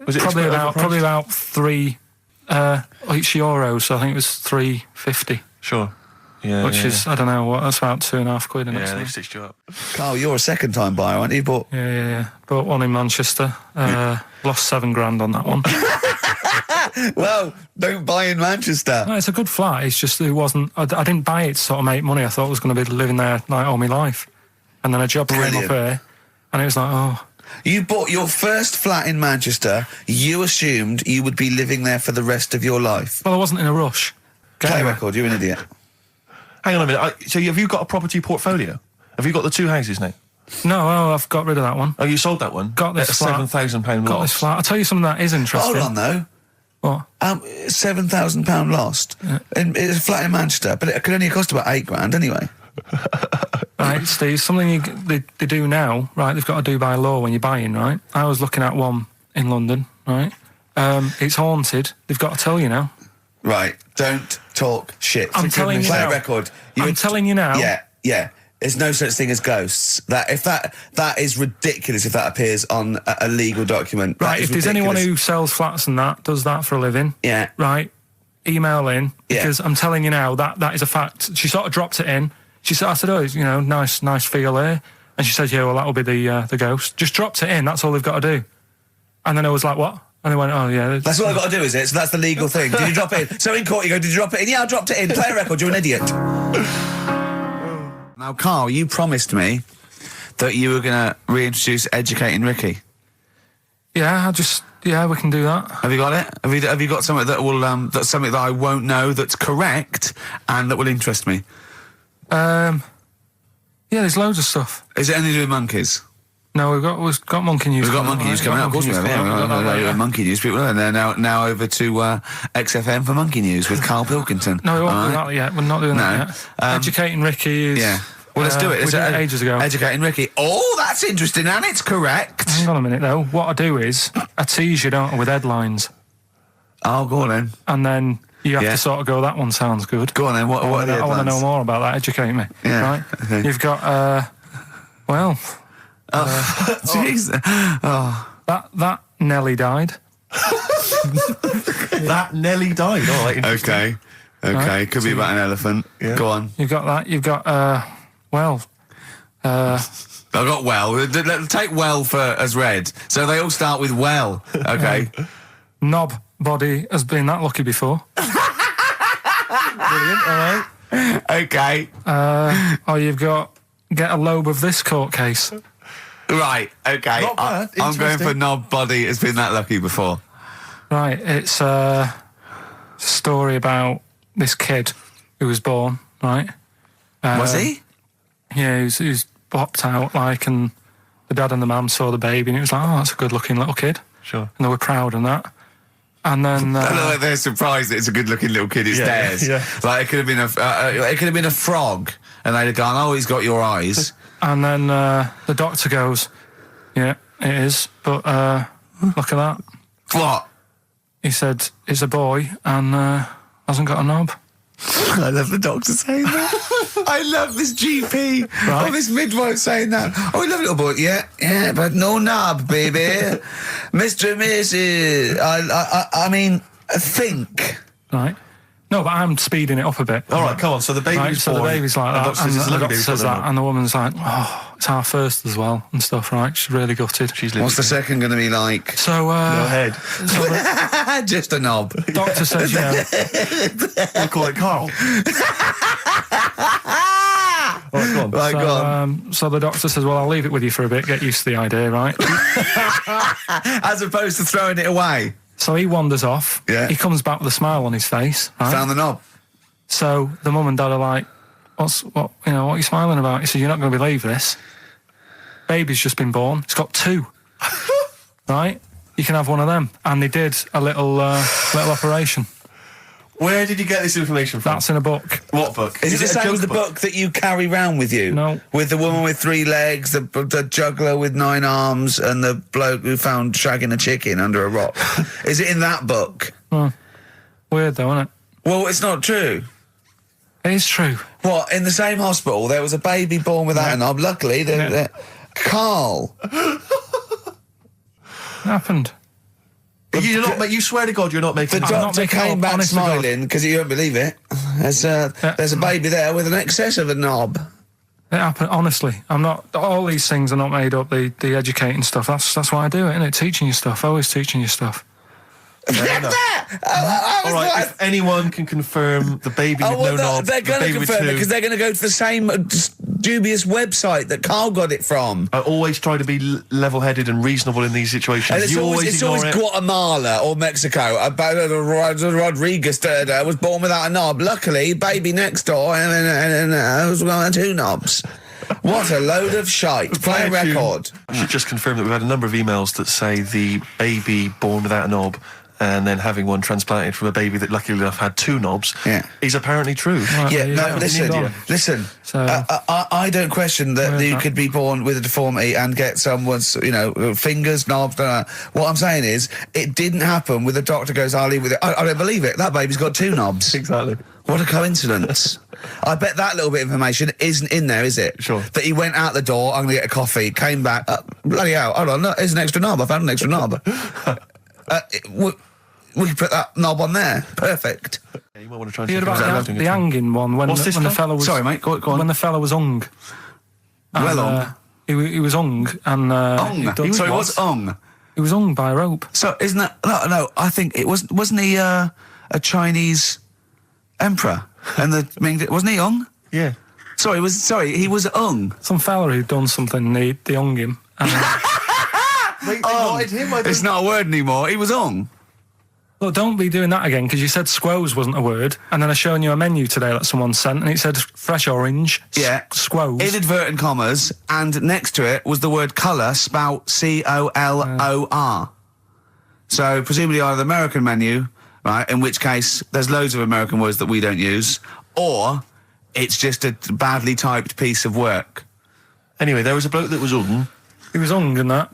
Was it
probably about €3 euros? So I think it was $3.50.
Sure. Yeah.
Which is, I don't know what. That's about £2.50 isn't it?
Yeah, they stitched you up.
Carl, you're a second-time buyer, aren't you? But
yeah. Bought one in Manchester. Lost $7,000 on that one.
Well, don't buy in Manchester.
No, it's a good flat. It's just it wasn't. I didn't buy it to sort of make money. I thought I was going to be living there like all my life, and then a job came up here, and it was like, oh.
You bought your first flat in Manchester. You assumed you would be living there for the rest of your life.
Well, I wasn't in a rush.
Play record. You're an idiot.
Hang on a minute. So have you got a property portfolio? Have you got the 2 houses now?
No, I've got rid of that one.
Oh, you sold that one?
Got this
at
flat.
£7,000 loss.
Got this flat. I'll tell you something that is interesting.
Hold on, though.
What?
£7,000 lost.
Yeah.
It's a flat in Manchester, but it could only cost about £8,000 anyway.
Right, Steve, something they do now, right, they've got to do by law when you're buying, right? I was looking at one in London, right? It's haunted. They've got to tell you now.
Right, don't talk shit.
I'm telling you now.
Play a record.
I'm telling you now.
Yeah. There's no such thing as ghosts. That is ridiculous if that appears on a legal document.
Right, if there's anyone who sells flats and does that for a living, right, email in, because I'm telling you now that is a fact. She sort of dropped it in. I said, oh, nice feel here. And she said, yeah, well, that'll be the ghost. Just dropped it in. That's all they've got to do. And then I was like, what? And they went, oh, yeah.
That's what I've got to do, is it? So that's the legal thing. Did you drop it in? So in court you go, did you drop it in? Yeah, I dropped it in. Play a record. You're an idiot. Now, Carl, you promised me that you were going to reintroduce Educating Ricky.
Yeah, we can do that.
Have you got it? Have you got something that will that's something that I won't know that's correct and that will interest me?
Yeah, there's loads of stuff.
Is it anything to do with monkeys?
No, we've got monkey news.
We've got monkey news coming out. Of course we have. Yeah, monkey news. People are there now. Over to XFM for monkey news with Karl Pilkington.
No, we won't do that yet. We're not doing that yet. Educating Ricky is.
Yeah. Well, let's do it.
We did it ages ago.
Educating Ricky. Oh, that's interesting, and it's correct.
Hang on a minute, though. What I do is I tease you, don't I, with headlines.
Oh, go on then.
And then you have to sort of go, that one sounds good.
Go on then. What are the headlines?
I want to know more about that. Educate me.
Yeah.
Right?
Okay.
You've got,
jeez.
That Nelly died.
That Nelly died. All right.
Okay.
Right.
Could be about an elephant. Yeah. Go on.
You've got that. You've got,
I've got well. Take well as read. So they all start with well. Okay.
Knob body has been that lucky before.
Brilliant. All right.
Okay.
You've got get a lobe of this court case.
Right. Okay.
Not bad.
I'm going for knob body has been that lucky before.
Right, it's a story about this kid who was born, right?
Was he?
Yeah, he was popped out, like, and the dad and the mum saw the baby, and it was like, oh, that's a good-looking little kid.
Sure.
And they were proud and that. And then
I look like they're surprised that it's a good-looking little kid. It's theirs.
Yeah.
Like it could have been a frog, and they'd have gone, "Oh, he's got your eyes."
And then the doctor goes, "Yeah, it is, but look at that."
What?
He said, "It's a boy and hasn't got a knob."
I love the doctor saying that. I love this GP or this midwife saying that. Oh, we love little boy. Yeah, but no knob, baby. Mr. and Mrs. I mean, think.
Right. No, but I'm speeding it up a bit.
All right, come on. So the baby's
born. So the baby's like that, and the doctor
says
says that, and the woman's like, oh, it's our first as well, and stuff, right? She's really gutted.
What's the second going to be like?
So,
no head.
So
just a knob.
Doctor says,
we'll call it Karl. All right, go on.
So the doctor says, well, I'll leave it with you for a bit, get used to the idea, right?
As opposed to throwing it away.
So he wanders off.
Yeah.
He comes back with a smile on his face. Right?
Found the knob.
So the mum and dad are like, what are you smiling about? He said, you're not going to believe this. Baby's just been born. It's got 2. Right? You can have one of them. And they did a little operation.
Where did you get this information from?
That's in a book.
What book?
Is it the same as the book that you carry round with you?
No.
With the woman with 3 legs, the juggler with 9 arms, and the bloke who found shagging a chicken under a rock. Is it in that book?
Weird though, isn't it?
Well, it's not true.
It is true.
What, in the same hospital, there was a baby born without a knob. Luckily, Karl.
It happened.
You swear to God you're not making...
The doctor came back smiling, because you won't believe it. There's a baby there with an excess of a knob.
It happened, honestly. I'm not... All these things are not made up, the educating stuff. That's why I do it, isn't it? Teaching you stuff. Always teaching you stuff.
All right, if anyone can confirm the baby with no knob,
they're going to confirm it because they're going to go to the same dubious website that Karl got it from.
I always try to be level-headed and reasonable in these situations.
And it's always Guatemala or Mexico. Rodriguez was born without a knob. Luckily, baby next door and was one 2 knobs. What a load of shite. Play a record.
I should just confirm that we've had a number of emails that say the baby born without a knob and then having one transplanted from a baby that luckily enough had 2 knobs is apparently true.
Listen.
So,
I don't question that you could be born with a deformity and get someone's, fingers, knobs. What I'm saying is, it didn't happen with the doctor goes, I'll leave with it. I don't believe it. That baby's got 2 knobs.
Exactly.
What a coincidence. I bet that little bit of information isn't in there, is it?
Sure.
That he went out the door, I'm going to get a coffee, came back, bloody hell, hold on, here's an extra knob, I found an extra knob. We can put that knob on there. Perfect.
Yeah, you might want to try and
you heard about the hanging one when the fella was...
Sorry, mate, go on.
When the fella was hung.
Hung?
He was hung and...
hung? Sorry, what's hung?
He was hung by a rope.
So, isn't that... No, I think it wasn't he a Chinese emperor? And wasn't he hung?
Yeah.
Sorry, he was hung.
Some fella who'd done something, they hung him.
It's not a word anymore. He was hung.
Look, don't be doing that again, because you said squoze wasn't a word, and then I shown you a menu today that someone sent, and it said fresh orange, squoze.
Inadvertent commas, and next to it was the word colour, spelt C-O-L-O-R. So, presumably either the American menu, right, in which case there's loads of American words that we don't use, or it's just a badly typed piece of work.
Anyway, there was a bloke that was hung.
He was hung and that,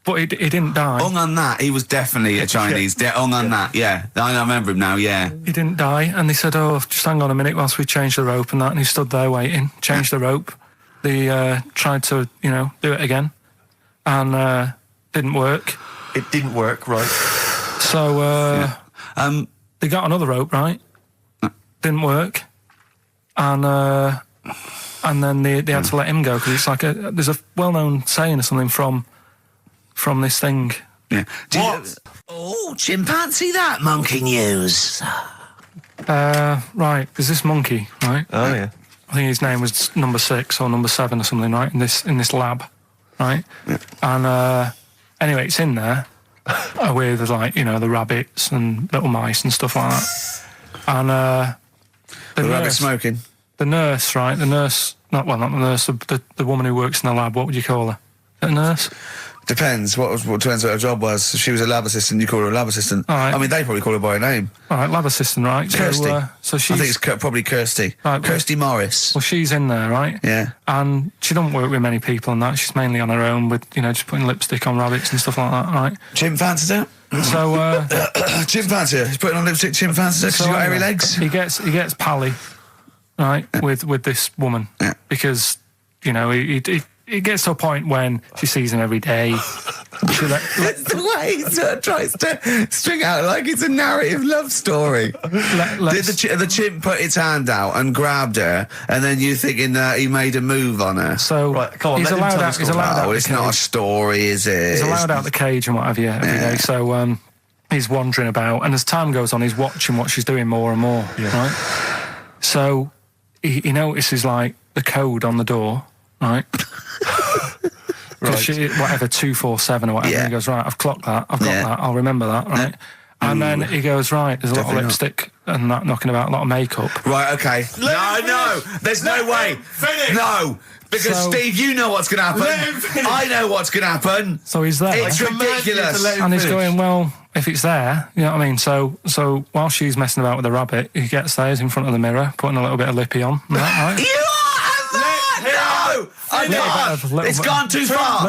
but he didn't die.
Hung on that, he was definitely a Chinese. Hung on that, yeah. I remember him now, yeah.
He didn't die, and they said, oh, just hang on a minute whilst we change the rope and that, and he stood there waiting, changed the rope. They tried to, do it again, and didn't work.
It didn't work, right.
So, they got another rope, right? Didn't work. And then they had to let him go, because it's like there's a well-known saying or something from this thing.
Yeah. Chimpanzee that monkey news.
Right, there's this monkey, right?
Oh, yeah.
I think his name was number 6 or number 7 or something, right? In this lab, right? Yeah. And anyway, it's in there, with, like, you know, the rabbits and little mice and stuff like that. And
The rabbit smoking.
the nurse, right? The nurse, not the nurse, the woman who works in the lab. What would you call her? A nurse?
Depends. What depends what her job was. If she was a lab assistant, you call her a lab assistant.
All right.
I mean, they probably call her by a name.
All right, lab assistant, right?
Kirsty.
So she's,
I think it's probably Kirsty.
Right,
Kirsty Morris.
well, she's in there, right?
Yeah.
And she don't work with many people and that. She's mainly on her own with, you know, just putting lipstick on rabbits and stuff like that, right?
Chimp fancies her.
So,
Chimp fancy her. He's putting on lipstick. Chimp fancies her because she's got hairy legs.
He gets pally, right, with this woman because, you know, he gets to a point when she sees him every day.
It's the way he sort of tries to string out like it's a narrative love story. Did the chimp put its hand out and grabbed her, and then you thinking that he made a move on her?
So
right, come on,
he's allowed out. He's allowed out.
It's not a story, is it?
He's allowed out the cage and what have you every day. So he's wandering about, and as time goes on, he's watching what she's doing more and more. Yeah. Right. So he notices like the code on the door, right? Right. Whatever 247 or whatever. Yeah. And he goes, right, I've clocked that. I've got that. I'll remember that. Right. And then he goes, right, there's a lot of lipstick and that knocking about, a lot of makeup.
Right, okay. No, there's no way.
Finish.
No, because Steve, you know what's going to happen. I know what's going to happen.
So he's there.
It's ridiculous.
And he's going, well, if it's there, you know what I mean? So while she's messing about with the rabbit, he gets there, he's in front of the mirror, putting a little bit of lippy on. Right?
I can't. It's gone too far.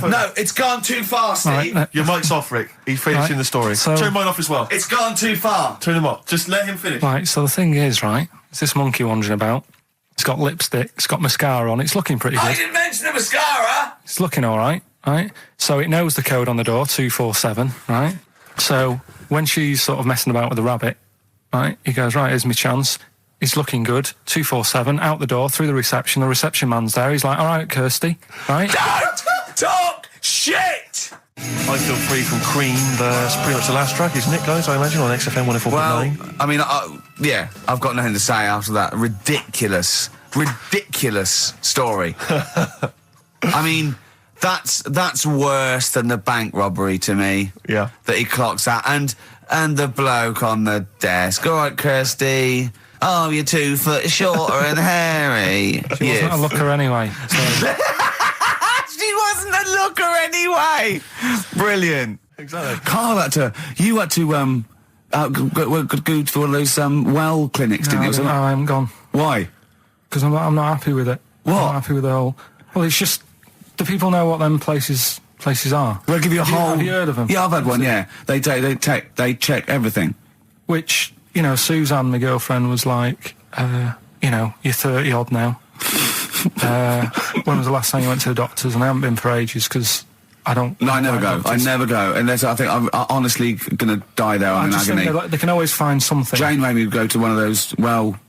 No, it's gone too far, Steve.
Right, your mic's off, Rick. He's finishing the story.
So,
turn mine off as well.
It's gone too far.
Turn him off. Just let him finish.
Right, so the thing is, right, it's this monkey wandering about. It's got lipstick, it's got mascara on, it's looking pretty good.
I didn't mention the mascara.
It's looking all right, right? So it knows the code on the door, 247, right? So when she's sort of messing about with the rabbit, right, he goes, right, here's my chance. He's looking good. 247, out the door, through the reception man's there. He's like, all right, Kirsty, right?
Don't talk shit!
I Feel Free from Cream, that's pretty much the last track, isn't it, guys? I imagine, on XFM 104.9.
Well, I mean, I've got nothing to say after that ridiculous story. I mean, that's worse than the bank robbery to me.
Yeah.
That he clocks out. And the bloke on the desk. All right, Kirsty. Oh, you're 2 foot shorter and hairy.
She wasn't a looker anyway. So.
She wasn't a looker anyway. Brilliant.
Exactly.
Karl you had to go to one of those well clinics, didn't you?
No, I haven't gone.
Why?
Because I'm not happy with it.
What?
I'm not happy with the whole. Well, it's just. Do people know what them places are?
They'll give you a whole.
Have you heard of them?
Yeah, I've had one. Yeah, they check everything.
Which, you know, Suzanne, my girlfriend, was like, you know, you're 30 odd now. When was the last time you went to the doctors? And I haven't been for ages because I don't.
No, I never go. Doctors. I never go unless I think I'm honestly going to die there in agony.
They can always find something.
Jane made me go to one of those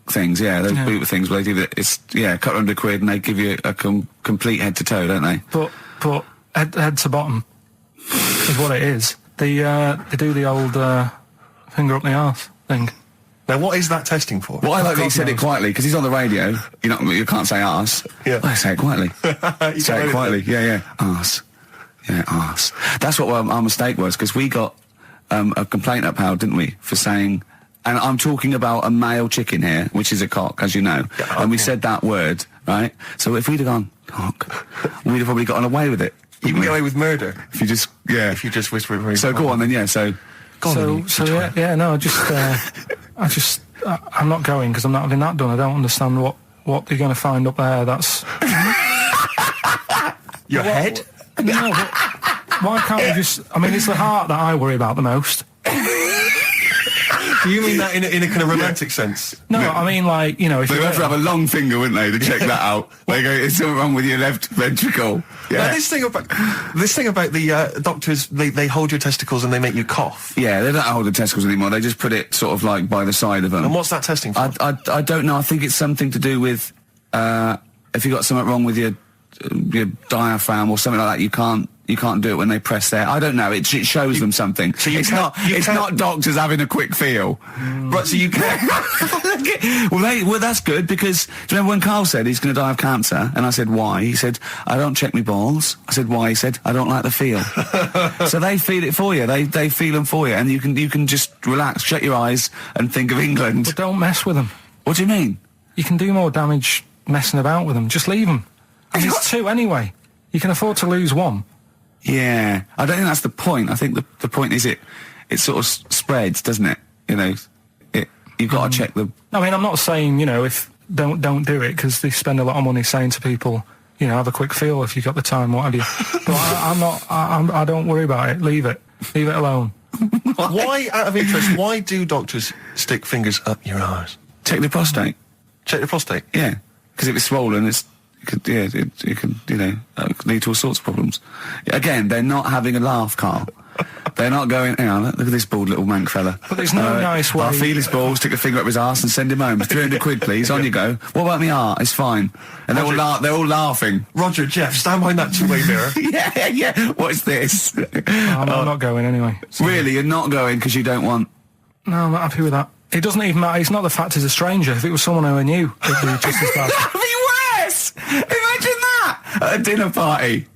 things. Yeah, those boot things where they do it. It's couple £100 and they give you a complete head to toe, don't they?
But head to bottom is what it is. They do the old finger up the arse thing.
Now, what is that testing for?
Well, I like that he said it quietly, because he's on the radio. You can't say arse.
Yeah.
I say it quietly. Say it quietly. Yeah. Arse. Yeah, arse. That's what our mistake was, because we got a complaint upheld, didn't we, for saying... And I'm talking about a male chicken here, which is a cock, as you know. Yeah, and we said that word, right? So if we'd have gone, cock, we'd have probably gotten away with it.
You can get away with murder.
If you just
whisper it very
So go on then, yeah, so...
I'm not going because I'm not having that done. I don't understand what they're going to find up there. That's
your head.
No, but why can't we just? I mean, it's the heart that I worry about the most.
Do you mean that in a kind of romantic sense?
No, I mean, like, you know, if
they'd have to have a long finger, wouldn't they, to check that out? They go, "Is something wrong with your left ventricle?" Yeah.
Now, this thing about the doctors, they hold your testicles and they make you cough.
Yeah, they don't hold the testicles anymore. They just put it sort of like by the side of them.
And what's that testing for?
I don't know. I think it's something to do with if you got something wrong with your diaphragm or something like that. You You can't do it when they press there. I don't know. It shows them something.
So
it's not doctors having a quick feel.
Right, so you can...
well, that's good, because do you remember when Karl said he's going to die of cancer? And I said, why? He said, I don't check my balls. I said, why? He said, I don't like the feel. So they feel it for you. They feel them for you. And you can just relax, shut your eyes and think of England.
But don't mess with them.
What do you mean?
You can do more damage messing about with them. Just leave them. And there's two anyway. You can afford to lose one.
Yeah, I don't think that's the point. I think the point is it sort of spreads, doesn't it? You know, you've got to check the...
I mean, I'm not saying, you know, if don't do it, because they spend a lot of money saying to people, you know, have a quick feel if you've got the time, what have you. But I don't worry about it. Leave it alone.
Why, out of interest, why do doctors stick fingers up your arse?
Check the prostate.
Check the prostate?
Yeah, because if it's swollen, it could lead to all sorts of problems. Again, they're not having a laugh, Karl. They're not going, hang on, look at this bald little mank fella.
But there's no nice way...
I'll feel his balls, stick a finger up his arse and send him home. 300 quid, please, on you go. What about me art? It's fine. And they're all laughing.
Roger, Jeff, stand behind that two-way mirror.
yeah. What's this?
I'm not going anyway.
So. Really? You're not going because you don't want...
No, I'm not happy with that. It doesn't even matter. It's not the fact he's a stranger. If it was someone who I knew, it'd be just as bad.
That'd be worse! Imagine that! At a dinner party.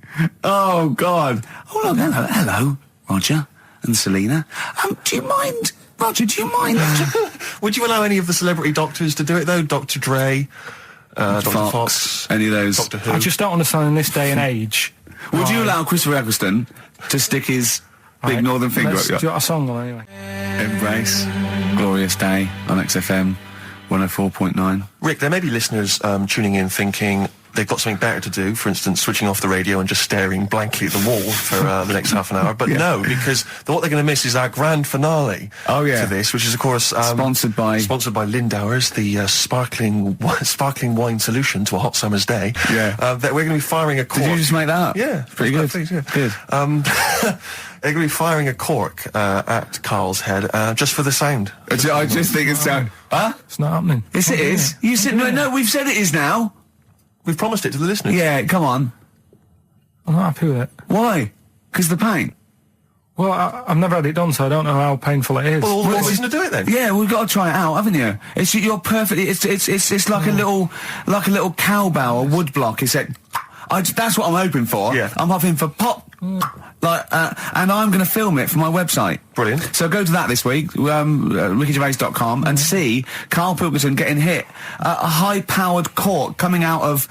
Oh, God. Oh, look, hello, Roger and Selena. Do you mind... Roger, do you mind...
Would you allow any of the celebrity doctors to do it, though? Dr. Dre, Dr. Fox,
any of those?
Doctor Who?
I just don't understand in this day and age.
Would you allow Christopher Eccleston to stick his big northern finger up your...
Do you want a song or anyway?
Embrace. Glorious Day on XFM 104.9.
Rick, there may be listeners tuning in thinking they've got something better to do, for instance, switching off the radio and just staring blankly at the wall for the next half an hour. But no, because what they're going to miss is our grand finale to this, which is, of course...
sponsored by
Lindauer's, the sparkling wine solution to a hot summer's day.
Yeah.
That we're going to be firing a cork.
Did you just make that up?
Yeah.
Pretty good.
Please, yeah.
Good.
They're going to be firing a cork at Karl's head just for the sound.
I just think it's sound... Huh?
It's not happening.
Yes, it is. You said... No, we've said it is now.
We've promised it to the listeners.
Yeah, come on.
I'm not happy with it.
Why? Because the pain?
Well, I've never had it done, so I don't know how painful it is.
Well, what reason to do it then?
Yeah, we've got to try it out, haven't you? You're perfect. It's like a little cowbell or wood block. That's what I'm hoping for.
Yeah.
I'm hoping for pop. And I'm going to film it for my website.
Brilliant.
So go to that this week, rickygervais.com, and see Karl Pilkington getting hit. A high-powered cork coming out of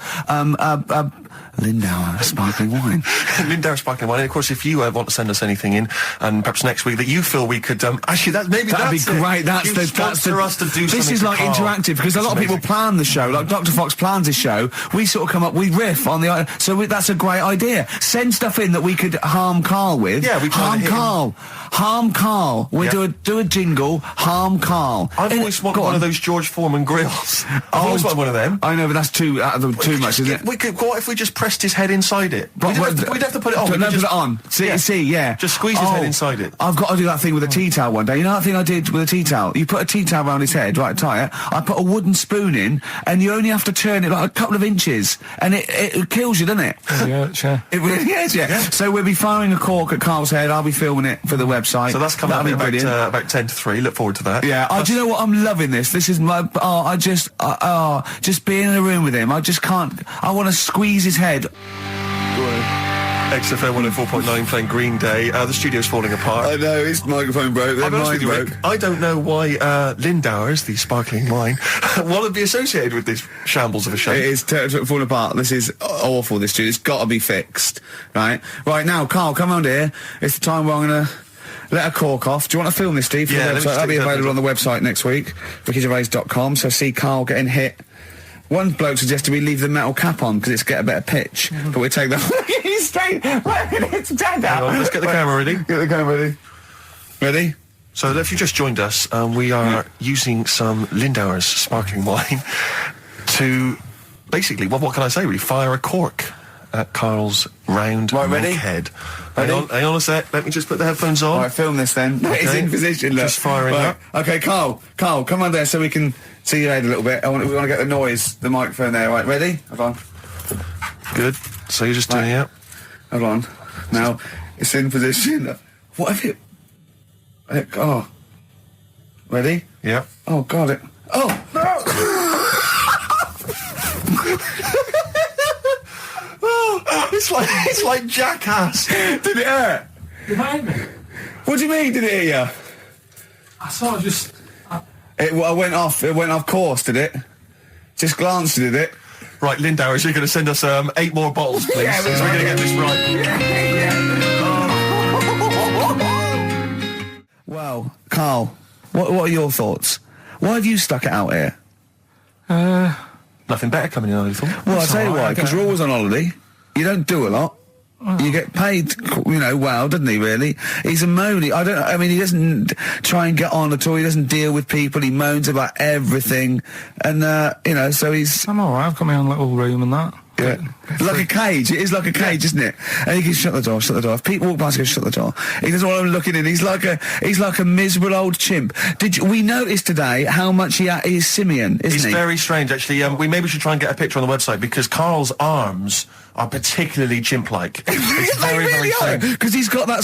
Lindauer sparkling wine.
Lindauer sparkling wine. And of course, if you want to send us anything in, and perhaps next week that you feel we could actually that'd be great.
That's
us to do.
This is like interactive, because a lot of people plan the show. Like Dr. Fox plans his show. We sort of come up, we riff on the that's a great idea. Send stuff in that we could harm Karl with.
Yeah, we
harm Karl. We do a jingle. Harm Karl.
I've always wanted one of those George Foreman grills. I've always wanted one of them.
I know, but that's too much, isn't it?
What if we just pressed his head inside it? We'd have to put it on.
Put it on. See.
Just squeeze his head inside it.
I've got to do that thing with a tea towel one day. You know that thing I did with a tea towel? You put a tea towel around his head, right, tie it. I put a wooden spoon in, and you only have to turn it like a couple of inches, and it kills you, doesn't it?
Yeah, sure.
It really is, yeah. So we'll be firing a cork at Karl's head. I'll be filming it for the website.
So that's coming up about 10 to 3. Look forward to that.
Yeah. Do you know what? I'm loving this. This is my... just being in a room with him. I just can't... I want to squeeze his head.
XFM 104.9 playing Green Day. The studio's falling apart.
I know, his microphone broke.
I'll be honest with you, Rick, I don't know why Lindauer's, the sparkling wine, want to be associated with this shambles of a show.
It is falling apart. This is awful, this studio. It's got to be fixed. Right now, Karl, come on here. It's the time where I'm going to let a cork off. Do you want to film this, Steve?
Yeah,
that'll be available on the website next week, rickygervais.com. So see Karl getting hit. One bloke suggested we leave the metal cap on because it's get a better pitch, but we take that. He's straight. It's dead out.
Let's get the camera ready.
Get the camera ready. Ready?
So if you just joined us, we are using some Lindauer's sparkling wine to basically, what can I say? Really fire a cork at Karl's round head. Hang on a sec. Let me just put the headphones on.
All right, film this then. Okay. It's in position. Look.
Just firing up.
Okay, Karl, come on there so we can see your head a little bit. We want to get the microphone there. Right, ready? Hold on.
Good. So you're just doing it.
Hold on. Now, it's in position. What if it... Oh. Ready?
Yeah.
Oh, God, it... Oh, no!
Oh, it's like Jackass.
Did it hurt?
Remind me.
What do you mean, did it hit you?
I sort of just...
It went off course, did it? Just glanced at it.
Right, Lindauer, you're going to send us 8 more bottles, please,
Yeah,
because we're going to get this right.
Well, Carl, what are your thoughts? Why have you stuck it out here?
Nothing better coming in, I thought.
Well, I'll tell you why, because you're always on holiday. You don't do a lot. You get paid, well, doesn't he, really? He's a moany. He doesn't try and get on at all. He doesn't deal with people. He moans about everything. And, so he's...
I'm alright, I've got my own little room and that.
Yeah. Like a cage. It is like a cage, isn't it? And he can shut the door. If people walk past, he goes, shut the door. He doesn't want them looking in. He's like a miserable old chimp. We noticed today how much he's simian, isn't he?
It's very strange, actually. We maybe should try and get a picture on the website, because Carl's arms are particularly chimp-like. It's very, very strange.
Because he's got that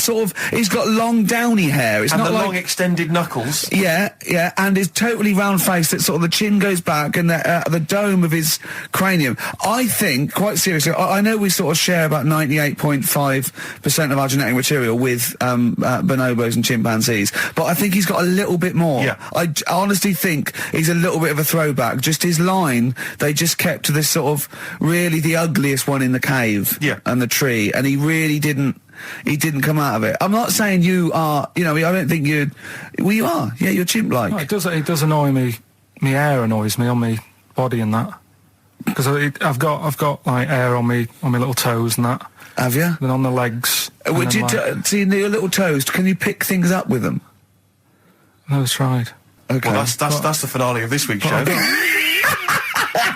he's got long downy hair. It's
and
not
the
like,
long extended knuckles.
Yeah, and his totally round face that sort of the chin goes back and the dome of his cranium. I think, quite seriously, I know we sort of share about 98.5% of our genetic material with bonobos and chimpanzees, but I think he's got a little bit more.
Yeah.
I honestly think he's a little bit of a throwback. Just his line, they just kept to this sort of really the ugliest one in the cave and the tree, and he really didn't come out of it. I'm not saying you are, I don't think you are. Yeah, you're chimp-like.
No, it does annoy me. My hair annoys me on my body and that. Because I've got like hair on my little toes and that.
Have you?
And on the legs.
Would you see your little toes? Can you pick things up with them?
No, tried.
Okay.
Well, that's the finale of this week's show.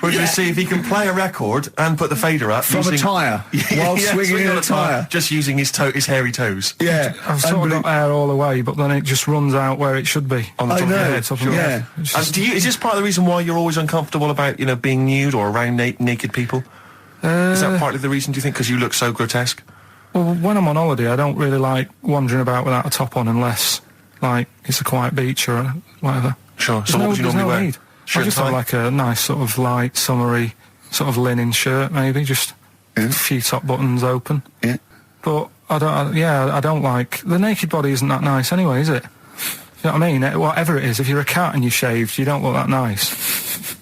We're going to see if he can play a record and put the fader up
from a tyre while swinging in a tyre,
just using his hairy toes.
Yeah, I've sort of got hair all the way, but then it just runs out where it should be
on the top of your head.
Yeah.
Is this part of the reason why you're always uncomfortable about being nude or around naked people? Is that partly the reason, do you think, because you look so grotesque?
Well, when I'm on holiday, I don't really like wandering about without a top on unless like it's a quiet beach or whatever.
Sure. So what would you normally wear?
Need. I just have like a nice sort of light, summery sort of linen shirt, maybe, just a few top buttons open.
Yeah.
But I don't like... The naked body isn't that nice anyway, is it? You know what I mean? Whatever it is, if you're a cat and you're shaved, you don't look that nice.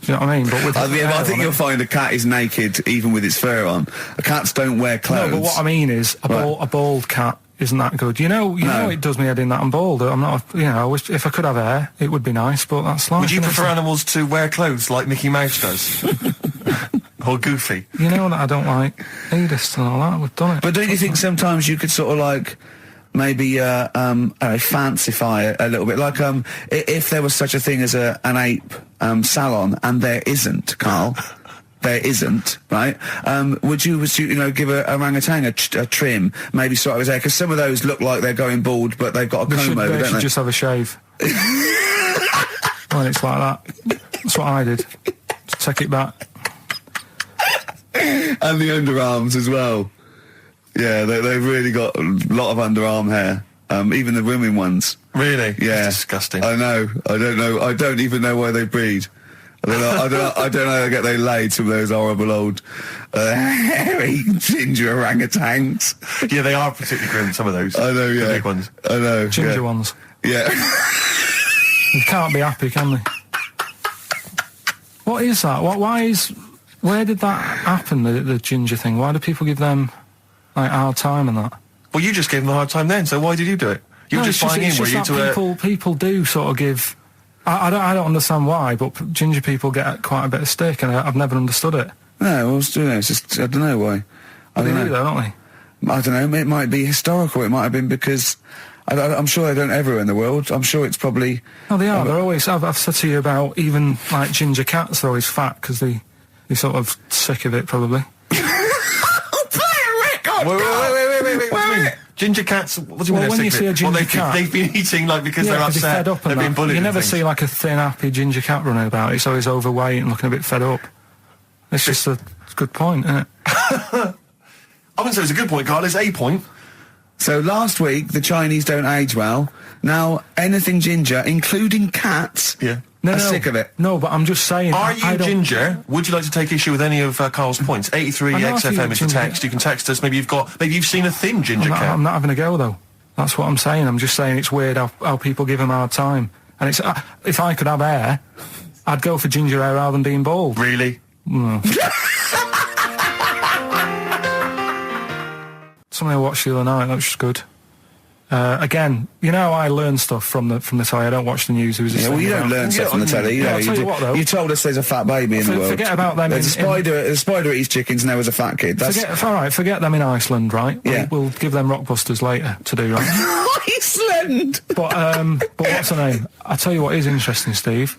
You know what I mean? But with
I think you'll find a cat is naked even with its fur on. Cats don't wear clothes.
No, but what I mean is a bald cat isn't that good. You know it does me head in that I'm bald. I'm not, if I could have hair, it would be nice, but that's life.
Would you prefer animals to wear clothes like Mickey Mouse does? Or Goofy?
You know that I don't like nudist and all that. We've done it.
But don't you think sometimes you could sort of like maybe fancify a little bit, like if there was such a thing as an ape salon, and there isn't, Carl. There isn't, right? Would you give a orangutan a trim, maybe sort of his hair? Because some of those look like they're going bald, but they've got a comb over, don't they?
They should just have a shave. When it's like that. That's what I did. Take it back.
And the underarms as well. Yeah, they've really got a lot of underarm hair. Even the women ones.
Really?
Yeah.
That's disgusting.
I know. I don't know. I don't even know why they breed. I don't know how they get they laid, some of those horrible old hairy ginger orangutans.
Yeah, they are particularly grim, some of those.
I know, yeah.
The big ones.
I know.
Ginger ones.
Yeah.
You can't be happy, can they? What is that? Where did that happen, the ginger thing? Why do people give them like hard time and that?
Well, you just gave them a hard time then, so why did you do it? You were just buying in, were you, to
people do sort of give... I don't understand why, but ginger people get quite a bit of stick, and I've never understood it.
No, well, it's just, I don't know why. I don't know.
Don't they?
I don't know, it might be historical, it might have been because... I'm sure they don't everywhere in the world. I'm sure it's probably...
No, they are. They're always... I've said to you about even, like, ginger cats, they're always fat, because they're sort of sick of it, probably.
Play a record!
Wait. Ginger cats, what do you mean?
When you see a ginger cat...
They've been eating, like, because they're upset,
fed up
they've been bullied.
You never see, like, a thin, happy ginger cat running about. It's always overweight and looking a bit fed up. It's just a good point, isn't it?
I wouldn't say it's a good point, Carl. It's a point.
So last week, the Chinese don't age well. Now, anything ginger, including cats, are sick of it.
No, but I'm just saying...
Are you ginger? Would you like to take issue with any of Carl's points? 83 XFM is the text. You can text us. Maybe you've seen a thin ginger cat.
I'm not having a go, though. That's what I'm saying. I'm just saying it's weird how people give him a hard time. And it's if I could have hair, I'd go for ginger hair rather than being bald.
Really?
No. Something I watched the other night, that was just good. Again, you know, I learn stuff from the telly. I don't watch the news.
You don't learn stuff from the telly. You told us there's a fat baby in the world.
Forget about them.
There's a spider eats chickens and there was a fat kid.
Forget them in Iceland, right?
Yeah.
We'll give them Rockbusters later to do, right?
Iceland!
But what's the name? I'll tell you what is interesting, Steve.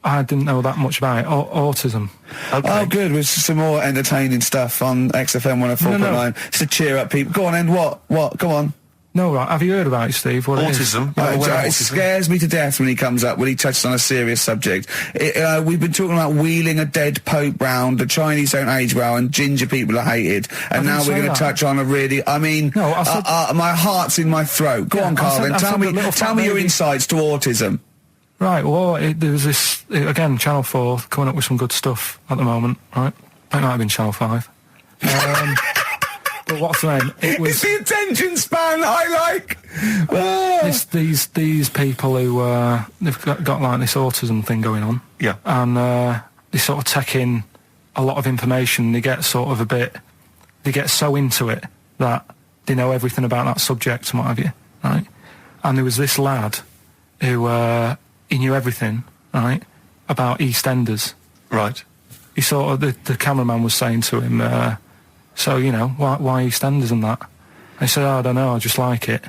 I didn't know that much about it. Autism.
Okay. Oh, good. With some more entertaining stuff on XFM 104.9. Just to cheer up people. Go on, then. What? Go on.
No, right. Have you heard about it, Steve? What
autism?
It scares me to death when he comes up, when he touches on a serious subject. We've been talking about wheeling a dead pope round, the Chinese don't age well, and ginger people are hated. And now we're going to touch on a really... I mean, my heart's in my throat. Go on, Carl, then. Tell me your insights to autism.
Right, well, there was this... Again, Channel 4 coming up with some good stuff at the moment, right? It might have been Channel 5. But what's the name?
It's the attention span I like.
These people who they've got like this autism thing going on.
Yeah.
And they sort of take in a lot of information. They get sort of they get so into it that they know everything about that subject and what have you, right? And there was this lad who he knew everything, right, about EastEnders.
Right.
He sort of the cameraman was saying to him. So, you know, why EastEnders and that? And he said, I don't know, I just like it.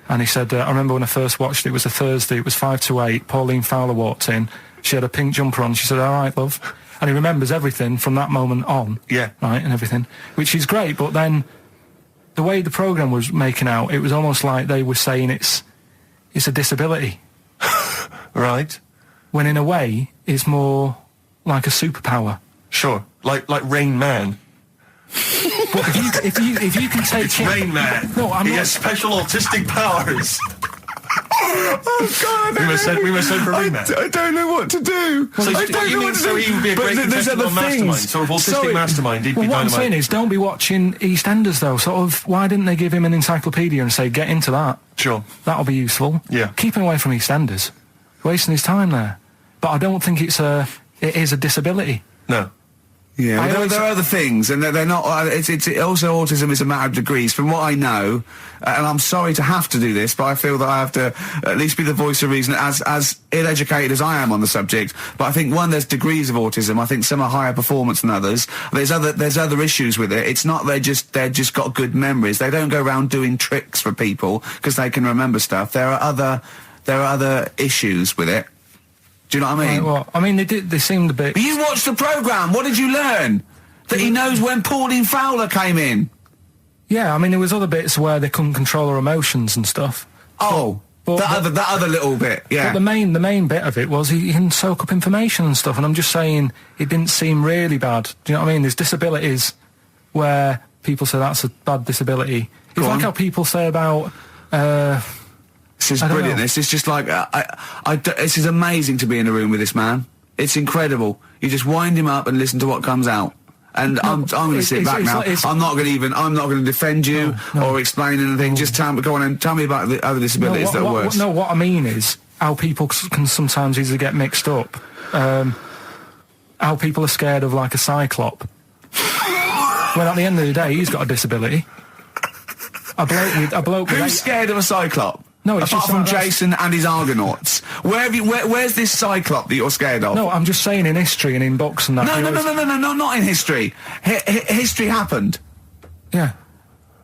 And he said, I remember when I first watched it, it was a Thursday, it was 5 to 8, Pauline Fowler walked in, she had a pink jumper on, she said, all right, love. And he remembers everything from that moment on.
Yeah.
Right, and everything, which is great, but then the way the programme was making out, it was almost like they were saying it's a disability.
Right.
When in a way, it's more like a superpower.
Sure, like Rain Man.
But if you can take
Rain Man.
No,
he has special autistic powers.
Oh God!
We must send for Rain Man.
I don't know what to do.
So he would be a great contestant on Mastermind, sort of autistic Mastermind. He'd be
what I'm saying is, don't be watching EastEnders though. Sort of, why didn't they give him an encyclopedia and say, get into that?
Sure.
That'll be useful.
Yeah.
Keep him away from EastEnders. Wasting his time there. But I don't think it is a disability.
No.
Yeah, there are other things, and they're not. It's also autism is a matter of degrees. From what I know, and I'm sorry to have to do this, but I feel that I have to at least be the voice of reason, as ill-educated as I am on the subject. But I think there's degrees of autism. I think some are higher performance than others. There's other issues with it. It's not they're just got good memories. They don't go around doing tricks for people because they can remember stuff. There are other issues with it. Do you know what I mean?
Well, I mean, they seemed a bit...
But you watched the programme. What did you learn? That he knows when Pauline Fowler came in.
Yeah, I mean, there was other bits where they couldn't control their emotions and stuff.
Oh, that other little bit, yeah.
But the main bit of it was he can soak up information and stuff, and I'm just saying it didn't seem really bad. Do you know what I mean? There's disabilities where people say that's a bad disability. It's like how people say about...
This is brilliant. This is just like this is amazing to be in a room with this man. It's incredible. You just wind him up and listen to what comes out. And I'm going to sit back now. I'm not going to defend you or explain anything. Just go on and tell me about the other disabilities that are worse.
No, what I mean is how people can sometimes easily get mixed up. How people are scared of like a cyclop. Well, at the end of the day, he's got a disability. A bloke.
Who's scared of a cyclop?
No, it's
apart
just
from Jason and his Argonauts. Where's this cyclop that you're scared of?
No, I'm just saying in history and in books and that.
No, not in history. History happened.
Yeah.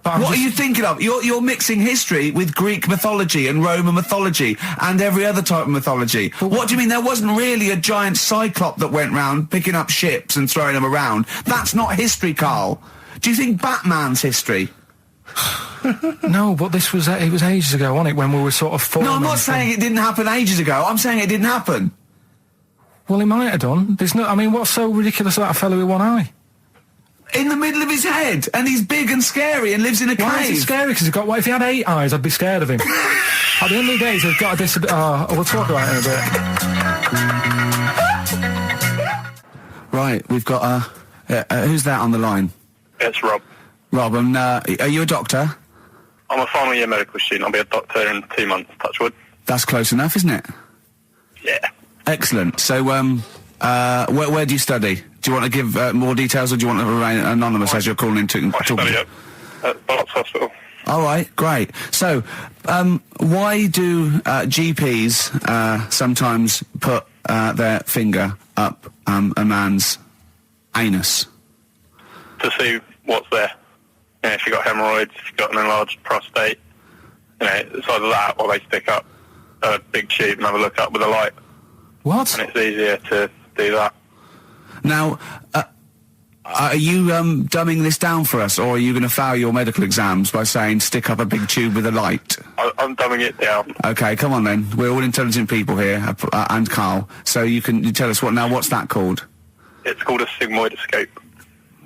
What are you thinking of? You're mixing history with Greek mythology and Roman mythology and every other type of mythology. What do you mean there wasn't really a giant cyclop that went round picking up ships and throwing them around? That's not history, Carl. Do you think Batman's history?
No, but it was ages ago, wasn't it, when we were sort of forming...
No, I'm not saying it didn't happen ages ago. I'm saying it didn't happen.
Well, it might have done. What's so ridiculous about a fellow with one eye?
In the middle of his head, and he's big and scary and lives in a cave.
Why is he scary? Because what if he had 8 eyes? I'd be scared of him. At the end of the day, he's got a disability. We'll talk about it in a bit.
Right, we've got who's that on the line?
It's Rob.
Rob, and are you a doctor?
I'm a final year medical student. I'll be a doctor in 2 months, touch wood.
That's close enough, isn't it?
Yeah.
Excellent. So, where do you study? Do you want to give more details, or do you want to remain anonymous as you're calling in to
I study at Barts Hospital.
All right, great. So, why do GPs sometimes put their finger up a man's anus?
To see what's there. You know, if you've got hemorrhoids, if you've got an enlarged prostate, it's either that or they stick up a big tube and have a look up with a light.
What?
And it's easier to do that.
Now, are you dumbing this down for us, or are you going to fail your medical exams by saying stick up a big tube with a light?
I'm dumbing it down.
Okay, come on then. We're all intelligent people here, and Karl. So you tell us what's that called?
It's called a sigmoidoscope.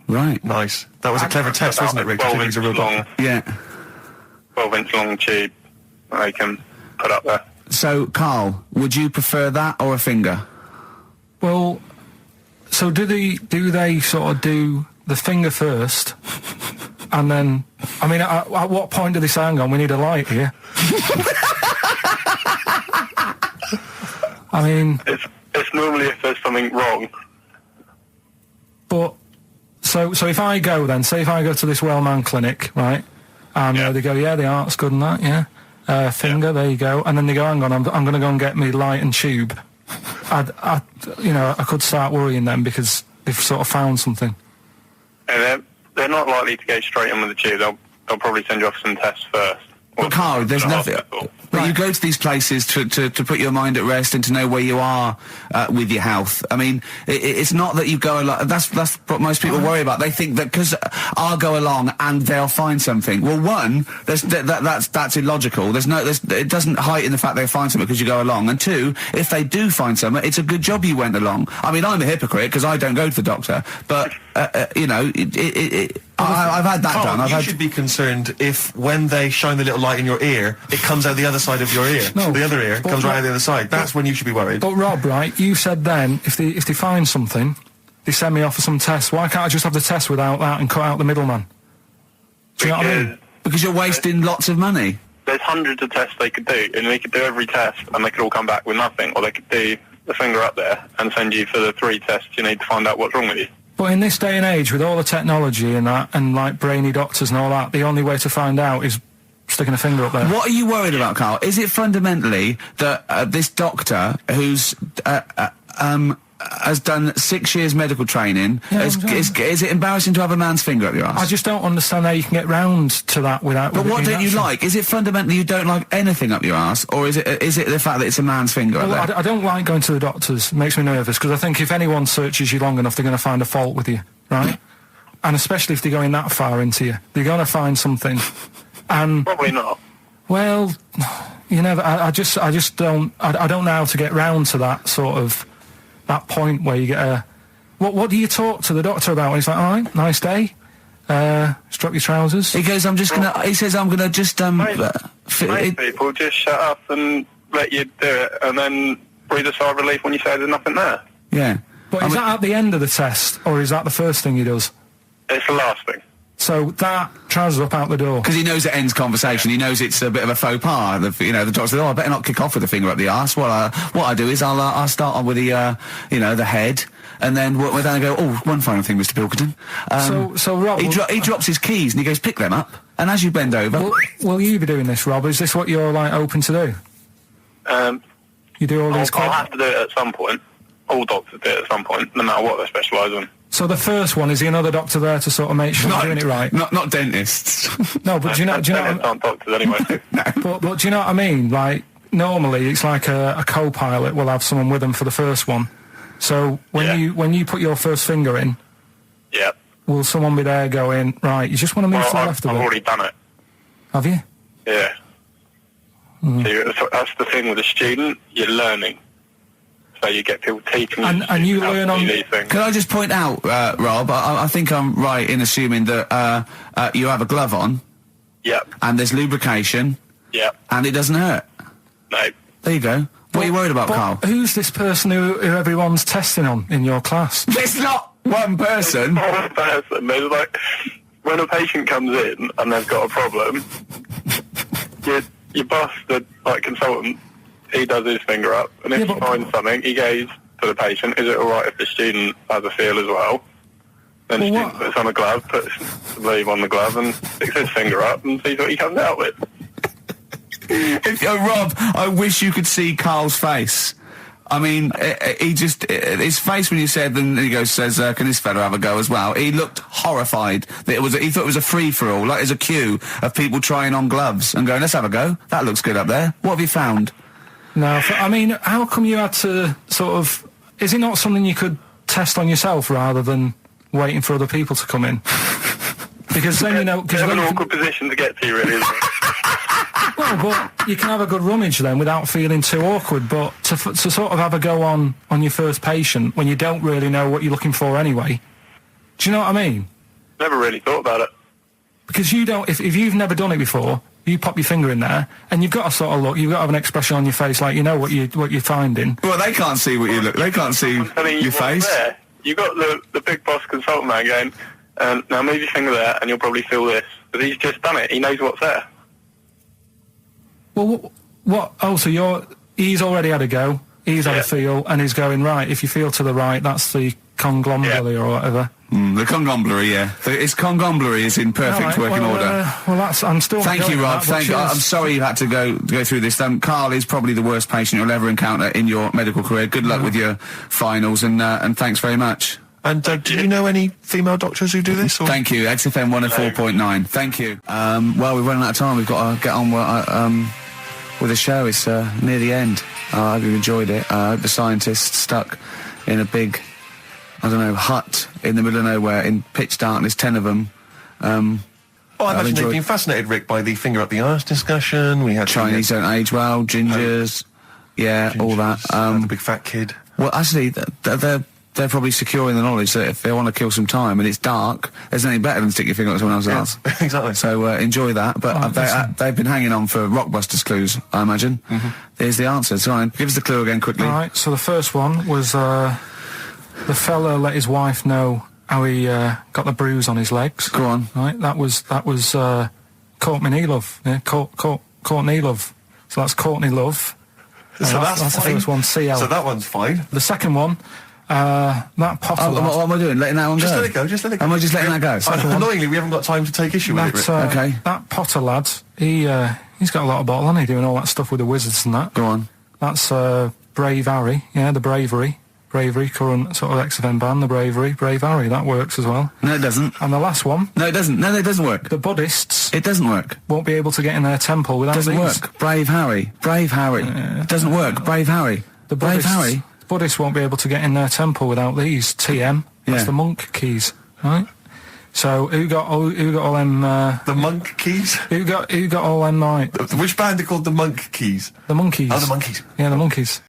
Right.
Nice. That was a clever test, wasn't it, Rick?
12-inch long.
Yeah.
12-inch long tube they can put up there.
So, Karl, would you prefer that or a finger?
Well, so do they sort of do the finger first, and then, I mean, at what point do they say, hang on, we need a light here? I mean...
It's normally if there's something wrong.
But, so if I go then, say if I go to this well-known clinic, right, and they go, yeah, the art's good and that, yeah, finger, there you go, and then they go, hang on, I'm going to go and get me light and tube. I could start worrying then because they've sort of found something.
And they're not likely to go straight in with the tube. They'll probably send you off some tests first.
But Karl, there's nothing. But you go to these places to put your mind at rest and to know where you are with your health. I mean, it's not that you go along. That's what most people worry about. They think that because I'll go along and they'll find something. Well, one, that's illogical. It doesn't heighten the fact they'll find something because you go along. And two, if they do find something, it's a good job you went along. I mean, I'm a hypocrite because I don't go to the doctor, but I've had that done.
You should be concerned if when they shine the little light in your ear, it comes out the other side of your ear. No, the other ear comes right out the other side. That's when you should be worried.
But Rob, right, you said then, if they find something, they send me off for some tests. Why can't I just have the test without that and cut out the middleman? Do you know what I mean?
Because you're wasting lots of money.
There's hundreds of tests they could do, and they could do every test, and they could all come back with nothing. Or they could do the finger up there and send you for the 3 tests you need to find out what's wrong with you.
But in this day and age, with all the technology and that, and like brainy doctors and all that, the only way to find out is sticking a finger up there.
What are you worried about, Karl? Is it fundamentally that this doctor who's has done 6 years medical training, is it embarrassing to have a man's finger up your ass?
I just don't understand how you can get round to that without...
But what don't you like? Is it fundamentally you don't like anything up your ass, or is it the fact that it's a man's finger up there?
I don't like going to the doctors. It makes me nervous, because I think if anyone searches you long enough, they're going to find a fault with you, right? And especially if they're going that far into you. They're going to find something. And
probably not.
Well, you know, I just don't... I don't know how to get round to that sort of... that point where you get a... What do you talk to the doctor about? And he's like, all right, nice day. Strap your trousers.
He goes, he says, I'm gonna just,
Most people just shut up and let you do it, and then breathe a sigh of relief when you say there's nothing there.
Yeah.
But is that at the end of the test, or is that the first thing he does?
It's the last thing.
So that trousers up out the door.
Because he knows it ends conversation. He knows it's a bit of a faux pas. The doctor says, I better not kick off with the finger up the arse. What I do is I'll start on with the, the head, and then we'll then go, one final thing, Mr. Pilkington.
So Rob...
He drops his keys and he goes, pick them up, and as you bend over...
Will you be doing this, Rob? Is this what you're, like, open to do? You do all these...
I'll have to do it at some point. All doctors do it at some point, no matter what they specialise in.
So the first one, is the another doctor there to sort of make sure you're doing it right?
Not dentists.
No, but do you know...
Dentists aren't doctors anyway.
No.
But do you know what I mean? Like, normally it's like a co-pilot will have someone with them for the first one. So when you put your first finger in...
Yeah.
Will someone be there going, right, you just want to move to the left of it?
I've already done it.
Have you?
Yeah. So that's the thing with a student, you're learning. So you get people teaching
and you learn on
these things.
Can I just point out, Rob, I think I'm right in assuming that you have a glove on.
Yep.
And there's lubrication.
Yep.
And it doesn't hurt.
No.
There you go. What are you worried about, Carl?
Who's this person who everyone's testing on in your class?
It's not one person.
It's not one person. There's like, when a patient comes in and they've got a problem, your boss, the consultant, he does his finger up, and if he finds something, he goes to the patient, is it alright if the student has a feel as well? Then the student puts on a glove, puts the leave on the glove, and sticks his finger up and sees what he comes out with.
Rob, I wish you could see Carl's face. I mean, his face when you said, and he says, can this fella have a go as well? He looked horrified. That he thought it was a free-for-all, like there's a queue of people trying on gloves and going, let's have a go. That looks good up there. What have you found?
No, I mean, how come you had to sort of... Is it not something you could test on yourself rather than waiting for other people to come in? Because then, you know...
It's an awkward position to get to, really, isn't it?
Well, but you can have a good rummage then without feeling too awkward, but to sort of have a go on your first patient when you don't really know what you're looking for anyway, do you know what I mean?
Never really thought about it.
Because you don't... If you've never done it before... You pop your finger in there, and you've got to sort of look. You've got to have an expression on your face, like you know what you're finding.
Well, they can't see what you look. They can't see your face.
There. You got the big boss consultant man going, now move your finger there, and you'll probably feel this. But he's just done it. He knows what's there.
Well, what? Oh, so he's already had a go. He's had a feel, and he's going right. If you feel to the right, that's the conglomerate or whatever.
The conglomerate, yeah. Its conglomerate is in perfect working order.
Well, I'm still...
Thank you, Rob. Thank you. I'm sorry you had to go through this. Carl is probably the worst patient you'll ever encounter in your medical career. Good luck with your finals, and thanks very much.
And do you know any female doctors who do this? Or?
Thank you. XFM 104.9. Thank you. Well, we're running out of time. We've got to get on with the show. It's near the end. I hope you enjoyed it. The scientists stuck in a big... I don't know, hut in the middle of nowhere in pitch darkness, 10 of them.
I imagine they've been fascinated, Rick, by the finger up the arse discussion. We had
Chinese don't age well, gingers, all that.
The big fat kid.
Well, actually, they're probably secure in the knowledge that if they want to kill some time and it's dark, there's anything better than stick your finger up someone else's arse.
Exactly.
So enjoy that. But they've been hanging on for Rockbusters clues, I imagine. There's the answer. So give us the clue again quickly.
All right. So the first one was. The fella let his wife know how he got the bruise on his legs.
Go on.
Right, that was Courtney Love. Yeah, Courtney Love. So that's Courtney Love.
So that's
the first one. CL.
So that one's fine.
The second one, that Potter.
What am I doing? Letting that one go?
Just let it go. Just let it go.
Am I just letting that go?
Annoyingly, we haven't got time to take issue with it. Rick.
Okay.
That Potter lad, he's got a lot of bottle, hasn't he? Doing all that stuff with the wizards and that.
Go on.
That's Brave Harry. Yeah, the Bravery, current sort of XFM band, the Brave Harry, that works as well.
No, it doesn't.
And the last one...
No, it doesn't. No, it doesn't work.
The Buddhists...
It doesn't work.
Won't be able to get in their temple without these.
Doesn't work. Brave Harry. Doesn't work. Brave Harry.
The Buddhists won't be able to get in their temple without these. TM. That's the monk keys, right? So who got all them?
The monk keys.
Who got all them? Right.
Which band are called the Monk Keys?
The Monkeys.
Oh, the Monkeys.
Yeah, the Monkeys.